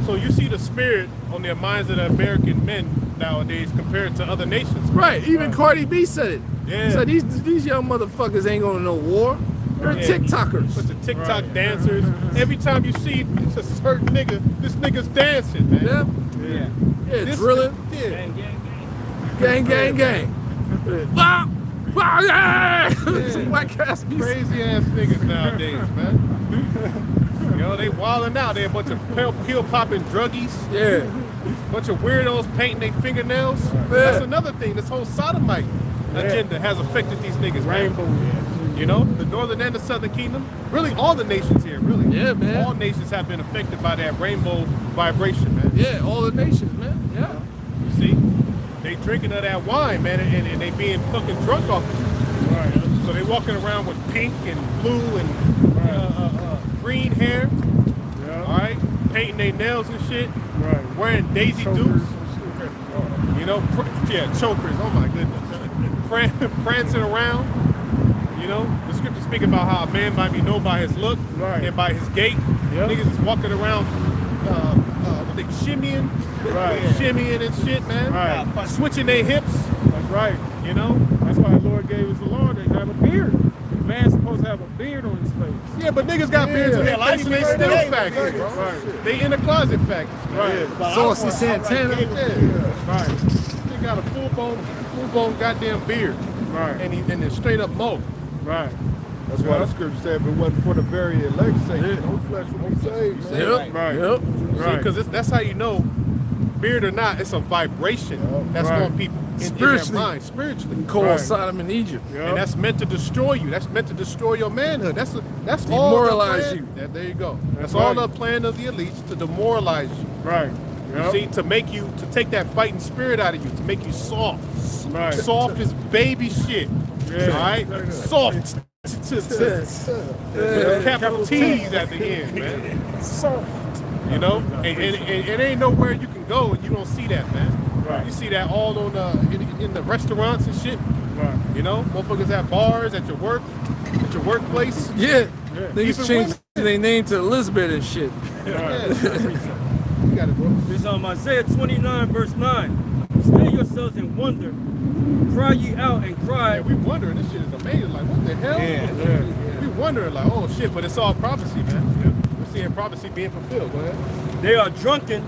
So you see the spirit on their minds of the American men nowadays compared to other nations. Right. Even Cardi B said it. Yeah. So these young motherfuckers ain't going to no war. They're Yeah. TikTokers. Bunch of TikTok Right. dancers. Every time you see a certain nigga, this nigga's dancing, man. Yeah. Yeah. This- Drilling. Yeah. Gang. Wow. Wow. Yeah. Some white ass music. Crazy ass niggas nowadays, man. You know, they wilding out. They a bunch of pill popping druggies. Yeah. Bunch of weirdos painting their fingernails. That's another thing. This whole sodomite agenda has affected these niggas, man. Rainbow. You know, the northern and the southern kingdom. Really, all the nations here, really. Yeah, man. All nations have been affected by that rainbow vibration, man. Yeah. All the nations, man. Yeah. You see? They drinking of that wine, man, and they being fucking drunk off it. Right. So they walking around with pink and blue and green hair, Yeah. all right? Painting their nails and shit. Right. Wearing Daisy Chokers Dukes. and shit. You know, chokers. Oh my goodness. Prancing around. You know, the scripture speak about how a man might be known by his look Right. and by his gait. Yep. Niggas is walking around, what they shimmying, Right. shimmying and shit, man. Right. Switching their hips. That's right. You know. That's why the Lord gave us the law to have a beard. The man's supposed to have a beard on his face. Yeah, but niggas got beards in their face and they still Yeah. faggots, bro. Right. They in the closet faggots. Right. But Saucy I Santana. Yeah. Right. They got a full-blown goddamn beard. Right. And it's straight up mo. Right. That's why the scripture said, if it wasn't for the very elect sake, no flesh would be saved. man. Yep. Right. Yep. Right. Because that's how you know, beard or not, it's a vibration that's Right. on people in their Spiritually. mind, spiritually. Called Right. Sodom and Egypt. Yeah. And that's meant to destroy you. That's meant to destroy your manhood. That's Demoralize all the you. plan. There you go. That's That's all right. the plan of the elites, to demoralize you. Right. You Yep. see, to take that fighting spirit out of you, to make you soft. Right. Soft as baby shit. Yeah. All right? Soft. Capital T's at the end, man. Soft. You know? And it ain't nowhere you can go and you don't see that, man. Right. You see that all on in the restaurants and shit. Right. You know? Motherfuckers at bars, at your workplace. Yeah. Yeah. Niggas Even changed their name to Elizabeth and shit. Yeah. You got it, bro. It's Isaiah 29, verse 9. Stay yourselves in wonder. Cry ye out and cry. Yeah, we wondering, this shit is amazing. Like, what the hell? Yeah. We wondering, like, oh shit, but it's all prophecy, man. We're seeing prophecy being fulfilled. Go ahead. They are drunken,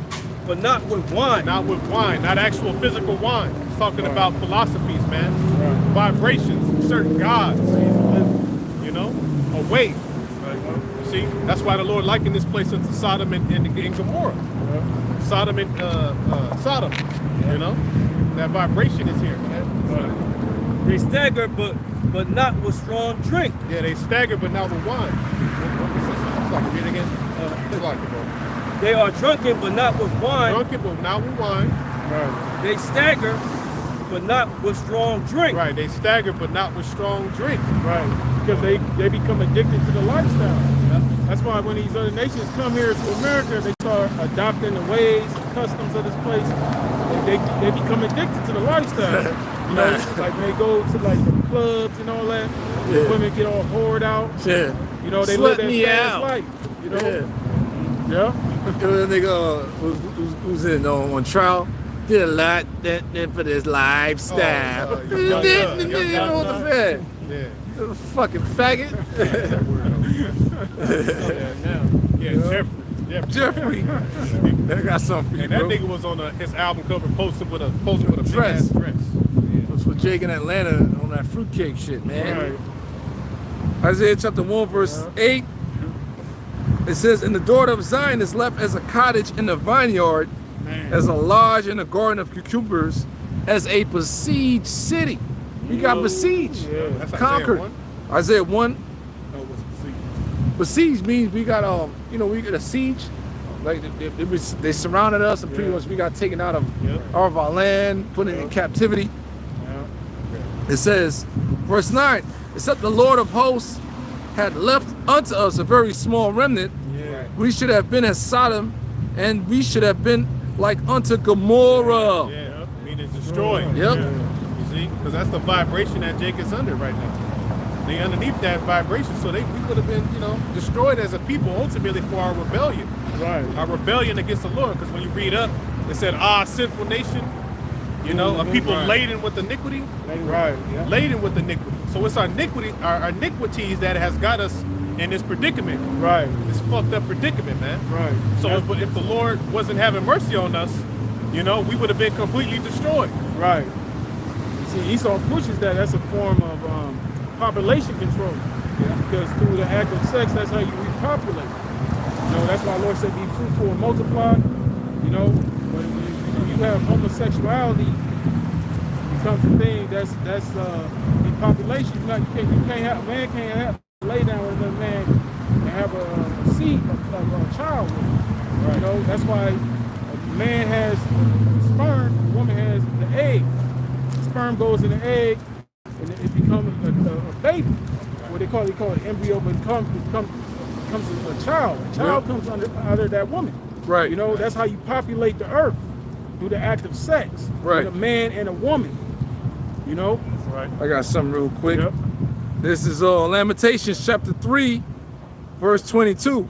but not with wine. Not with wine, not actual physical wine. It's talking about philosophies, man. Right. Vibrations, certain gods. You know, away. You see, that's why the Lord likened this place unto Sodom and Gomorrah. Sodom and Sodom. You know, that vibration is here, man. They stagger, but not with strong drink. Yeah, they stagger, but not with wine. Like it again. Like it, bro. They are drunken, but not with wine. Drunken, but not with wine. Right. They stagger, but not with strong drink. Right, they stagger, but not with strong drink. Right. Because they become addicted to the lifestyle. That's why when these other nations come here to America, they start adopting the ways and customs of this place. And they become addicted to the lifestyle. You know, like when they go to like the clubs and all that, the women get all whored out. Yeah. You know, they Slut live that me fast out. life. You know? Yeah. Yeah. The nigga who's in on trial did a lot for this lifestyle. Oh, young Did Doug. what the fed? Yeah. Fucking faggot. Yeah, Jeffrey. I got something for you, And that bro. nigga was on his album cover posting with a big Dress. ass dress. It was for Jake in Atlanta on that fruitcake shit, man. Right. Isaiah chapter 1, verse 8. It says, and the daughter of Zion is left as a cottage in the vineyard, as a lodge in a garden of cucumbers, as a besieged city. We got besieged, That's conquered. Isaiah 1. No, what's besieged? Besieged means we got we got a siege. Like they surrounded us and pretty much we got taken out of our land, put in captivity. It says, verse 9, except the Lord of hosts had left unto us a very small remnant, we should have been as Sodom, and we should have been like unto Gomorrah. Yeah, meaning destroyed. Yep. You see? Because that's the vibration that Jake is under right now. They underneath that vibration, so we would have been, destroyed as a people ultimately for our rebellion. Right. Our rebellion against the Lord. Because when you read up, it said, sinful nation, a people laden with iniquity. Right. Yeah. Laden with iniquity. So it's our iniquities that has got us in this predicament. Right. This fucked up predicament, man. Right. So if the Lord wasn't having mercy on us, we would have been completely destroyed. Right. See, Esau pushes that. That's a form of population control. Because through the act of sex, that's how you repopulate. That's why the Lord said, be fruitful and multiply. When you have homosexuality, becomes a thing. That's depopulation. You can't have, man can't have lay down with another man and have a seed, a child with him. Right. That's why a man has sperm, a woman has the egg. The sperm goes in the egg and it becomes a baby. What they call it embryo, but it becomes a child. A child comes out of that woman. Right. That's how you populate the earth, through the act of sex. Right. With a man and a woman. Right. I got something real quick. Yep. This is Lamentations chapter 3, verse 22.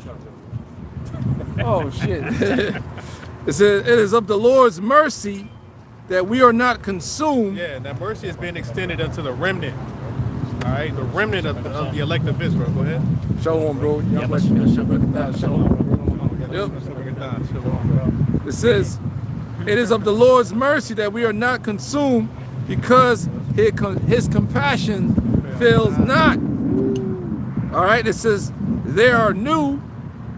Oh shit. It says, it is of the Lord's mercy that we are not consumed. Yeah, that mercy has been extended unto the remnant. All right, the remnant of the elect of Israel. Go ahead. Shalom, bro. Yep. It says, it is of the Lord's mercy that we are not consumed, because his compassion fails not. All right, it says, they are new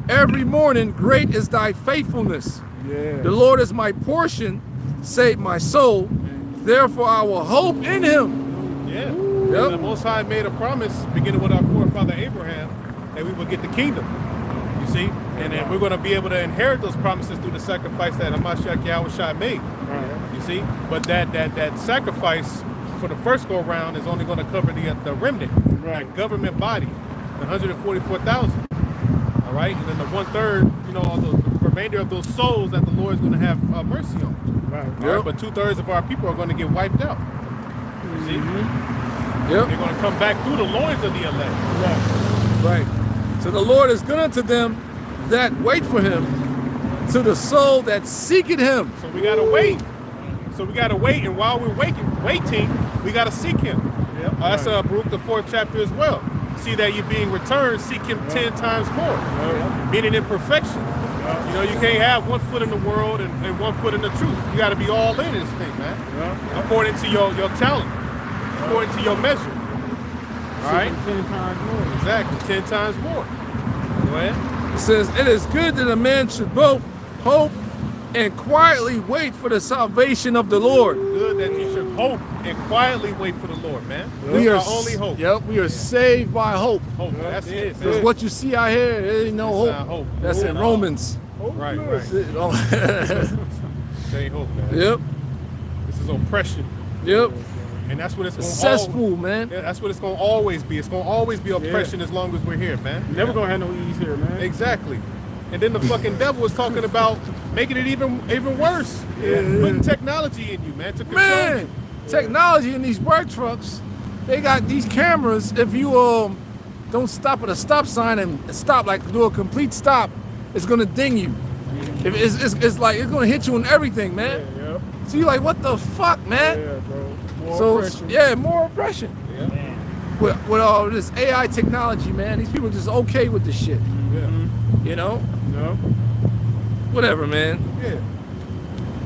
every morning, great is thy faithfulness. The Lord is my portion, save my soul, therefore I will hope in him. Yeah. Yep. The Most High made a promise, beginning with our forefather Abraham, that we would get the kingdom. You see? And then we're going to be able to inherit those promises through the sacrifice that Hamashiach Yahushua made. Right. You see? But that sacrifice for the first go around is only going to cover the remnant, that government body, the 144,000. All right? And then the 1/3, all the remainder of those souls that the Lord is going to have mercy on. Right. All right? But 2/3 of our people are going to get wiped out. You see? Yep. They're going to come back through the loins of the elect. Right. So the Lord is good unto them that wait for him, to the soul that seeketh him. So we got to wait. And while we're waiting, we got to seek him. Yep. That's Baruch the 4th chapter as well. See that you're being returned, seek him 10 times more. Meaning in perfection. You can't have one foot in the world and one foot in the truth. You got to be all in this thing, man. According to your talent. According to your measure. All right? 10 times more. Exactly, 10 times more. Go ahead. It says, it is good that a man should both hope and quietly wait for the salvation of the Lord. Good that you should hope and quietly wait for the Lord, man. We are our only hope. Yep, we are saved by hope. Hope, that's it. Because what you see out here, there ain't no hope. That's in Romans. Right. Say hope, man. Yep. This is oppression. Yep. And that's what it's going to cesspool, man. Yeah, that's what it's going to always be. It's going to always be oppression as long as we're here, man. You're never going to have no ease here, man. Exactly. And then the fucking devil is talking about making it even worse. Putting technology in you, man, to control you. Technology in these work trucks, they got these cameras. If you don't stop at a stop sign and stop, like do a complete stop, it's gonna ding you. If it's like it's gonna hit you in everything, man. So you're like, what the fuck, man? Yeah, bro. More oppression. With all this AI technology, man, these people just okay with this shit. Whatever, man.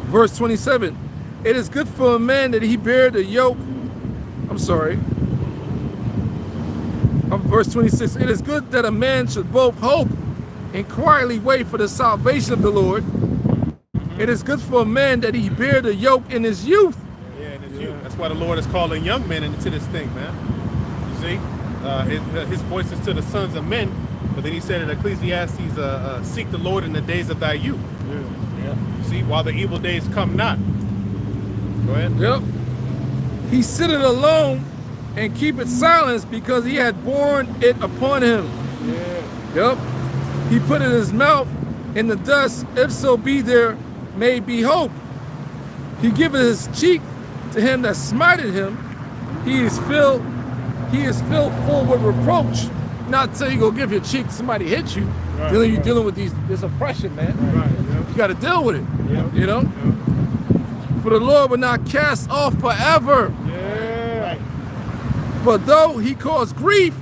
Verse 27. It is good for a man that he bear the yoke. Verse 26. It is good that a man should both hope and quietly wait for the salvation of the Lord. It is good for a man that he bear the yoke in his youth. That's why the Lord is calling young men into this thing, man. You see, his voice is to the sons of men, but then he said in Ecclesiastes, seek the Lord in the days of thy youth. Yeah. You see, while the evil days come not. Go ahead. Yep. He sitteth alone and keepeth silence because he had borne it upon him. Yeah. Yep. He put in his mouth in the dust, if so be there may be hope. He giveth his cheek to him that smited him. He is filled full with reproach. Not till you go give your cheek to somebody hit you. Right, You're right. dealing with this oppression, man. Right. Yep. You got to deal with it. Yep. You know? Yep. For the Lord will not cast off forever. Yeah. But though he cause grief,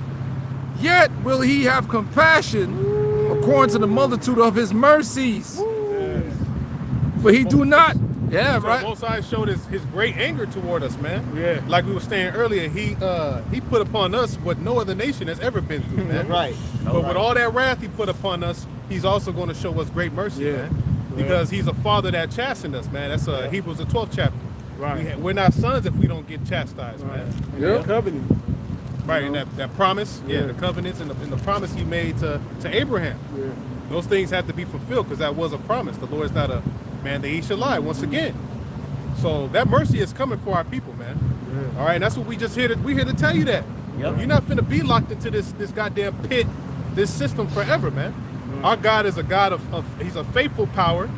yet will he have compassion according to the multitude of his mercies. For he do not, yeah, So right. Most High showed his great anger toward us, man. Yeah. Like we were saying earlier, he put upon us what no other nation has ever been through, man. Right. But with all that wrath he put upon us, he's also going to show us great mercy, Yeah. man. Because he's a father that chastened us, man. That's Hebrews the 12th chapter. Right. We're not sons if we don't get chastised, Right. man. And Yep. that covenant. Right, and that promise, Yeah. the covenants and the promise he made to Abraham. Yeah. Those things have to be fulfilled because that was a promise. The Lord is not a man that he should lie, once again. So that mercy is coming for our people, man. Yeah. All right, and that's what we're here to tell you that. Yep. You're not finna be locked into this goddamn pit, this system forever, man. Our God is a God of he's a faithful power,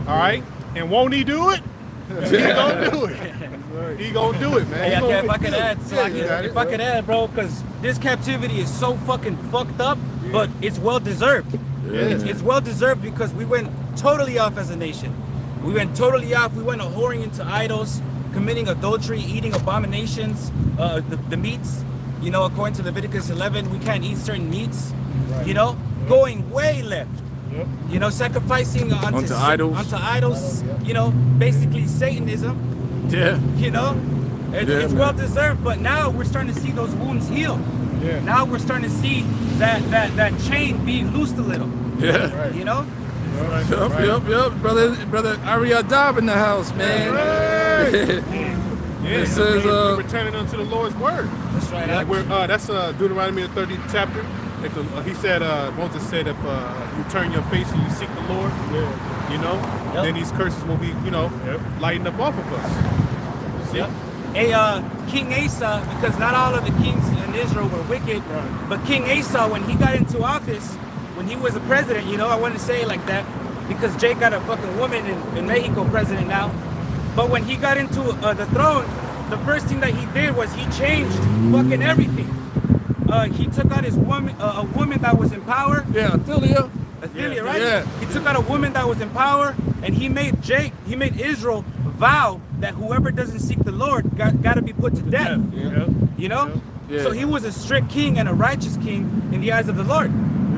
all right? And won't he do it? He gonna do it. He gonna do it, man. Hey, He gonna if I could fulfill it. add, if I could add, bro, because this captivity is so fucking fucked up, but it's well deserved. It's well deserved because we went totally off as a nation. We went totally off. We went whoring into idols, committing adultery, eating abominations, the meats. You know, according to Leviticus 11, we can't eat certain meats. You know, going way left. Yep. you know, sacrificing Unto idols. Unto idols, you know, basically Satanism, Yeah. you know. It's, Yeah, it's man. well deserved, but now we're starting to see those wounds heal. Yeah. Now we're starting to see that chain be loosed a little, Yeah. Right. you know. Right. Yep. Brother Ariadab in the house, man. Yeah, It says, we're returning unto the Lord's word. That's right. Like we're, that's Deuteronomy the 30th chapter. If he said, Moses said, if you turn your face and you seek the Lord, Yeah. you know, Yep. then these curses will be, you know, lightened up off of us. See? Yep. Hey, King Asa, because not all of the kings in Israel were wicked, Right. but King Asa, when he got into office, when he was a president, you know, I want to say it like that, because Jake got a fucking woman in Mexico president now. But when he got into the throne, the first thing that he did was he changed fucking everything. He took out his woman, a woman that was in power. Yeah. Athilia. Athilia, right? Yeah. He took out a woman that was in power, and he made Israel vow that whoever doesn't seek the Lord got to be put to death. Yeah. You know? Yeah. So he was a strict king and a righteous king in the eyes of the Lord.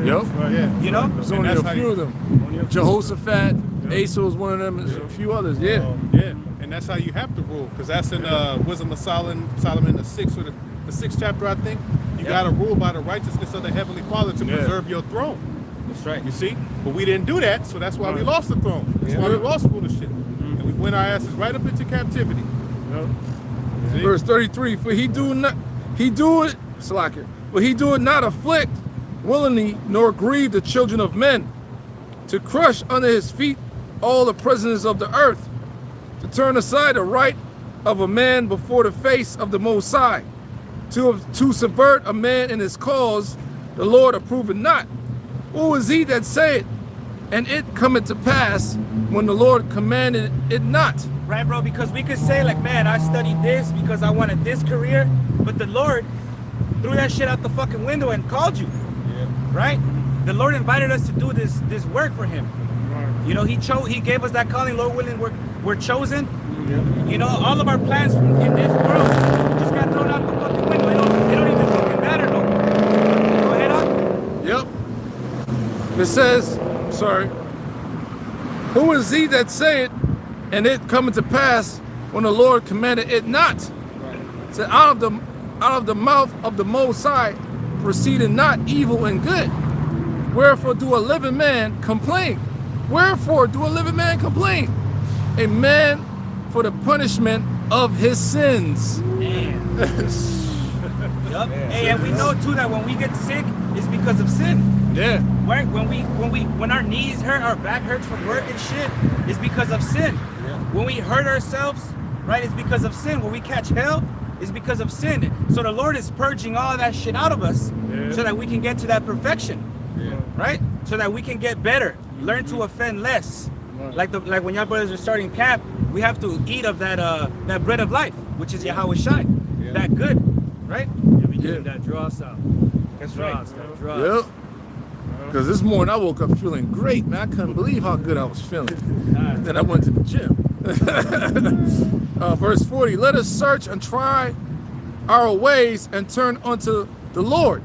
Yep. Yeah. You know? There's And only that's a how few you- of them. Jehoshaphat, Asa was one of them, and a few others. Yeah. Yeah, and that's how you have to rule, because that's in Wisdom of Solomon, the 6th or the 6th chapter, I think. You got to rule by the righteousness of the Heavenly Father to Yeah. preserve your throne. That's right. You see? But we didn't do that, so that's why we lost the throne. That's why we lost rulership. And we went our asses right up into captivity. See? Verse 33, for he do it not afflict willingly, nor grieve the children of men, to crush under his feet all the prisoners of the earth, to turn aside the right of a man before the face of the Most High, to subvert a man in his cause, the Lord approveth not. Who is he that saith, and it cometh to pass, when the Lord commanded it not? Right, bro? Because we could say, like, man, I studied this because I wanted this career, but the Lord threw that shit out the fucking window and called you. Right? The Lord invited us to do this work for him. You know, he gave us that calling. Lord willing, we're chosen. You know, all of our plans in this world just got thrown out the fucking window. They don't even fucking matter no more. Go ahead on. Yep. It says, sorry, who is he that saith, and it cometh to pass, when the Lord commanded it not? It said, out of the mouth of the Most High proceeded not evil and good. Wherefore do a living man complain? Wherefore do a living man complain? A man for the punishment of his sins. Yup. Hey, and we know too that when we get sick, it's because of sin. Yeah. Right? When our knees hurt, our back hurts from work and shit, it's because of sin. When we hurt ourselves, right, it's because of sin. When we catch hell, it's because of sin. So the Lord is purging all that shit out of us so that we can get to that perfection. Right? So that we can get better, learn to offend less. Like when y'all brothers are starting camp, we have to eat of that bread of life, which is Yahweh Shai. That good, right? Yeah. That dross out. That's Dross, right. that dross. Yep. Because this morning I woke up feeling great, man. I couldn't believe how good I was feeling. Then I went to the gym. Verse 40, let us search and try our ways and turn unto the Lord.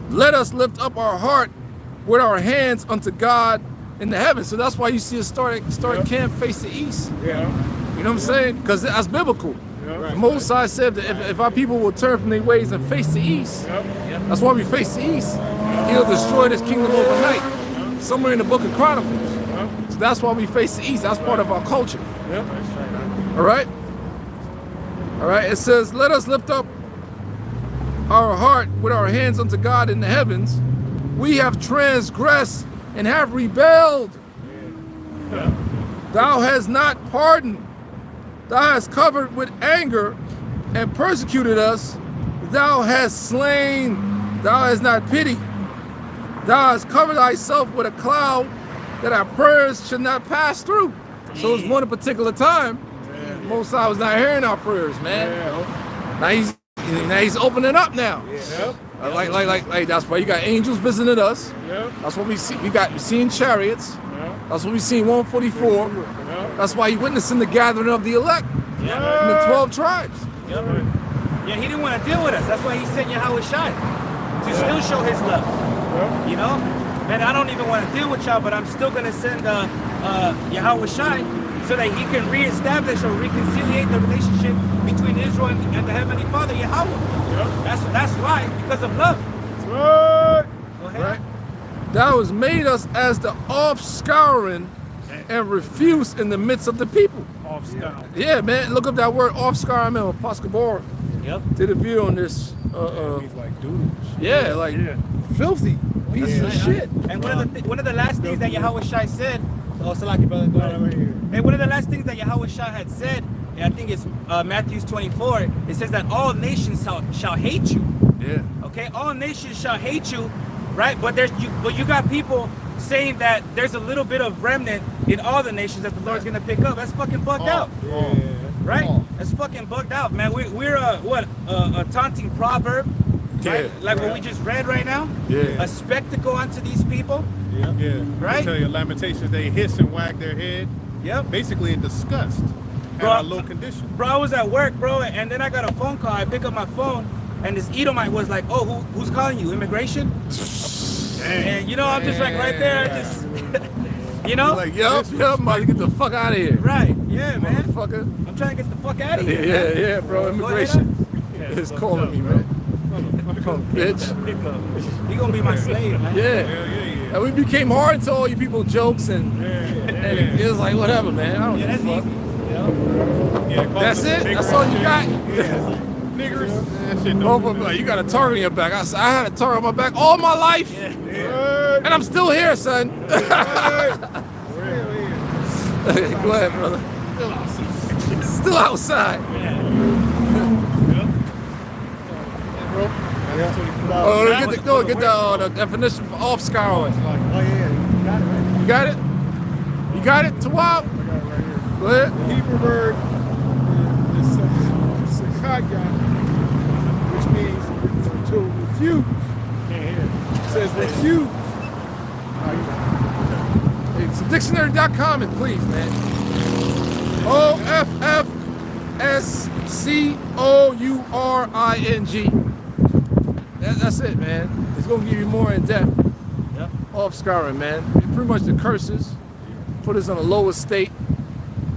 Let us lift up our heart with our hands unto God in the heavens. So that's why you see us start camp face the east. Yeah. You know what I'm saying? Because that's biblical. Yeah. The Most High said that if our people will turn from their ways and face the east, that's why we face the east. He'll destroy this kingdom overnight. Somewhere in the book of Chronicles. So that's why we face the east. That's part of our culture. All right? All right, it says, let us lift up our heart with our hands unto God in the heavens. We have transgressed and have rebelled. Thou hast not pardoned. Thou hast covered with anger and persecuted us. Thou hast slain. Thou hast not pitied. Thou hast covered thyself with a cloud that our prayers should not pass through. So it's one particular time. Most High was not hearing our prayers, man. Now he's opening up now. Like that's why you got angels visiting us. That's what we see. We seen chariots. That's what we seen 144. That's why he witnessing the gathering of the elect in the 12 tribes. Yeah, he didn't want to deal with us. That's why he sent Yahweh Shai to still show his love. You know? Man, I don't even want to deal with y'all, but I'm still going to send Yahweh Shai so that he can reestablish or reconciliate the relationship between Israel and the Heavenly Father, Yahweh. That's why, because of love. Right. Go ahead. Right? Thou hast made us as the offscouring and refuse in the midst of the people. Offscouring. Yeah, man. Look up that word offscouring, man. Pascabar did a video on this. He's like, dude. Yeah, like filthy pieces of shit. And one of the last things that Yahweh Shai said, Salaki, brother, go ahead. And one of the last things that Yahweh Shai had said, and I think it's Matthew 24, it says that all nations shall hate you. Yeah. Okay, all nations shall hate you, right? But you got people saying that there's a little bit of remnant in all the nations that the Lord's gonna pick up. That's fucking bugged out. Right? That's fucking bugged out, man. We're a taunting proverb, right? Like what we just read right now. A spectacle unto these people. Right? I tell you, Lamentations, they hiss and wag their head. Basically in disgust at our low condition. Bro, I was at work, bro, and then I got a phone call. I pick up my phone, and this Edomite was like, "Oh, who's calling you? Immigration?" And you know, I'm just like right there, just you know, like yup, I'm about to get the fuck out of here. Right? Yeah, man. Motherfucker. I'm trying to get the fuck out of here. Yeah, bro. Immigration is calling me, man. Bitch. You gonna be my slave, man. Yeah. And we became hard to all you people jokes and it was like whatever, man. I don't give a fuck. That's it? That's all you got? Niggers. Like, you got a target on your back. I had a target on my back all my life. And I'm still here, son. Go ahead, brother. Still outside. Get the definition for offscouring. You got it? You got it, Tawab? Go ahead. The Hebrew word is sakaya, which means to refuse. It says refuse. It's dictionary.com, and please, man. OFFSCOURING. That's it, man. It's gonna give you more in depth. Offscouring, man. Pretty much the curses put us on a lower state.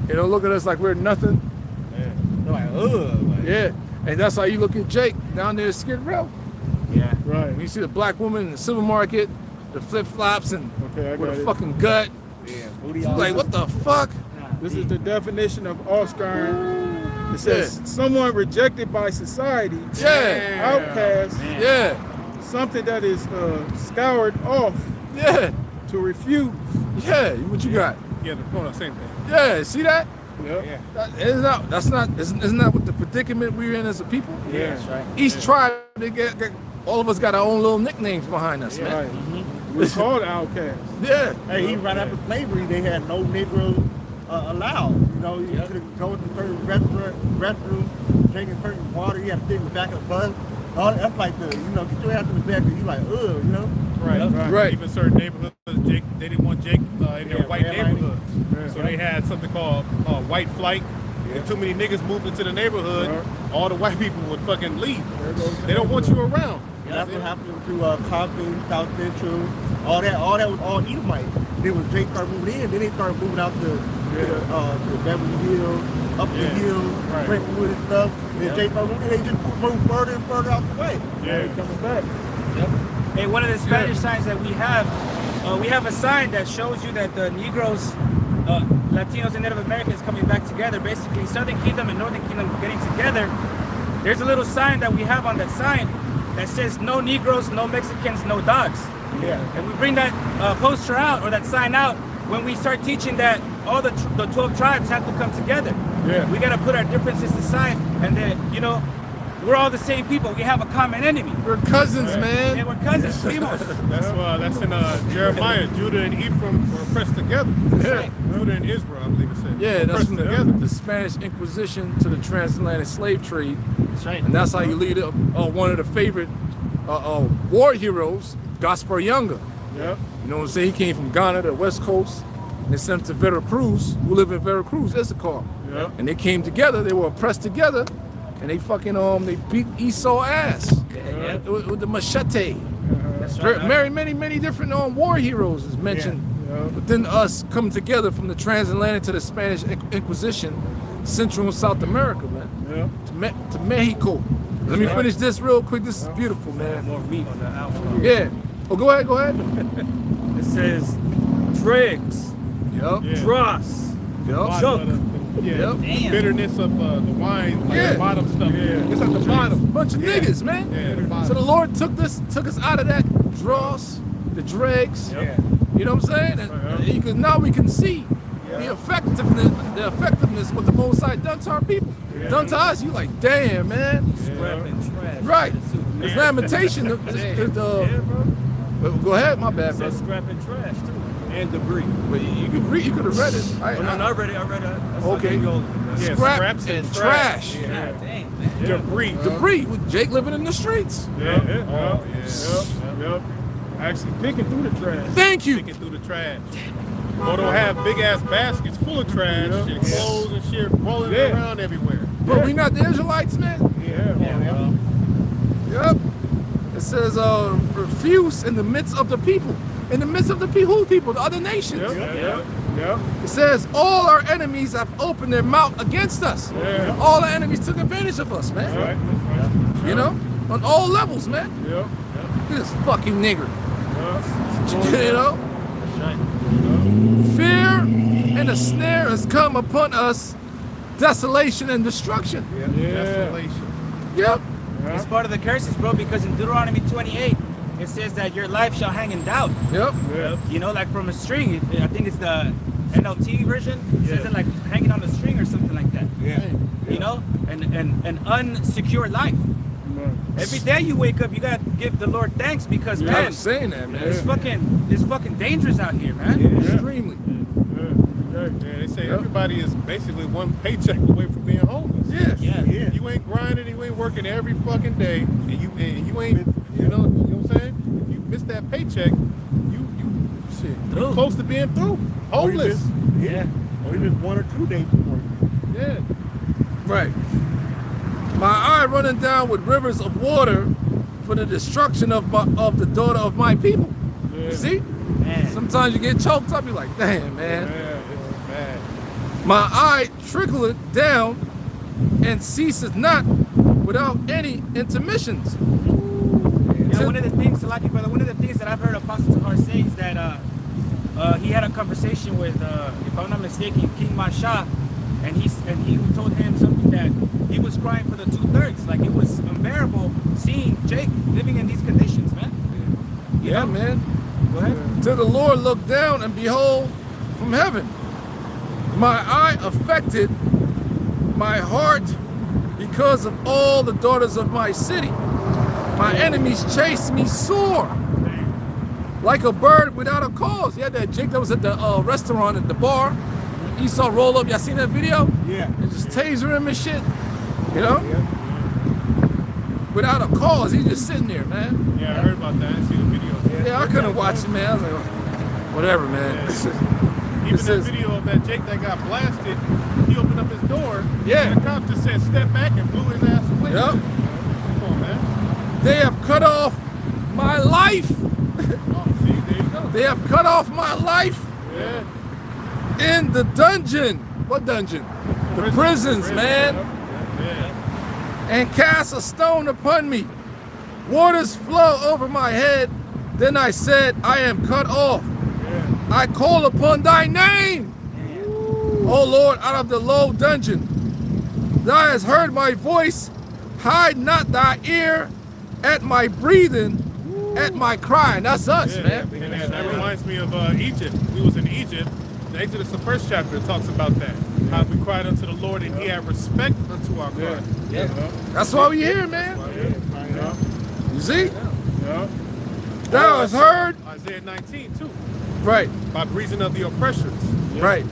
You know, look at us like we're nothing. Yeah. And that's how you look at Jake down there at Skid Row. Yeah. Right. When you see the black woman in the supermarket, the flip flops and with a fucking gut. Like, what the fuck? This is the definition of offscouring. It says someone rejected by society, outcast, something that is scoured off to refuse. Yeah, what you got? Yeah, the same thing. Yeah, see that? Yeah. Isn't that what the predicament we're in as a people? Yeah. That's right. Each tribe, all of us got our own little nicknames behind us, man. Right. We're called outcasts. Yeah. Hey, even right after slavery, they had no Negroes allowed. You know, you couldn't go to certain restroom, drinking certain water. You had to sit in the back of the bus. All that's like the, you know, get your ass in the back and you like, you know. Right. Even certain neighborhoods, they didn't want Jake in their white neighborhoods. So they had something called white flight. If too many niggas moved into the neighborhood, all the white people would fucking leave. They don't want you around. That's what happened to Compton, South Central, all that was all Edomite. Then when Jake started moving in, then they started moving out to Beverly Hills, up the hill, Brentwood and stuff. And Jake started moving in, they just moved further and further out the way. Coming back. Hey, one of the Spanish signs that we have a sign that shows you that the Negroes, Latinos and Native Americans coming back together, basically Southern Kingdom and Northern Kingdom getting together. There's a little sign that we have on that sign that says no Negroes, no Mexicans, no dogs. Yeah. And we bring that poster out or that sign out when we start teaching that all the 12 tribes have to come together. Yeah. We got to put our differences aside and then, you know, we're all the same people. We have a common enemy. We're cousins, man. Yeah, we're cousins, primos. That's in Jeremiah. Judah and Ephraim were pressed together. Yeah. Judah and Israel, I believe it said. Yeah, that's pressed from together. the Spanish Inquisition to the transatlantic slave trade. That's right. And that's how you lead up one of the favorite war heroes, Gaspar Younger. Yeah. You know what I'm saying? He came from Ghana to the West Coast. And they sent him to Veracruz, who live in Veracruz, Issachar. Yeah. And they came together, they were oppressed together, and they fucking they beat Esau ass with the machete. That's right. Many different war heroes is mentioned. But then us come together from the transatlantic to the Spanish Inquisition, Central and South America, man. To Mexico. Let me finish this real quick. This is beautiful, man. More meat on the outflow. Yeah. Oh, go ahead. It says dregs, Yup. dross, Yup. junk. Yeah, Yep. the bitterness of the wine, like the bottom stuff. It's at the bottom. Bunch of niggas, man. Yeah, the bottom. So the Lord took us out of that dross, the dregs. You know what I'm saying? And now we can see the effectiveness what the Most High done to our people. Done to us. You like, damn, man. Scrap and trash. Right. It's lamentation. Go ahead, my bad, It bro. says scrap and trash too. And debris. But you could read. You could have read it. Oh, no, I read it. That's Okay. Yeah, Scrap scraps and trash. God dang, man. Debris. Debris with Jake living in the streets. Yep. Actually picking through the trash. Thank you. Picking through the trash. Or they'll have big ass baskets full of trash and clothes and shit rolling around everywhere. But we not the Israelites, man. Yep. It says, refuse in the midst of the people. In the midst of the people, who people? The other nations. Yep. It says, all our enemies have opened their mouth against us. Yeah. All our enemies took advantage of us, man. Right. You know? On all levels, man. Yep. Look at this fucking nigger. Yep. You know? Fear and a snare has come upon us, desolation and destruction. Desolation. Yep. It's part of the curses, bro, because in Deuteronomy 28, it says that your life shall hang in doubt. Yep. You know, like from a string. I think it's the NLT version. It says it like hanging on a string or something like that. You know? An unsecure life. Every day you wake up, you gotta give the Lord thanks because I man, was saying that, man. it's fucking dangerous out here, man. Extremely. Yeah, they say everybody is basically one paycheck away from being homeless. Yeah. If you ain't grinding, you ain't working every fucking day, and you ain't, you know what I'm saying? If you miss that paycheck, you close to being through. Homeless. Or even 1 or 2 days before. Yeah. Right. My eye running down with rivers of water for the destruction of the daughter of my people. You see? Man. Sometimes you get choked up, you're like, damn, man. It's bad. My eye trickleth down and ceaseth not without any intermissions. Yeah, one of the things, Salaki brother, one of the things that I've heard Apostle Tahar say is that he had a conversation with, if I'm not mistaken, King Masha, and he told him something that he was crying for the 2/3. Like it was unbearable seeing Jake living in these conditions, man. You Yeah, know? man. Go ahead. Till the Lord looked down and behold from heaven. My eye affected my heart because of all the daughters of my city. My enemies chased me sore, like a bird without a cause. Yeah, that Jake that was at the restaurant at the bar. Esau roll up. Y'all seen that video? Yeah. And just taser him and shit. You know? Without a cause, he's just sitting there, man. Yeah, I heard about that. I see the video. Yeah, I couldn't watch it, man. I was like, whatever, man. Even This that is- video of that Jake that got blasted, he opened up his door. Yeah. And the cops just said, step back and blew his ass away. Yep. Come on, man. They have cut off my life. Oh, see, there you go. They have cut off my life Yeah. in the dungeon. What dungeon? The prisons, man. Yeah. And cast a stone upon me. Waters flow over my head. Then I said, I am cut off. I call upon thy name. O Lord, out of the low dungeon. Thou hast heard my voice. Hide not thy ear at my breathing, at my crying. That's us, man. And that reminds me of Egypt. We was in Egypt. The Exodus, the first chapter, talks about that. How we cried unto the Lord and he had respect unto our cry. That's why we here, man. You see? Yeah. Thou hast heard. Isaiah 19 too. Right, By reason of the oppressors. right.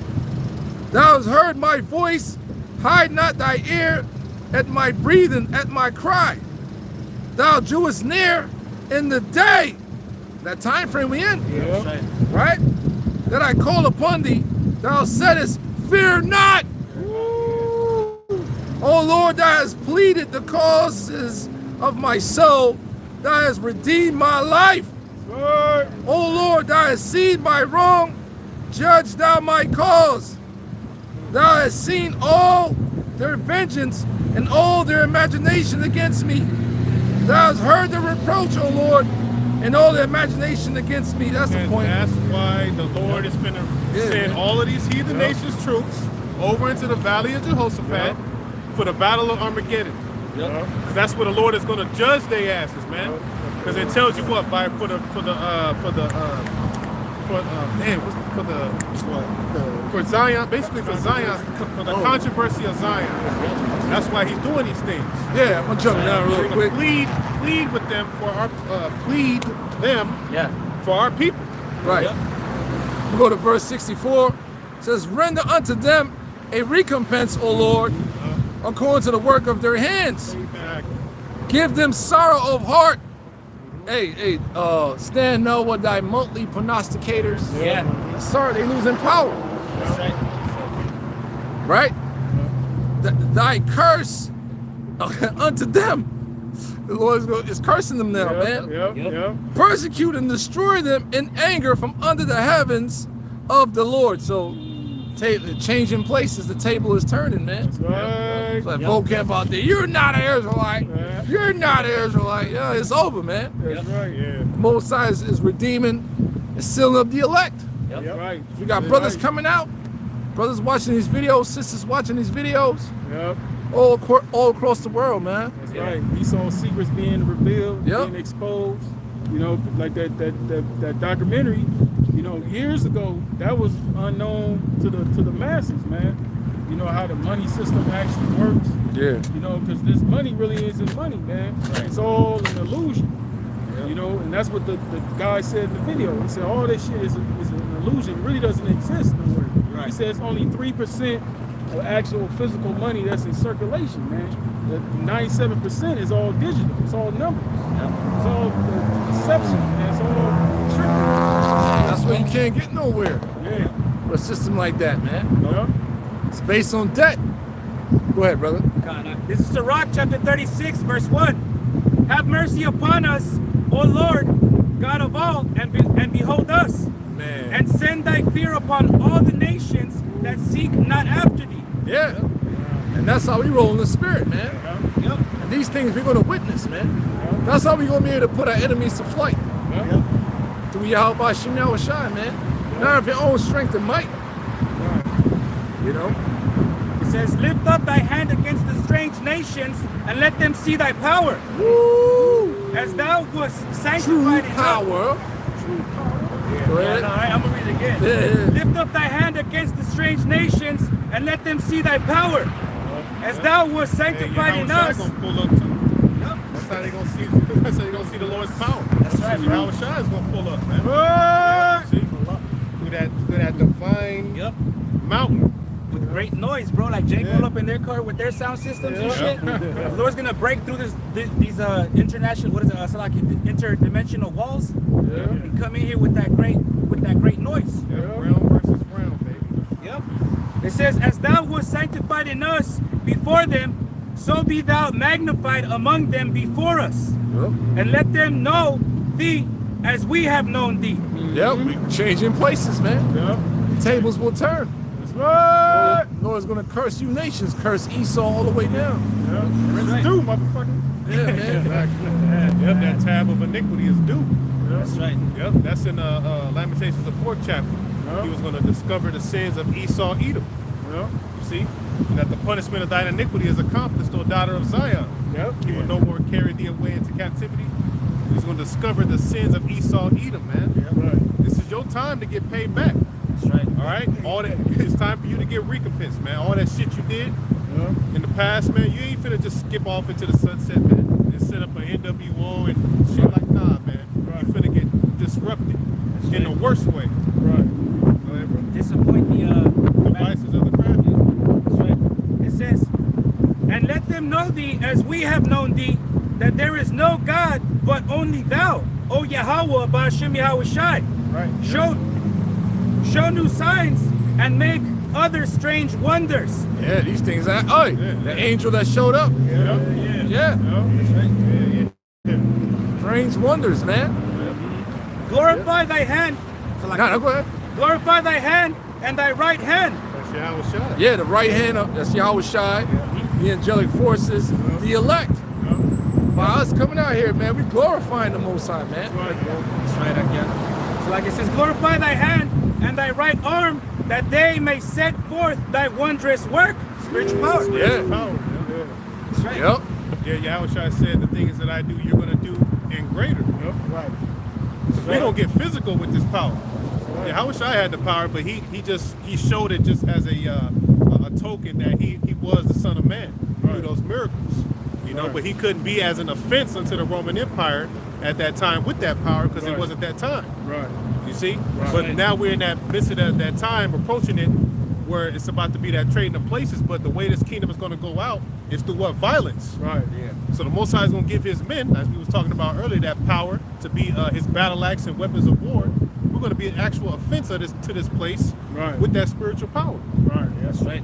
Thou hast heard my voice. Hide not thy ear at my breathing, at my cry. Thou drewest near in the day. That time frame we in. Yeah. Right? That I call upon thee, thou saidest, fear not. O Lord, thou hast pleaded the causes of my soul, thou hast redeemed my life. Right. O Lord, thou hast seen my wrong, judge thou my cause. Thou hast seen all their vengeance and all their imagination against me. Thou hast heard the reproach, O Lord, and all their imagination against me. That's the And point. that's why the Lord is finna Yeah, send man. all of these heathen nations troops over into the valley of Jehoshaphat for the battle of Armageddon. Because that's where the Lord is going to judge their asses, man. Because it tells you what for Zion, basically for Zion, for the controversy of Zion. That's why he's doing these things. Yeah, I'm gonna jump down real We're quick. gonna plead with them for our Yeah. for our people. Right. We'll go to verse 64. It says, render unto them a recompense, O Lord, according to the work of their hands. Exactly. Give them sorrow of heart. Hey, stand now with thy monthly prognosticators. Yeah. Sorry, they losing power. That's right. Right? Thy curse unto them. The Lord is cursing them now, man. Yep. Persecute and destroy them in anger from under the heavens of the Lord. So, changing places, the table is turning, man. Right. It's like vocab out there. You're not an Israelite. Yeah. You're not an Israelite. Yeah, it's over, man. That's right. Yeah. Most High is redeeming and sealing up the elect. That's right. We got brothers coming out, brothers watching these videos, sisters watching these videos, Yep. all across the world, man. That's right. He saw secrets being revealed, Yep. being exposed. You know, like that documentary. You know, years ago, that was unknown to the masses, man. You know how the money system actually works. Yeah. You know, because this money really isn't money, man. It's all an illusion. You know, and that's what the guy said in the video. He said all this shit is an illusion. It really doesn't exist nowhere. He says only 3% of actual physical money that's in circulation, man. The 97% is all digital. It's all numbers. It's all deception, man. It's all trickery. That's why you can't get nowhere Yeah. with a system like that, man. Yeah. It's based on debt. Go ahead, brother. This is Sirach chapter 36, verse 1. Have mercy upon us, O Lord, God of all, and behold us. Man. And send thy fear upon all the nations that seek not after thee. Yeah. And that's how we roll in the spirit, man. Yep. And these things we're going to witness, man. That's how we're going to be able to put our enemies to flight. Yeah. Through Yahweh Shem Yahushai, man. Not of your own strength and might. You know? It says, lift up thy hand against the strange nations and let them see thy power. Woo! As thou wast True sanctified in power. Go ahead. I'm gonna read it again. Yeah. Lift up thy hand against the strange nations and let them see thy power. As thou wast sanctified in us. Gonna pull up too. That's how they gonna see. That's how they gonna see the Lord's power. That's right, bro. Yahweh Shai is gonna pull up, man. Yeah, see, through that divine Yep. mountain. With great noise, bro. Like Jay pulled up in their car with their sound systems and shit. The Lord's gonna break through these international, what is it? So like interdimensional walls. And come in here with that great noise. Yeah, realm versus realm, baby. Yep. It says, as thou wast sanctified in us before them, so be thou magnified among them before us. Yep. And let them know thee as we have known thee. Yep, we changing places, man. Yep. Tables will turn. That's right. Lord's gonna curse you nations, curse Esau all the way down. Yep. It's due, motherfucker. Yeah, man. Yep, that tab of iniquity is due. That's right. Yep, that's in Lamentations, the 4th chapter. Yep. He was going to discover the sins of Esau, Edom. Yep. You see, and that the punishment of thine iniquity is accomplished, O daughter of Zion. Yep. He will no more carry thee away into captivity. He's going to discover the sins of Esau, Edom, man. Yep. Right. This is your time to get paid back. That's right. All right, all that. It's time for you to get recompense, man. All that shit you did Yep. in the past, man. You ain't finna just skip off into the sunset, man, and set up an NWO and shit like nah, man. Right. You finna get disrupted in the worst way. Right. Go ahead, bro. Disappoint the Devices of the crafty. That's right. It says, and let them know thee as we have known thee, that there is no God but only thou, O Yahweh, Ba'ashem Yahweh Shai. Right. Show new signs and make other strange wonders. Yeah, these things. Oh, the angel that showed up. Yeah. Strange wonders, man. Glorify thy hand. So like, No, go ahead. glorify thy hand and thy right hand. That's Yahweh Shai. Yeah, the right hand of that's Yahweh Shai, the angelic forces, the elect. By us coming out here, man, we glorifying the Most High, man. That's right again. So like it says, glorify thy hand and thy right arm, that they may set forth thy wondrous work. Spiritual power. Yeah. Power. That's right. Yep. Yeah, Yahweh Shai said the things that I do, you're gonna do and greater. Yep. Right. We don't get physical with this power. Yahweh Shai had the power, but he showed it just as a token that he was the Son of Man through those miracles. You know, but he couldn't be as an offense unto the Roman Empire at that time with that power because it wasn't that time. Right. You see? But now we're in that midst of that time approaching it where it's about to be that trading of places, but the way this kingdom is going to go out is through what? Violence. Right. Yeah. So the Most High is going to give his men, as we was talking about earlier, that power to be his battle axe and weapons of war. We're going to be an actual offense to this place with that spiritual power. Right. That's right.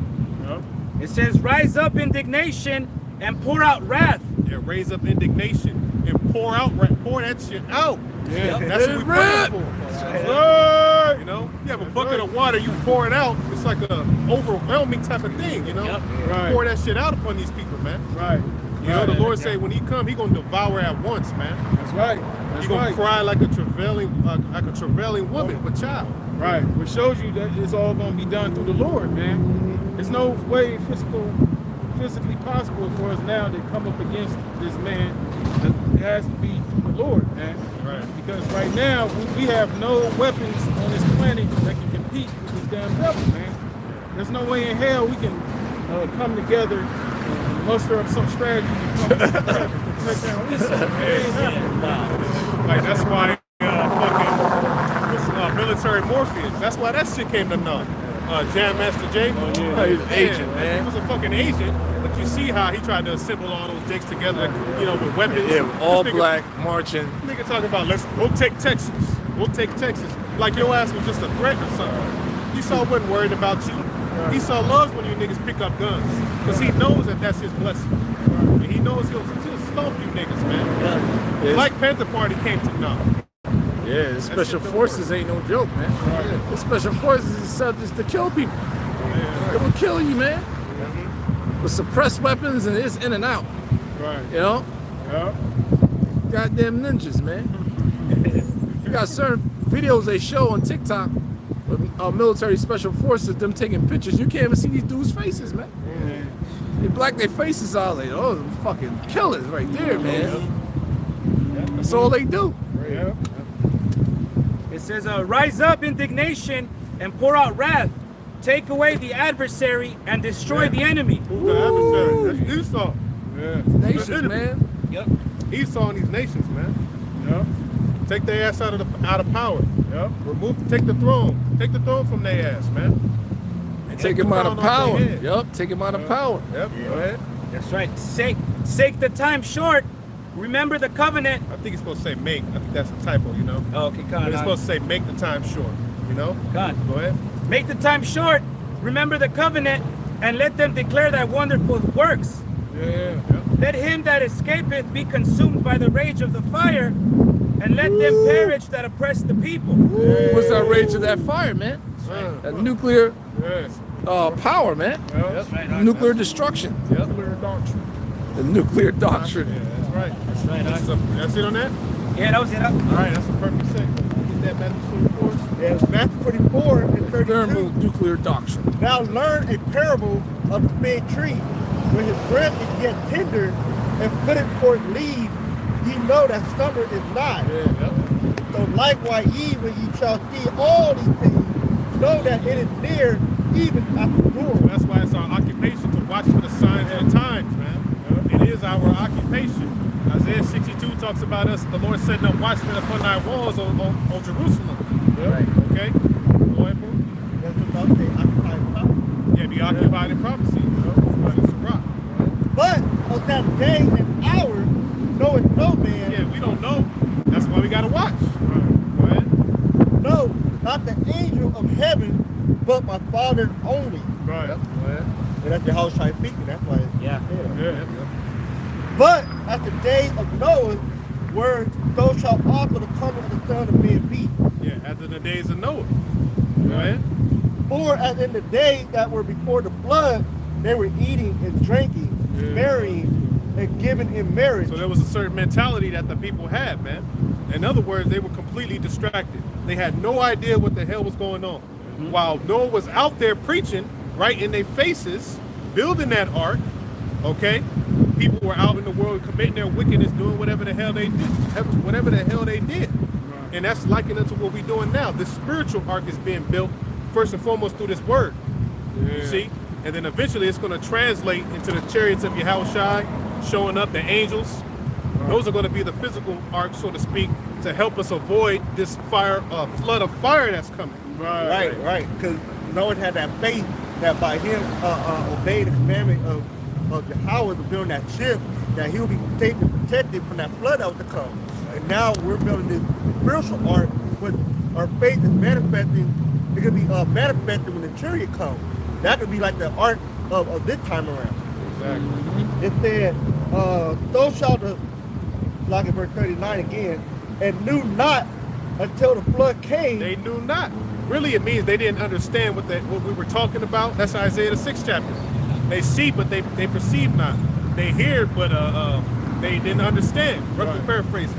Yep. It says, rise up indignation and pour out wrath. Yeah, raise up indignation and pour that shit out. Yeah. That's what we're praying for. You know, you have a bucket of water, you pour it out. It's like a overwhelming type of thing. You know, Right. pour that shit out upon these people, man. Right. You know, the Lord say when He come, He gonna devour at once, man. That's right. That's He gonna right. cry like a travailing woman with child. Right. Which shows you that it's all going to be done through the Lord, man. There's no way physically possible for us now to come up against this man. It has to be through the Lord, man. Right. Because right now we have no weapons on this planet that can compete with this damn devil, man. There's no way in hell we can come together and muster up some strategy to come take down Esau. It ain't happening. Like that's why military Morpheus. That's why that shit came to naught. Jam Master Jay. Oh, he's an agent, man. He was a fucking agent. But you see how he tried to assemble all those jakes together, you know, with weapons. Yeah, all This nigga- black marching. Nigga talking about we'll take Texas. We'll take Texas. Like your ass was just a threat or something. Esau wasn't worried about you. Esau loves when you niggas pick up guns. Because he knows that that's his blessing. And he knows he'll stomp you niggas, man. Yeah. Black Panther Party came to naught. Yeah, the special forces ain't no joke, man. The special forces is set just to kill people. It will kill you, man. With suppressed weapons and it's in and out. Right. You know? Yeah. Goddamn ninjas, man. You got certain videos they show on TikTok with military special forces, them taking pictures. You can't even see these dudes' faces, man. They black their faces out. Like, oh, them fucking killers right there, man. That's all they do. Yeah. It says, rise up indignation and pour out wrath. Take away the adversary and destroy the enemy. Who's the adversary? That's Esau. Yeah. Nations, man. Yep. Esau and these nations, man. Yeah. Take their ass out of power. Yeah. Take the throne. Take the throne from their ass, man. And take him out of power. Yep. Yup, take him out of power. Go ahead. That's right. Sake the time short. Remember the covenant. I think it's supposed to say make. I think that's a typo, you know. Oh, okay, But it's supposed to say make the time short, you know. God. Go ahead. Make the time short. Remember the covenant, and let them declare thy wonderful works. Yeah. Let him that escapeth be consumed by the rage of the fire, and let them perish that oppress the people. What's that rage of that fire, man? That nuclear Yes. power, man. Yeah. Nuclear destruction. Nuclear doctrine. The nuclear doctrine. Yeah, that's right. That's right. That's it on that? Yeah, that was it. All right, that's a perfect segue. Get that Matthew 24. Yeah, Matthew 24 and 32. Thermonuclear doctrine. Now learn a parable of the fig tree. When his branch is yet tender and putteth forth leaves, ye know that summer is nigh. So likewise ye, when ye shall see all these things, know that it is near, even at the door. That's why it's our occupation to watch for the signs of the times, man. It is our occupation. Isaiah 62 talks about us, the Lord setting up watchmen upon thy walls, on Jerusalem. Right. Okay? Go ahead, bro. That's about the occupied property. Yeah, be occupied in prophecy. It's a rock. But of that day and hour, knoweth no man. Yeah, we don't know. That's why we gotta watch. Go ahead. No, not the angel of heaven, but my Father only. Right. Go ahead. And that's the house trying speaking. That's why. Yeah. Yeah. But at the day of Noah, where so shall also the coming of the Son of Man be. Yeah, as in the days of Noah. Go ahead. For as in the days that were before the flood, they were eating and drinking, marrying, and giving in marriage. So there was a certain mentality that the people had, man. In other words, they were completely distracted. They had no idea what the hell was going on. While Noah was out there preaching right in their faces, building that ark, okay? People were out in the world committing their wickedness, doing whatever the hell they did. And that's likened unto what we're doing now. This spiritual ark is being built first and foremost through this word. You see? And then eventually it's going to translate into the chariots of Yahushua, showing up the angels. Those are going to be the physical ark, so to speak, to help us avoid this fire, flood of fire that's coming. Right. Because Noah had that faith that by him obeying the commandment of Yahweh to build that ship, that he'll be safe and protected from that flood that was to come. And now we're building this spiritual ark, but our faith is manifesting. It could be manifested when the chariot comes. That could be like the ark of this time around. Exactly. It said, so shall the, like in verse 39 again, and knew not until the flood came. They knew not. Really, it means they didn't understand what we were talking about. That's Isaiah the 6th chapter. They see, but they perceive not. They hear, but they didn't understand. Roughly paraphrasing.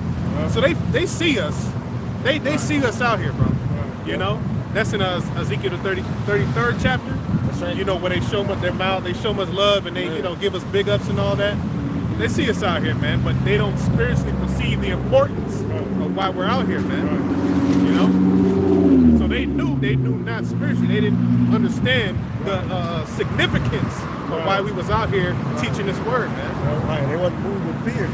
So they see us. They see us out here, bro. You know? That's in Ezekiel the 33rd chapter. That's right. You know, where they show us their mouth, they show us love, and they, you know, give us big ups and all that. They see us out here, man, but they don't spiritually perceive the importance of why we're out here, man. You know? So they knew not spiritually. They didn't understand the significance of why we was out here teaching this word, man. Right, they wasn't moved with fear.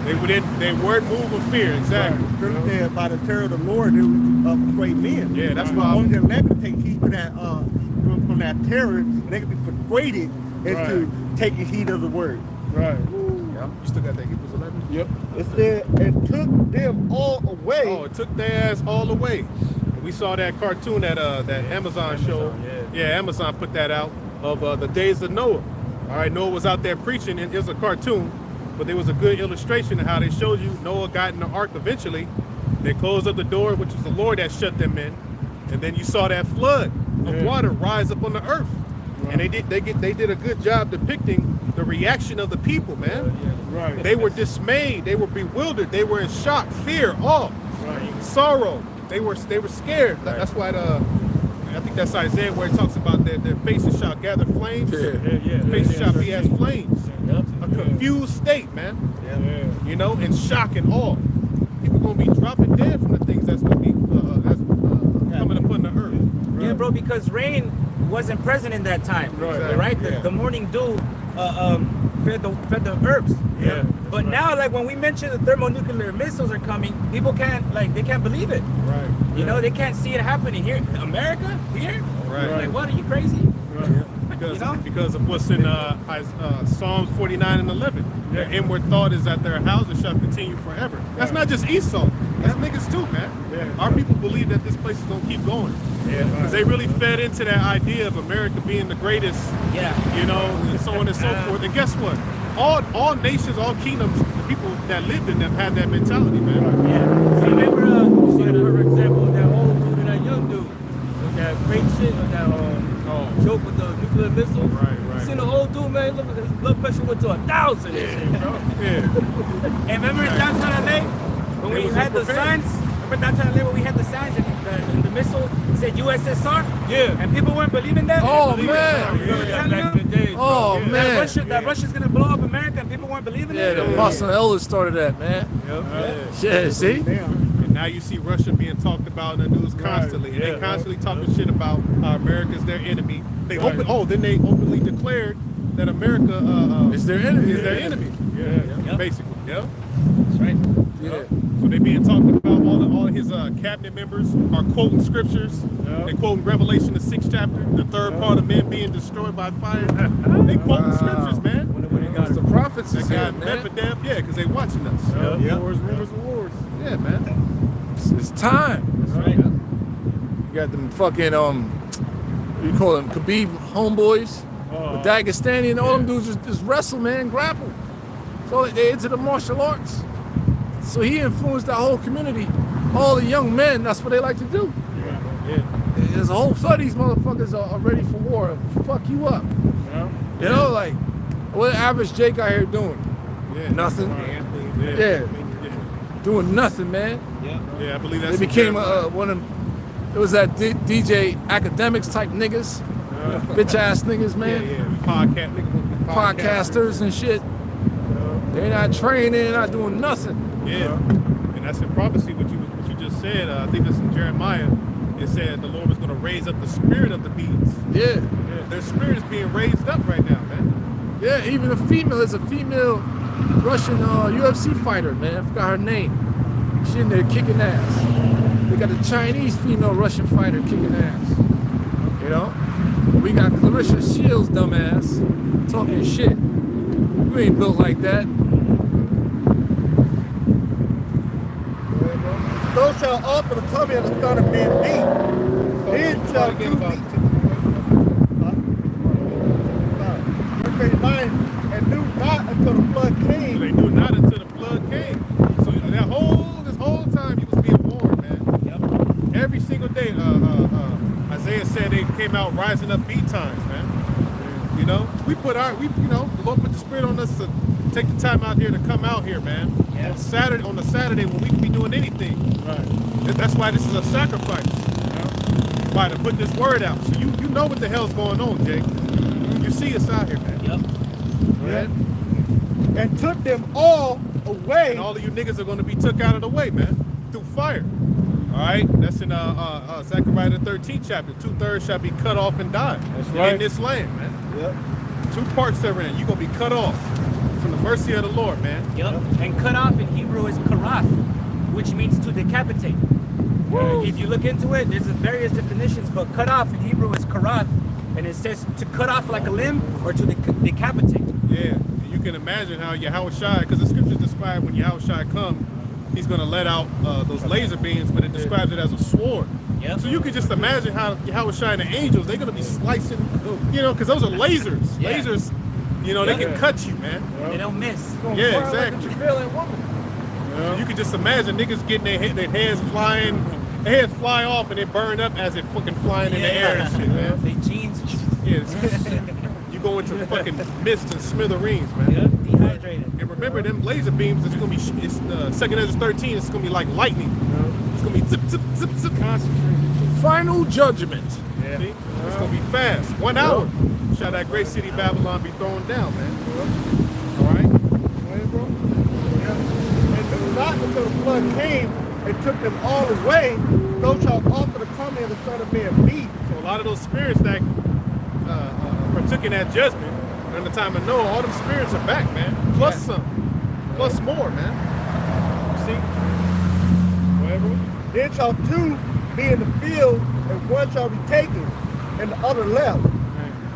They weren't moved with fear, exactly. Right. By the terror of the Lord, they were afraid men. Yeah, that's why why. only them that could take heed to that from that terror, and they could be persuaded into taking heed of the word. Right. You still got that Hebrews 11? Yep. It said, and took them all away. Oh, it took their ass all away. We saw that cartoon that Amazon showed. Yeah, Amazon put that out of the days of Noah. All right, Noah was out there preaching, and it was a cartoon, but there was a good illustration of how they showed you Noah got in the ark eventually. They closed up the door, which was the Lord that shut them in, and then you saw that flood of water rise up on the earth. And they did a good job depicting the reaction of the people, man. Right. They were dismayed, they were bewildered, they were in shock, fear, awe, sorrow. They were scared. That's why I think that's Isaiah where it talks about that their faces shall gather flames. Yeah. Faces shall be as flames. Yep. A confused state, man. Yeah. You know, in shock and awe. People gonna be dropping dead from the things that's gonna be coming upon the earth. Yeah, bro, because rain wasn't present in that time. Right. The morning dew fed the herbs. Yeah. But now, like when we mention the thermonuclear missiles are coming, people can't believe it. Right. You know, they can't see it happening here. America? Here? Right. Like, what, are you crazy? Because, You know? because of what's in Psalms 49 and 11. Their inward thought is that their houses shall continue forever. That's not just Esau. That's niggas too, man. Yeah. Our people believe that this place is going to keep going. Because they really fed into that idea of America being the greatest, Yeah. you know, and so on and so forth. And guess what? All nations, all kingdoms, the people that lived in them had that mentality, man. Yeah. So remember, You see the perfect example of that old dude and that young dude. With that great shit, with that joke with the nuclear missiles. Right. You seen the old dude, man? Look at his blood pressure went to 1,000 and shit, bro. Yeah. and remember in downtown LA when we was had the unprepared. signs? Remember downtown LA when we had the signs and the missile said USSR? Yeah. And people weren't believing that? Oh, Believing man. it. You know, Yeah, back in the days, bro. Oh, Yeah. man. That Russia's gonna blow up America and people weren't believing Yeah, it? the Boston Elders started that, man. Yeah, see? And now you see Russia being talked about in the news constantly. And they constantly talking shit about how America's their enemy. They then they openly declared that America It's their enemy. is their enemy. Yeah. Basically. Yeah. That's right. Yeah. So they being talked about. All of his cabinet members are quoting scriptures. Yeah. They quoting Revelation, the 6th chapter, the third part of men being destroyed by fire. They quoting scriptures, man. When he got The prophets is They here, got man. Medvedev, yeah, because they watching us. Wars, rumors, and wars. Yeah, man. It's time. That's right. You got them fucking what do you call them? Khabib homeboys, the Dagestani, and all them dudes just wrestle, man, grapple. So they into the martial arts. So he influenced that whole community. All the young men, that's what they like to do. Yeah. There's a whole flood of these motherfuckers are ready for war. Fuck you up. Yeah. You know, like what the average Jake out here doing? Yeah. Nothing. Yeah. Yeah. Doing nothing, man. Yeah, I believe They that's became one of them. It was that DJ academics type niggas, bitch ass niggas, man. Podcasters and shit. They're not training, they're not doing nothing. Yeah, and that's in prophecy. What you just said. I think that's in Jeremiah. It said the Lord was going to raise up the spirit of the beasts. Yeah. Their spirit is being raised up right now, man. Yeah, even a female is a female Russian UFC fighter, man. I forgot her name. She in there kicking ass. We got a Chinese female Russian fighter kicking ass. You know? We got Clarissa Shields, dumbass, talking shit. You ain't built like that. Those shall also come in the son of man beat. Then shall you be. Verse 39, and knew not until the flood came. They knew not until the flood came. So this whole time you was being born, man. Yep. Every single day, Isaiah said they came out rising up beat times, man. You know, the Lord put the spirit on us to take the time out here to come out here, man. Yeah. On the Saturday when we can be doing anything. Right. That's why this is a sacrifice. Why, to put this word out. So you know what the hell's going on, Jake. You see us out here, man. Yep. Right? And took them all away. And all of you niggas are going to be took out of the way, man, through fire. All right? That's in Zechariah the 13th chapter. 2/3 shall be cut off and die right. in this land, man. Yep. 2 parts therein. You're going to be cut off from the mercy of the Lord, man. Yep. And cut off in Hebrew is karath, which means to decapitate. If you look into it, there's various definitions, but cut off in Hebrew is karath, and it says to cut off like a limb or to decapitate. Yeah. And you can imagine how Yahushua, because the scriptures describe when Yahushua comes, he's going to let out those laser beams, but it describes it as a sword. Yep. So you can just imagine how Yahushua and the angels, they're going to be slicing, you know, because those are lasers. Yeah. Lasers, you know, they can cut you, man. They don't miss. Yeah, exactly. So you can just imagine niggas getting their heads flying, their heads fly off and they burn up as it fucking flying in the air and shit, man. They jeans. Yeah, you go into fucking mist and smithereens, man. Yep. Dehydrated. And remember, them laser beams, it's gonna be, it's 2 Ezra 13, it's gonna be like lightning. It's gonna be zip, zip, zip, zip. Concentrated. final judgment. Yeah, it's gonna be fast. 1 hour. Shall that great city Babylon be thrown down, man? All right. And it was not until the flood came and took them all away, those shall also come in the Son of Man be. So a lot of those spirits that partook in that judgment during the time of Noah, all them spirits are back, man. Plus some, plus more, man. You see? Whatever. Then shall two be in the field, and one shall be taken, and the other left.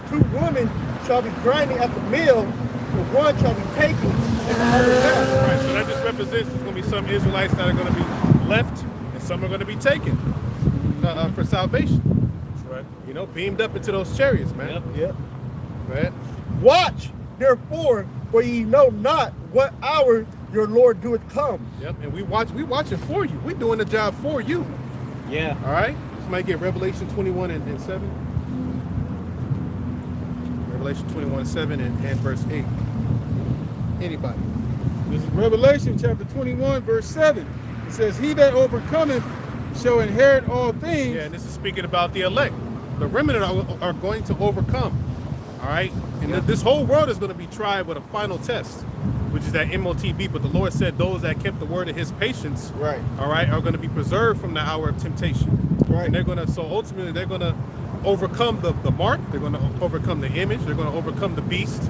Two women shall be grinding at the mill, and one shall be taken, and the other left. Right, so that just represents there's going to be some Israelites that are going to be left, and some are going to be taken for salvation. That's right. You know, beamed up into those chariots, man. Yep. Right? Watch, therefore, for ye know not what hour your Lord doeth come. Yep, and we watching for you. We're doing the job for you. Yeah. All right? Somebody get Revelation 21 and 7. Revelation 21:7 and verse 8. Anybody? This is Revelation chapter 21, verse 7. It says, he that overcometh shall inherit all things. Yeah, and this is speaking about the elect. The remnant are going to overcome. All right? And this whole world is going to be tried with a final test, which is that MOTB. But the Lord said those that kept the word of his patience, Right. all right, are going to be preserved from the hour of temptation. Right. And they're going to, so ultimately, they're going to overcome the mark. They're going to overcome the image. They're going to overcome the beast.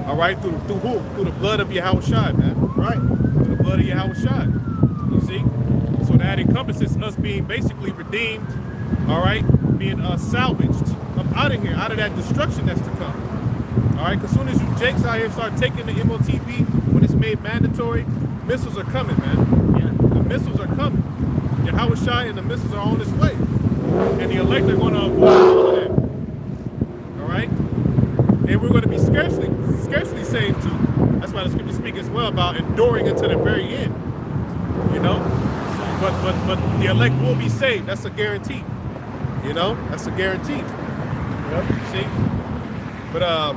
All right, through who? Through the blood of Yahushua, man. Right. Through the blood of Yahushua. You see? So that encompasses us being basically redeemed, all right, being salvaged up out of here, out of that destruction that's to come. All right, because as soon as you jakes out here start taking the MOTB, when it's made mandatory, missiles are coming, man. Yeah. The missiles are coming. Yahushua and the missiles are on its way. And the elect are going to avoid all of that. All right? And we're going to be scarcely saved too. That's why the scriptures speak as well about enduring until the very end. You know? But the elect will be saved. That's a guarantee. You know? That's a guarantee. Yep. See? But yeah,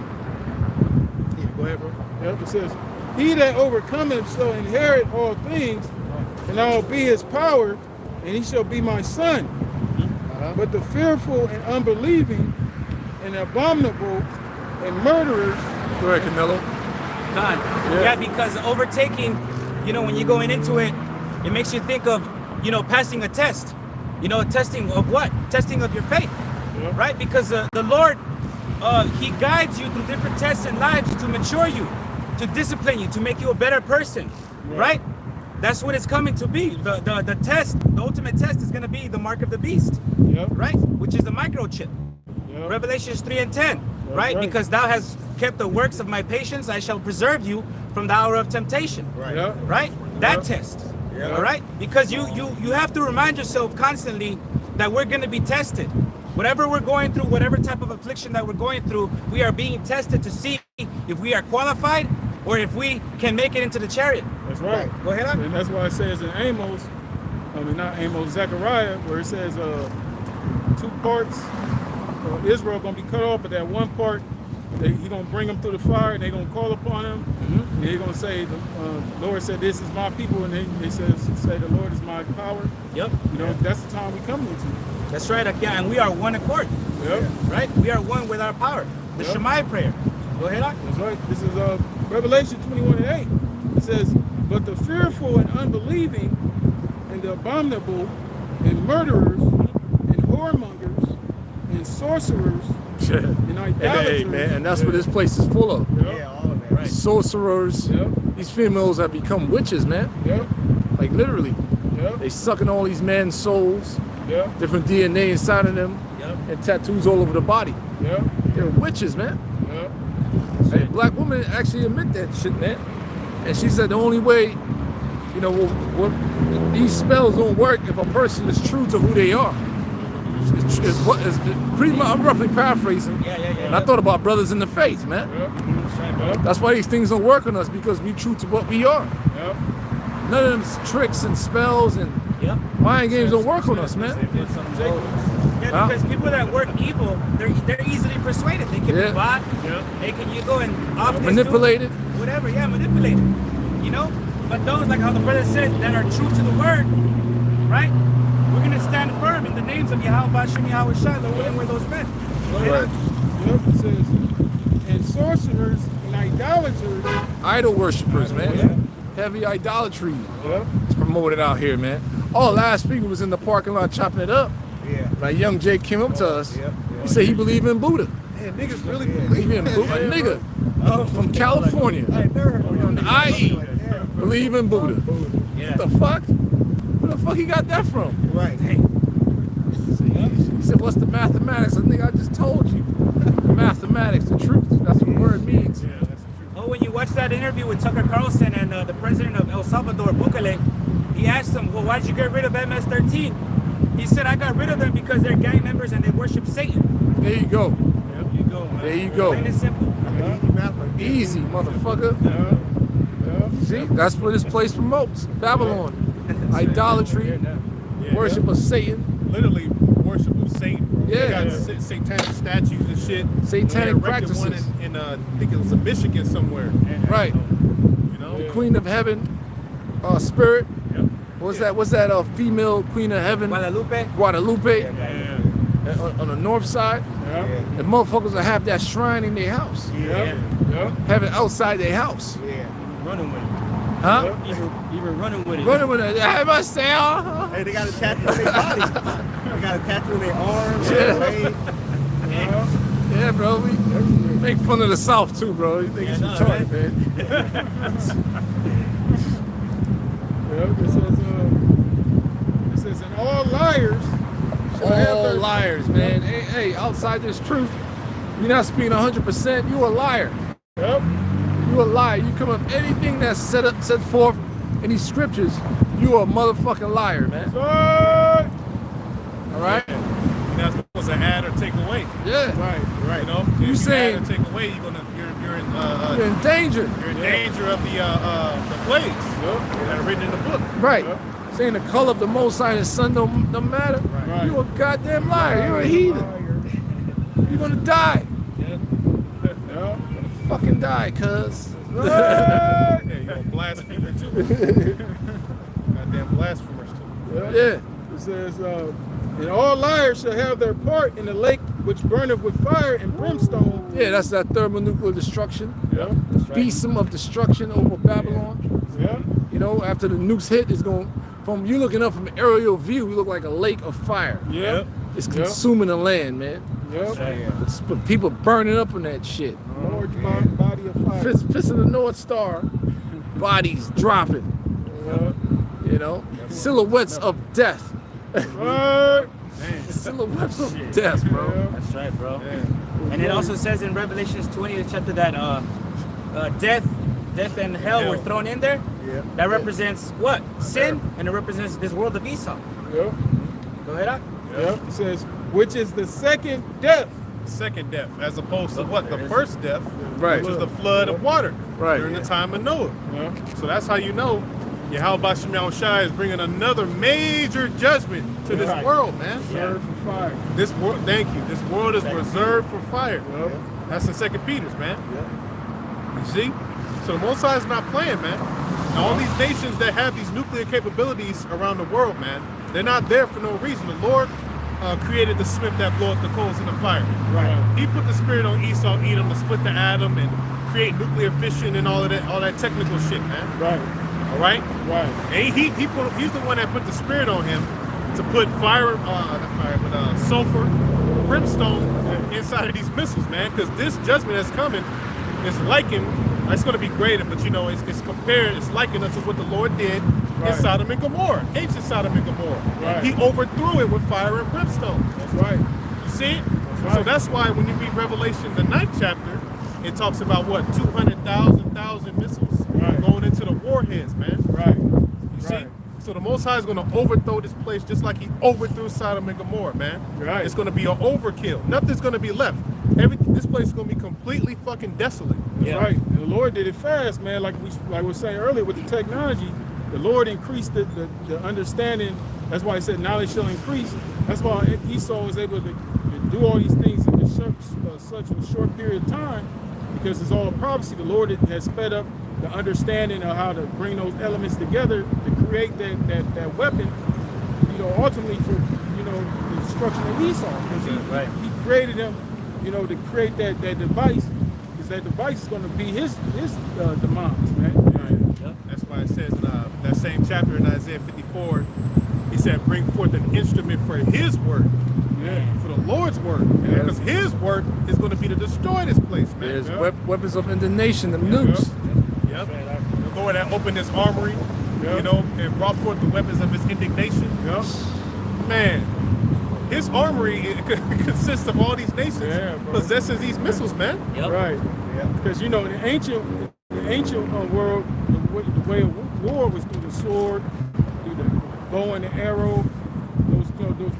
go ahead, bro. Yep, it says, he that overcometh shall inherit all things, and I will be his power, and he shall be my son. But the fearful and unbelieving and abominable and murderers. Go ahead, Canelo. God. Yeah, because overtaking, you know, when you're going into it, it makes you think of, you know, passing a test. You know, testing of what? Testing of your faith, right? Because the Lord, he guides you through different tests in lives to mature you, to discipline you, to make you a better person, right? That's what it's coming to be. The test, the ultimate test is going to be the mark of the beast, right? Which is the microchip. Revelations 3 and 10, right? Because thou hast kept the works of my patience, I shall preserve you from the hour of temptation, right? That test, all right? Because you have to remind yourself constantly that we're going to be tested. Whatever we're going through, whatever type of affliction that we're going through, we are being tested to see if we are qualified or if we can make it into the chariot. That's right. Go ahead. And that's why it says in Amos, not Amos, Zechariah, where it says 2 parts of Israel going to be cut off, but that one part, he's going to bring them through the fire, and they're going to call upon him, and they're going to say, the Lord said, this is my people, and they say, the Lord is my power. Yep. You know, that's the time we come into. That's right. Yeah, and we are one accord. Yep. Right? We are one with our power. The Shema prayer. Go ahead, Doc. That's right. This is Revelation 21 and 8. It says, but the fearful and unbelieving and the abominable and murderers and whoremongers and sorcerers and idolaters. Hey, man, and that's what this place is full of. Yeah, all of that. Right. Sorcerers. These females have become witches, man. Like literally. They sucking all these men's souls. Different DNA inside of them. And tattoos all over the body. They're witches, man. A black woman actually admit that shit, man. And she said the only way, you know, these spells don't work if a person is true to who they are. It's pretty much, I'm roughly paraphrasing. And I thought about brothers in the faith, man. That's why these things don't work on us, because we true to what we are. None of them tricks and spells and mind games don't work on us, man. Yeah, because people that work evil, they're easily persuaded. They can be bought. They can go and off manipulated. Whatever, manipulated. You know? But those, like how the brother said, that are true to the word, right? We're gonna stand firm in the names of Yahweh Bashem Yahweh Shai, Lord, and we're those men. Right. Yep, it says, and sorcerers and idolaters. Idol worshippers, man. Yeah. Heavy idolatry. Yep. It's promoted out here, man. Oh, last week we was in the parking lot chopping it up. Yeah. Like young Jake came up to us. Yep. He said he believed in Buddha. Man, niggas really Believe in Buddha. A nigga from California. I ain't never heard of From the IE. Yeah. Believe in Buddha. Yeah. What the fuck? Where the fuck he got that from? Right. He said, what's the mathematics? I think I just told you. Mathematics, the truth. That's what the word means. Yeah, that's the truth. Oh, when you watch that interview with Tucker Carlson and the president of El Salvador, Bukele, he asked him, well, why'd you get rid of MS-13? He said, I got rid of them because they're gang members and they worship Satan. There you go. There you go, man. There you Plain go. and simple. Easy, motherfucker. See, that's what this place promotes. Babylon. Idolatry, worship of Satan, Literally worship of Satan. Bro. Yeah. They got satanic statues and shit. Satanic They erected practices. one in I think it was in Michigan somewhere. right? You know? The Queen of Heaven, spirit. Yep. What's that? Female Queen of Heaven, Guadalupe. Guadalupe, Yeah. on the north side. Yeah. The motherfuckers will have that shrine in their house, Yep. Yep. have it outside their house, Running with it. huh? Even running with it. Running with it. I must say, Hey, they got a tattoo on their body. They got a tattoo on their arms, Yeah. their leg. yeah, bro. We make fun of the South too, bro. You think it's retarded, man? Yep. It says, and all liars shall have All their liars, man. Hey, outside this truth, you're not speaking 100%. You a liar. Yep. You a liar. You come up anything that's set forth in these scriptures, you are a motherfucking liar, man. Right. All right? You're not supposed to add or take away. Yeah. Right. Right. You know? You if saying- you add or take away, you're You're in danger. in danger of the plagues that are written in the book. Right. Saying the color of the Most High and His Son don't matter. Right. You a goddamn liar. You're a heathen. You're gonna die. Yep. Fucking die, cuz. Right. Yeah, you're a blasphemer too. Goddamn blasphemers too. Yeah. It says, and all liars shall have their part in the lake which burneth with fire and brimstone. Yeah, that's that thermonuclear destruction. Yep. Besom of destruction over Babylon. Yep. You know, after the nukes hit, it's going from you looking up from aerial view, you look like a lake of fire. Yep. It's Yep. consuming the land, man. Yep. But people burning up on that shit. Large body of fire. Fist of the North Star, bodies dropping. Yep. You know, silhouettes of death. Right. Silhouettes of death, bro. That's right, bro. And it also says in Revelations 20, the chapter that death and hell were thrown in there. Yeah. That represents what? Sin, and it represents this world of Esau. Yep. Go ahead, Ak. Yep. It says, which is the second death. Second death, as opposed to what? The first death, Right. which was the flood of water Right. during the time of Noah. Yeah. So that's how you know Yahweh Bashem Yahweh Shai is bringing another major judgment to this Right. world, man. Reserved for fire. This world, thank you. This world is reserved for fire. Yep. That's in 2 Peter's, man. You see? So the Most High is not playing, man. And all these nations that have these nuclear capabilities around the world, man, they're not there for no reason. The Lord created the smith that bloweth the coals in the fire. Right. He put the spirit on Esau, Edom, to split the atom and create nuclear fission and all that technical shit, man. Right. All right? Right. And he's the one that put the spirit on him to put sulfur, brimstone inside of these missiles, man. Because this judgment that's coming is likened. It's going to be greater, but you know, it's compared. It's likened unto what the Lord did in Sodom and Gomorrah, ancient Sodom and Gomorrah. Right. He overthrew it with fire and brimstone. That's right. You see it? right. So that's why when you read Revelation, the 9th chapter, it talks about what 200,000 missiles Right. going into the warheads, man. Right. You see? Right. So the Most High is going to overthrow this place just like he overthrew Sodom and Gomorrah, man. Right. It's going to be an overkill. Nothing's going to be left. This place is going to be completely fucking desolate. That's right. And the Lord did it fast, man. Like we were saying earlier with the technology, the Lord increased the understanding. That's why he said knowledge shall increase. That's why Esau was able to do all these things in such a short period of time, because it's all a prophecy. The Lord has sped up the understanding of how to bring those elements together to create that weapon ultimately for, the destruction of Esau. Because he created him, to create that device. Because that device is going to be his demise, man. Right. Yep. That's why it says in that same chapter in Isaiah 54, he said, bring forth an instrument for his work. Yeah. For the Lord's work. Because his work is going to be to destroy this place, man. There's weapons of indignation, the nukes. Yep. The Lord that opened his armory, and brought forth the weapons of his indignation. Yep. Man, his armory consists of all these nations, possesses these missiles, man. Yep. Right. Because the ancient world, the way of war was through the sword, through the bow and the arrow, those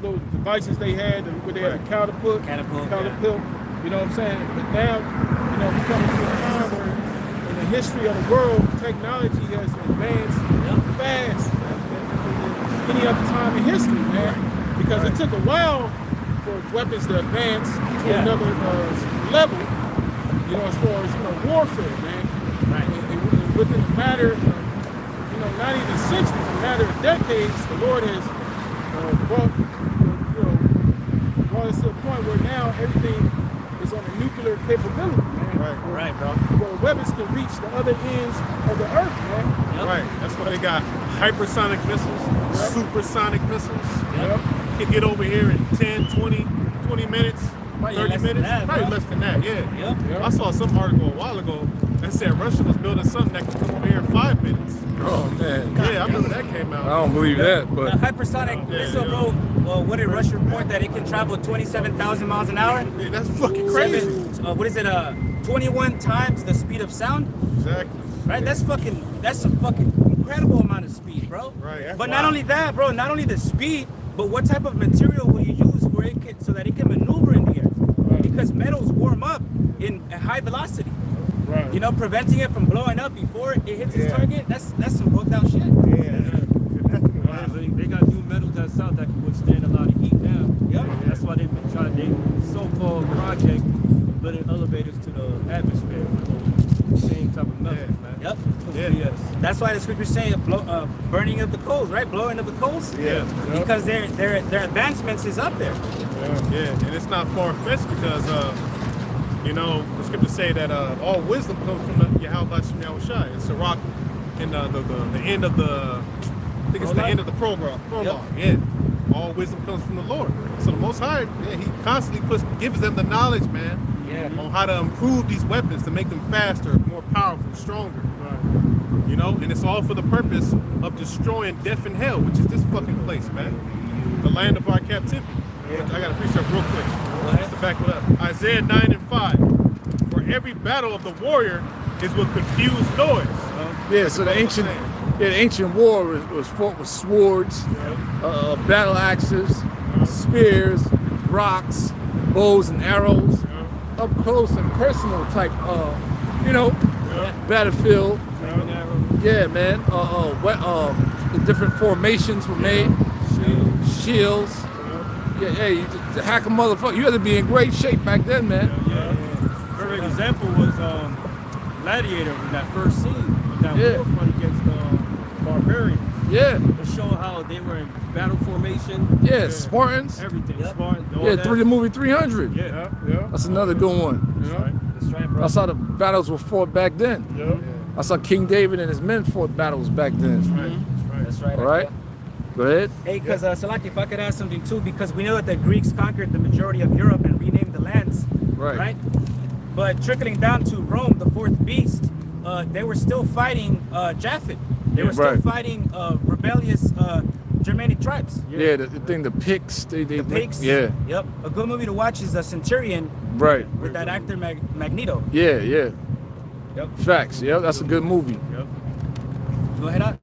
little devices they had, where they had a catapult. You know what I'm saying? But now, we're coming to a time where in the history of the world, technology has advanced fast than any other time in history, man. Because it took a while for weapons to advance to another level, as far as, warfare, man. Right. And within a matter of, not even centuries, a matter of decades, the Lord has brought us to a point where now everything is on a nuclear capability, man. Right, bro. Where weapons can reach the other ends of the earth, man. Yep. Right. That's why they got hypersonic missiles, supersonic missiles. Yep. You can get over here in 10, 20 minutes, 30 minutes. Probably less than that, Yep. I saw some article a while ago that said Russia was building something that could come over here in 5 minutes. Oh, man. Yeah, I remember that came out. I don't believe that, but... The hypersonic missile, bro, well, what did Russia report that it can travel 27,000 miles an hour? Yeah, that's fucking crazy. 21 times the speed of sound? Exactly. Right? That's a fucking incredible amount of speed, bro. Right. But not only that, bro, not only the speed, but what type of material will you use for it so that it can maneuver in the air? Right. Because metals warm up at high velocity. Right. Preventing it from blowing up before it hits its target, that's some broke down shit. They got new metals that's out that can withstand a lot of heat now. Yep. That's why they've been trying their so-called project building elevators to the atmosphere with those same type of metals, man. Yep. Yes. That's why the scriptures say burning of the coals, right? Blowing of the coals. Yeah. Because their advancements is up there. Yeah, and it's not far-fetched because, the scriptures say that all wisdom comes from the Yahweh Shemel Shai. It's Sirach in the end of the, I think it's the end of the prologue. Yeah. All wisdom comes from the Lord. So the Most High, he constantly gives them the knowledge, man, on how to improve these weapons to make them faster, more powerful, stronger. Right. And it's all for the purpose of destroying death and hell, which is this fucking place, man. The land of our captivity. Yeah. I got to preach that real quick. Just to back it up. Isaiah 9:5. For every battle of the warrior is with confused noise. So the ancient war was fought with swords, battle axes, spears, rocks, bows and arrows, up close and personal type, battlefield. Yeah, man. The different formations were made, shields. Yeah, you to hack a motherfucker. You had to be in great shape back then, man. Perfect example was Gladiator in that first scene of that war front against barbarians. Yeah. To show how they were in battle formation. Yeah, Spartans. Everything. Spartans. The movie 300. Yeah. That's another good one. That's right, bro. That's how the battles were fought back then. That's how King David and his men fought battles back then. That's right. All right. Go ahead. Hey, because Salaki, if I could add something too, because we know that the Greeks conquered the majority of Europe and renamed the lands, right? But trickling down to Rome, the fourth beast, they were still fighting Japhet. They were still fighting rebellious Germanic tribes. The Picts. The Picts. Yeah. Yep. A good movie to watch is Centurion. Right. With that actor Magneto. Yeah. Yep. Facts. Yeah, that's a good movie. Yep. Go ahead up.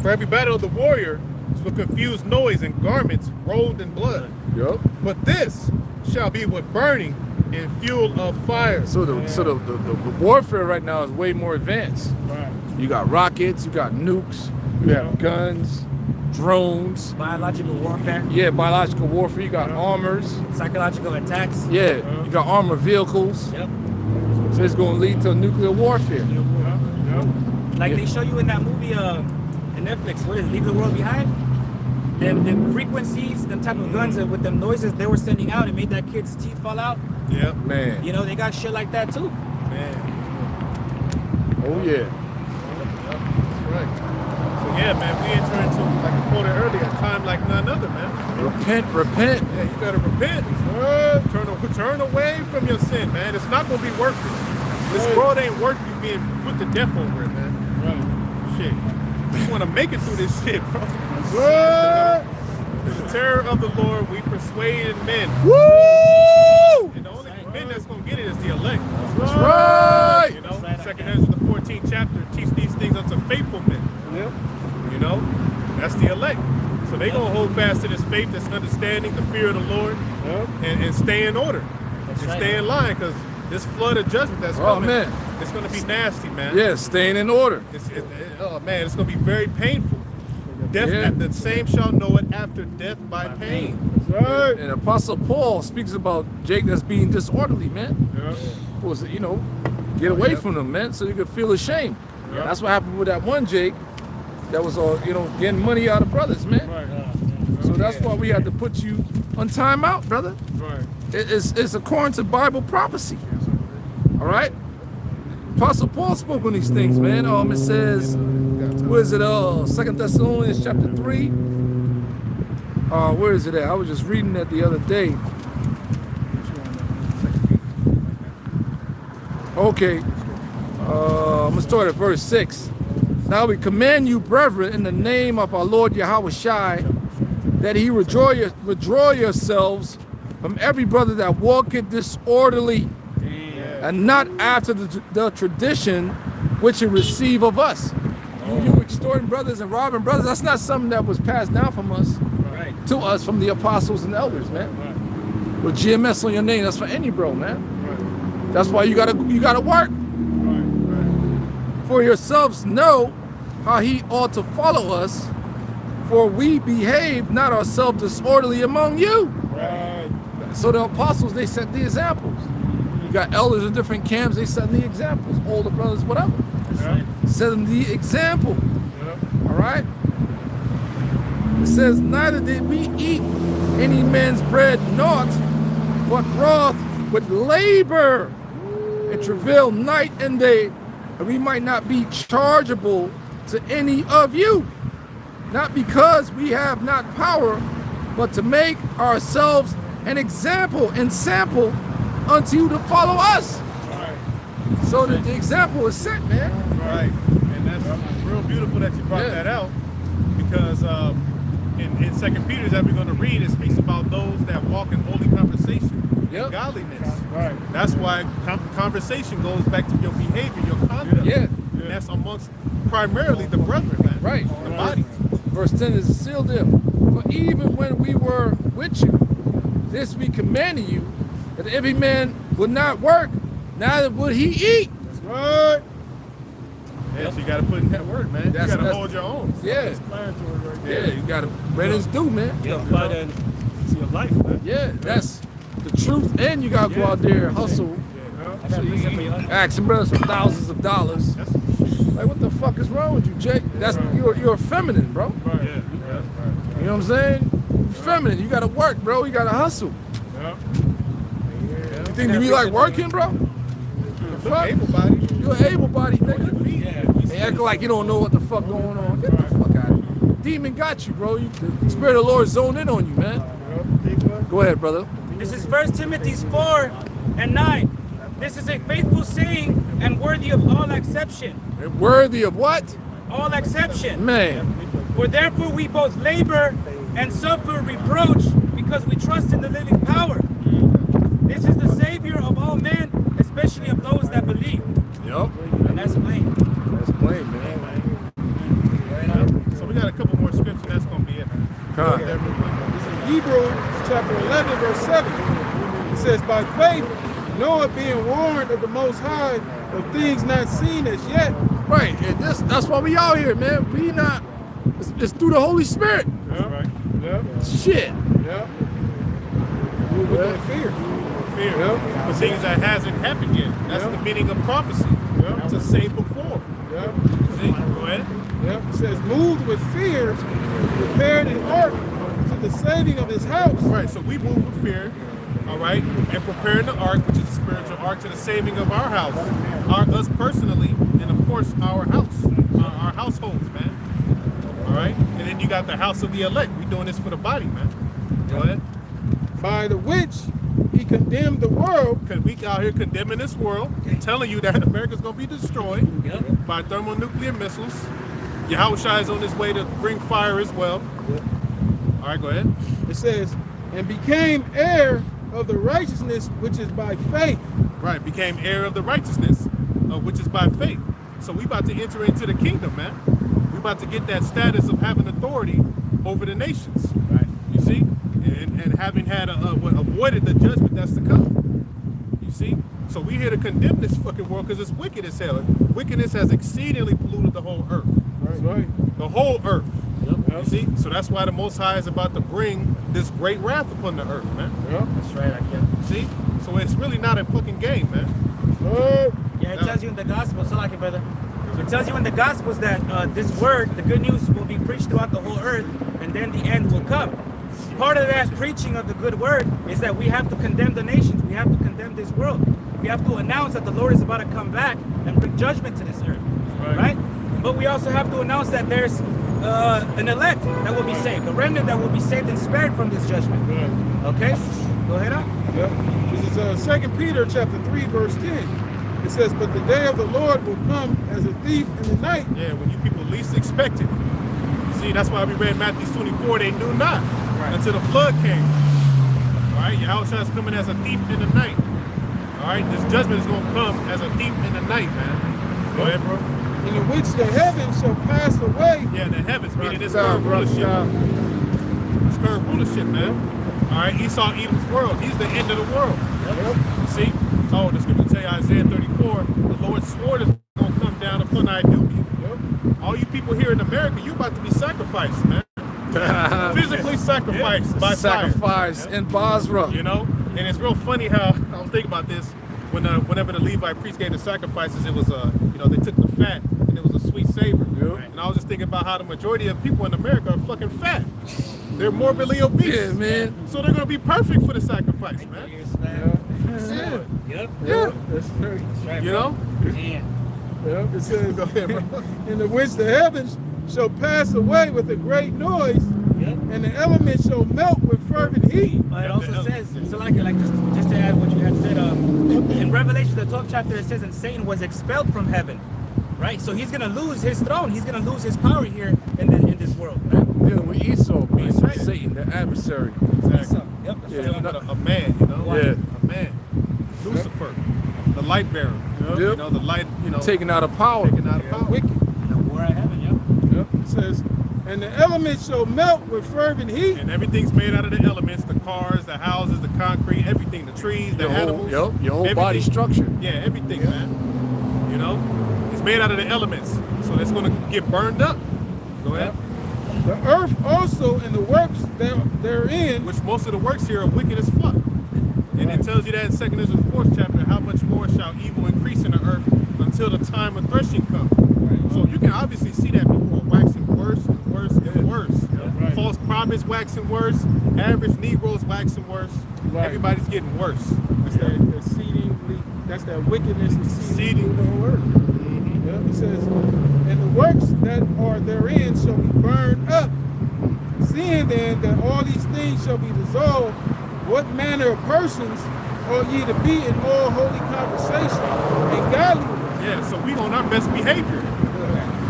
For every battle of the warrior is with confused noise and garments rolled in blood. Yep. But this shall be with burning and fuel of fire. So the warfare right now is way more advanced. Right. You got rockets, you got nukes, you have guns, drones. Biological warfare. Yeah, biological warfare. You got armors. Psychological attacks. Yeah, you got armored vehicles. Yep. So it's going to lead to nuclear warfare. Like they show you in that movie, Netflix. What is it? Leave the World Behind? Them frequencies, them type of guns with them noises they were sending out, it made that kid's teeth fall out. Yep. Man. You know, they got shit like that too. Man. Oh yeah. That's right. So yeah, man, we enter into, like I quoted earlier, a time like none other, man. Repent. Yeah, you better repent. Turn away from your sin, man. It's not gonna be worth it. This world ain't worth you being put to death over it, man. Right. Shit. We wanna make it through this shit, bro. Through the terror of the Lord, we persuaded men. Woo! And the only men that's gonna get it is the elect. That's right. You know, 2 Ezra, the 14th chapter, teach these things unto faithful men. Yep. You know, that's the elect. So they gonna hold fast to this faith, this understanding, the fear of the Lord, Yep. and stay in order, and stay in line, because this flood of judgment that's coming, man. it's gonna be nasty, man. Yeah, staying in order. Oh man, it's gonna be very painful. Death, Yeah. the same shall know it after death by pain. Right. And Apostle Paul speaks about Jake that's being disorderly, man. Yep. Was, you know, get away from them, man, so you could feel ashamed. Yeah. That's what happened with that one Jake that was, you know, getting money out of brothers, man. Right. So that's why we had to put you on timeout, brother. Right. It's according to Bible prophecy. All right. Apostle Paul spoke on these things, man. It says, where is it? 2 Thessalonians chapter 3. Where is it at? I was just reading that the other day. Okay. I'm gonna start at verse 6. Now we command you, brethren, in the name of our Lord Yahweh Shai, that he withdraw yourselves from every brother that walketh disorderly, and not after the tradition which you receive of us. You extorting brothers and robbing brothers, that's not something that was passed down from us to us from the apostles and elders, man. With GMS on your name, that's for any bro, man. That's why you gotta work. For yourselves know how he ought to follow us, for we behave not ourselves disorderly among you. Right. So the apostles, they set the examples. You got elders of different camps, they set the examples. Older brothers, whatever. Right. Set them the example. Yep. All right? It says, neither did we eat any man's bread naught, but wrought with labor and travail night and day, that we might not be chargeable to any of you. Not because we have not power, but to make ourselves an example and sample unto you to follow us. Right. So that the example is set, man. Right, and that's real beautiful that you brought that out, because in 2 Peter that we're going to read, it speaks about those that walk in holy conversation, and godliness. Right. That's why conversation goes back to your behavior, your conduct. Yeah. And that's amongst primarily the brethren, man. Right. The body. Verse 10 is sealed in. For even when we were with you, this we commanded you, that every man would not work, neither would he eat. That's right. Yeah, so you got to put in that word, man. You got to hold your own. Yeah. Explanatory right Yeah, there. you got to rent his due, man. You gotta apply that to your life, man. Yeah, that's the truth. And you got to go out there and hustle. I got a vision for your life. Asking brothers for thousands of dollars. Like, what the fuck is wrong with you, Jake? That's you're feminine, bro. Right. Yeah. You know what I'm saying? You're feminine. You gotta work, bro. You gotta hustle. Yep. You think we like working, bro? Fuck. Able-bodied. You're an able-bodied nigga. Yeah. They act like you don't know what the fuck going on. Get the fuck out of here. Demon got you, bro. The Spirit of the Lord zoned in on you, man. Go ahead, brother. This is 1 Timothy 4 and 9. This is a faithful saying and worthy of all acceptation. Worthy of what? All acceptation. Man. For therefore we both labor and suffer reproach because we trust in the living power. This is the Savior of all men, especially of those that believe. Yup. And that's plain. That's plain, man. So we got a couple more scriptures. That's going to be it. Come This is Hebrews chapter 11, verse 7. It says, by faith, Noah being warned of the Most High of things not seen as yet. Right, and that's why we out here, man. We not, it's through the Holy Spirit. Yep. Right. Yep. Shit. Yep. With that fear. Fear. Yep. For things that hasn't happened yet. That's Yep. the meaning of prophecy. Yep. To say before. Yep. See? Go ahead. Yep. It says, moved with fear, prepared an ark to the saving of his house. Right, so we move with fear, all right, and preparing the ark, which is the spiritual ark, to the saving of our house, us personally, and of course our house, our households, man. All right, and then you got the house of the elect. We doing this for the body, man. Go ahead. By the which he condemned the world. Because we out here condemning this world, telling you that America's gonna be destroyed by thermonuclear missiles. Yahushua is on his way to bring fire as well. All right, go ahead. It says, and became heir of the righteousness which is by faith. Right, became heir of the righteousness, which is by faith. So we about to enter into the kingdom, man. We about to get that status of having authority over the nations. Right. You see, and having had avoided the judgment that's to come. You see, so we here to condemn this fucking world because it's wicked as hell. Wickedness has exceedingly polluted the whole earth. Right. The whole earth. You see, so that's why the Most High is about to bring this great wrath upon the earth, man. That's right, I get. See, so it's really not a fucking game, man. Yeah, it tells you in the gospel, so like it, brother. It tells you in the gospels that this word, the good news, will be preached throughout the whole earth, and then the end will come. Part of that preaching of the good word is that we have to condemn the nations. We have to condemn this world. We have to announce that the Lord is about to come back and bring judgment to this earth, right? But we also have to announce that there's an elect that will be saved, a remnant that will be saved and spared from this judgment. Okay, go ahead on. This is 2 Peter chapter 3, verse 10. It says, but the day of the Lord will come as a thief in the night. Yeah, when you people least expect it. See, that's why we read Matthew 24, they knew not until the flood came. All right, Yahushua is coming as a thief in the night. All right, this judgment is going to come as a thief in the night, man. Go ahead, bro. In which the heavens shall pass away. Yeah, the heavens, meaning this current rulership. This current rulership, man. All right, Esau, Edom's world. He's the end of the world. You see? Oh, the scripture tell you, Isaiah 34, the Lord swore this going to come down upon Idumea. All you people here in America, you about to be sacrificed, man. Physically sacrificed by sacrifice fire. in Basra. You know? And it's real funny how, I was thinking about this, when whenever the Levite priests gave the sacrifices, it was, you know, they took the fat, and it was a sweet savor. And I was just thinking about how the majority of people in America are fucking fat. They're morbidly obese. Yeah, man. So they're going to be perfect for the sacrifice, man. Yeah. That's right. You know? It says, in the which the heavens shall pass away with a great noise, and the elements shall melt with fervent heat. It also says, so like just to add what you had said, in Revelation, the 12th chapter, it says, and Satan was expelled from heaven, right? So he's going to lose his throne. He's going to lose his power here in this world, right? Yeah, with Esau means That's right. Satan, the adversary. Exactly. Yep. A man, you know? Yeah. A man. Lucifer, the light bearer. You know, the light, you know. Taking out of power. Taking out of power. Wicked. The war of heaven, It says, and the elements shall melt with fervent heat. And everything's made out of the elements, the cars, the houses, the concrete, everything, the trees, the animals. Your whole body everything. structure. Yeah, everything, man. You know? It's made out of the elements. So it's going to get burned up. Go ahead. The earth also and the works therein. Which most of the works here are wicked as fuck. And it tells you that in 2nd Ezra 4th chapter, how much more shall evil increase in the earth until the time of threshing comes. So you can obviously see that people are waxing worse and worse and worse. False prophets waxing worse. Average Negroes waxing worse. Everybody's getting worse. That's that wickedness Seeding. through the whole earth. It says, and the works that are therein shall be burned up. Seeing then that all these things shall be dissolved, what manner of persons ought ye to be in all holy conversation and godliness? Yeah, so we on our best behavior.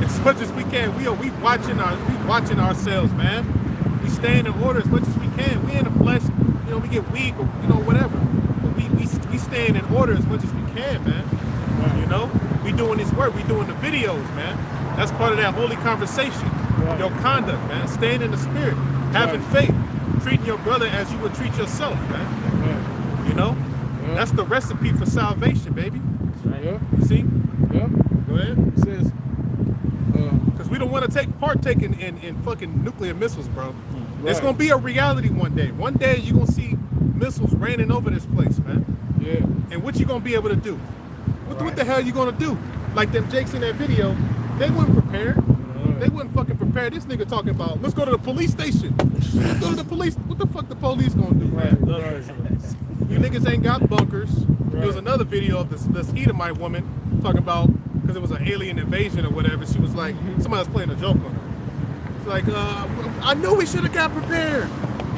As much as we can. We watching ourselves, man. We staying in order as much as we can. We in the flesh, you know, we get weak or, you know, whatever. But we staying in order as much as we can, man. You know? We doing this work, we doing the videos, man. That's part of that holy conversation. Your conduct, man. Staying in the spirit, having faith, treating your brother as you would treat yourself, man. You know? That's the recipe for salvation, baby. You see? Go ahead. It says, because we don't want to partake in fucking nuclear missiles, bro. It's gonna be a reality one day. One day you're gonna see missiles raining over this place, man. And what you gonna be able to do? What the hell you gonna do? Like them Jakes in that video, they weren't prepared. They wouldn't fucking prepare. This nigga talking about, let's go to the police station. Let's go to the police. What the fuck the police gonna do, man? You niggas ain't got bunkers. There was another video of this Edomite woman talking about, because it was an alien invasion or whatever. She was like, somebody was playing a joke on her. It's like, I knew we should have got prepared.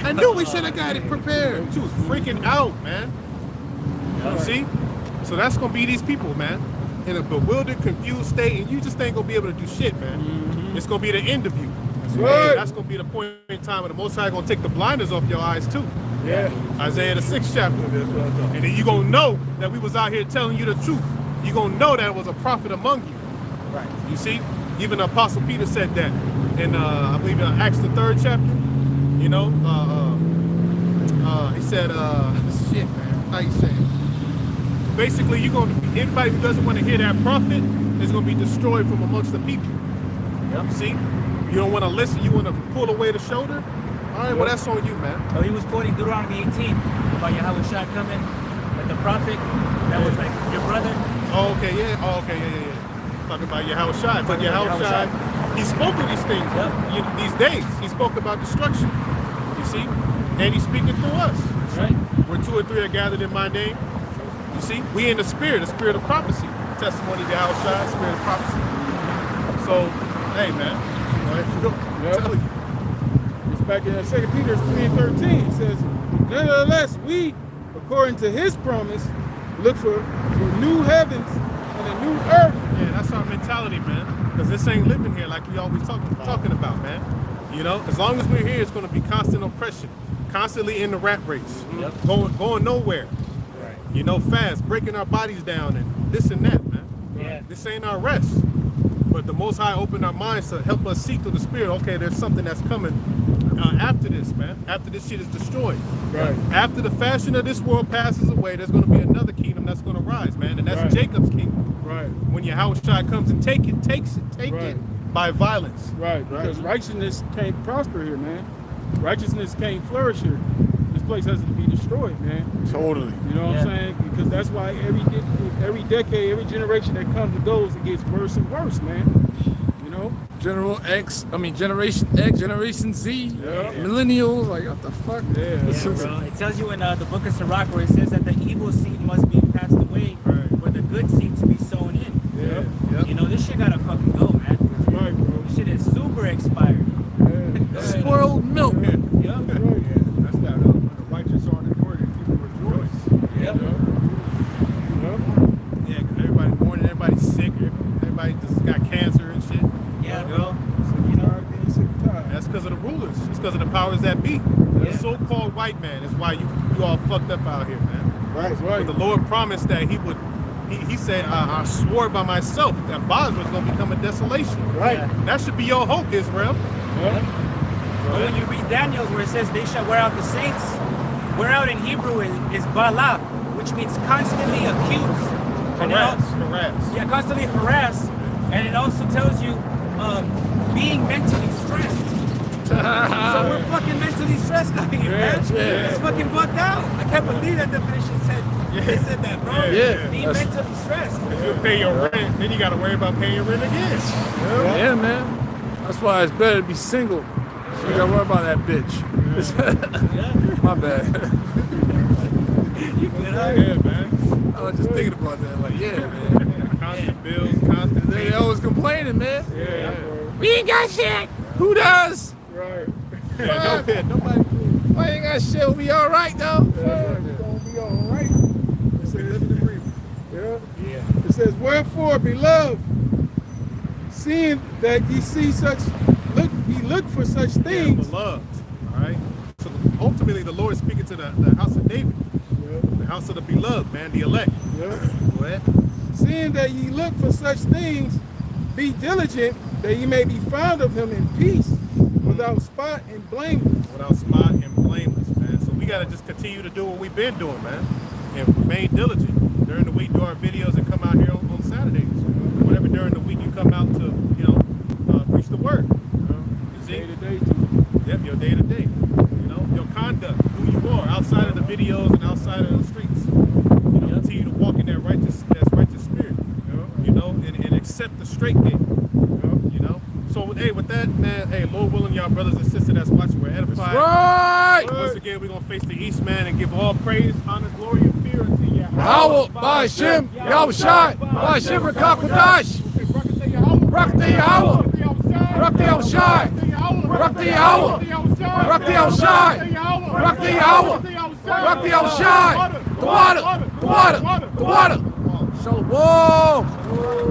I knew we should have got it prepared. She was freaking out, man. You see? So that's gonna be these people, man, in a bewildered, confused state, and you just ain't gonna be able to do shit, man. It's gonna be the end of you. Right. That's gonna be the point in time where the Most High gonna take the blinders off your eyes too. Yeah. Isaiah the 6th chapter. And then you gonna know that we was out here telling you the truth. You gonna know that it was a prophet among you. Right. You see? Even the Apostle Peter said that in I believe in Acts the 3rd chapter. You know, he said, shit, man. How you say it? Basically, you're gonna be, anybody who doesn't want to hear that prophet is gonna be destroyed from amongst the people. Yep. See? You don't want to listen. You want to pull away the shoulder. All right, well, that's on you, man. Oh, he was quoting Deuteronomy 18 about Yahweh Shai coming, like the prophet that was like your brother. Oh, okay, yeah. Oh, okay, yeah. Talking about Yahweh Shai. But Yahweh Shai, he spoke of these things. Yep. These days, he spoke about destruction. You see? And he's speaking through us. Right. Where 2 or 3 are gathered in my name. You see? We in the spirit of prophecy. Testimony of Yahweh Shai, spirit of prophecy. So, hey, man. I'm telling you. Back in 2 Peter 3:13, it says, nevertheless, we, according to his promise, look for new heavens and a new earth. Yeah, that's our mentality, man. Because this ain't living here like we always talking about, man. You know, as long as we're here, it's going to be constant oppression, constantly in the rat race, going nowhere. Right. You know, fast, breaking our bodies down and this and that, man. Yeah. This ain't our rest. But the Most High opened our minds to help us see through the Spirit. Okay, there's something that's coming after this, man. After this shit is destroyed. Right. After the fashion of this world passes away, there's going to be another kingdom that's going to rise, man. And that's Jacob's kingdom. Right. When Yahweh Shai comes and takes it by violence. Right. Because righteousness can't prosper here, man. Righteousness can't flourish here. This place has to be destroyed, man. Totally. You know what I'm saying? Because that's why every decade, every generation that comes and goes, it gets worse and worse, man. You know? Generation X, Generation Z, millennials, like what the fuck? Yeah, bro. It tells you in the book of Sirach where it says that the evil seed must be passed away for the good seed to be sown in. Yeah. You know, this shit gotta fucking go, man. That's right, bro. This shit is super expired. Spoiled milk. Yep. That's that when the righteous are in the court and people rejoice. Yep. Yeah, because everybody's mourning, everybody's sick, everybody just got cancer and shit. Yeah, bro. That's because of the rulers. It's because of the powers that be. The so-called white man is why you all fucked up out here, man. Right. But the Lord promised that he would. He said, I swore by myself that Basra is going to become a desolation. Right. That should be your hope, Israel. But when you read Daniel's where it says they shall wear out the saints, wear out in Hebrew is bala, which means constantly accused. Harass. Yeah, constantly harassed. And it also tells you being mentally stressed. So we're fucking mentally stressed out here, man. It's fucking bugged out. I can't believe that definition said they said that, bro. Being mentally stressed. If you pay your rent, then you got to worry about paying your rent again. Yeah, man. That's why it's better to be single. So you gotta worry about that bitch. My bad. You good, huh? Yeah, man. I was just thinking about that. Like, yeah, man. Constant bills, constant They always complaining, man. Yeah. We ain't got shit. Who does? Right. Nobody. We ain't got shit. We'll be all right, though. It's gonna be all right. It says, It says, wherefore, beloved, seeing that ye see look for such things. Beloved. All right. So ultimately, the Lord is speaking to the house of David, the house of the beloved, man, the elect. Go ahead. Seeing that ye look for such things, be diligent that ye may be found of him in peace, without spot and blameless. Without spot and blameless, man. So we gotta just continue to do what we've been doing, man, and remain diligent. During the week, do our videos and come out here on Saturdays. Whenever during the week you come out to, preach the word. You see? Day to day, too. Yep, your day to day. Your conduct, who you are, outside of the videos and outside of the streets. Continue to walk in that righteous spirit. And accept the straight gate. So with that, man, hey, Lord willing, y'all brothers and sisters that's watching, we're edified. Right. Once again, we're going to face the East, man, and give all praise, honor, glory, and fear unto Yahweh. Yahweh, Ba'ashim, Yahushai, Ba'ashim, Rakakwadash. Rakti Yahweh. Rakti Yahushai. Rakti Yahweh. Rakti Yahushai. Rakti Yahweh. Rakti Yahushai. The water. The water. The water. Shalom.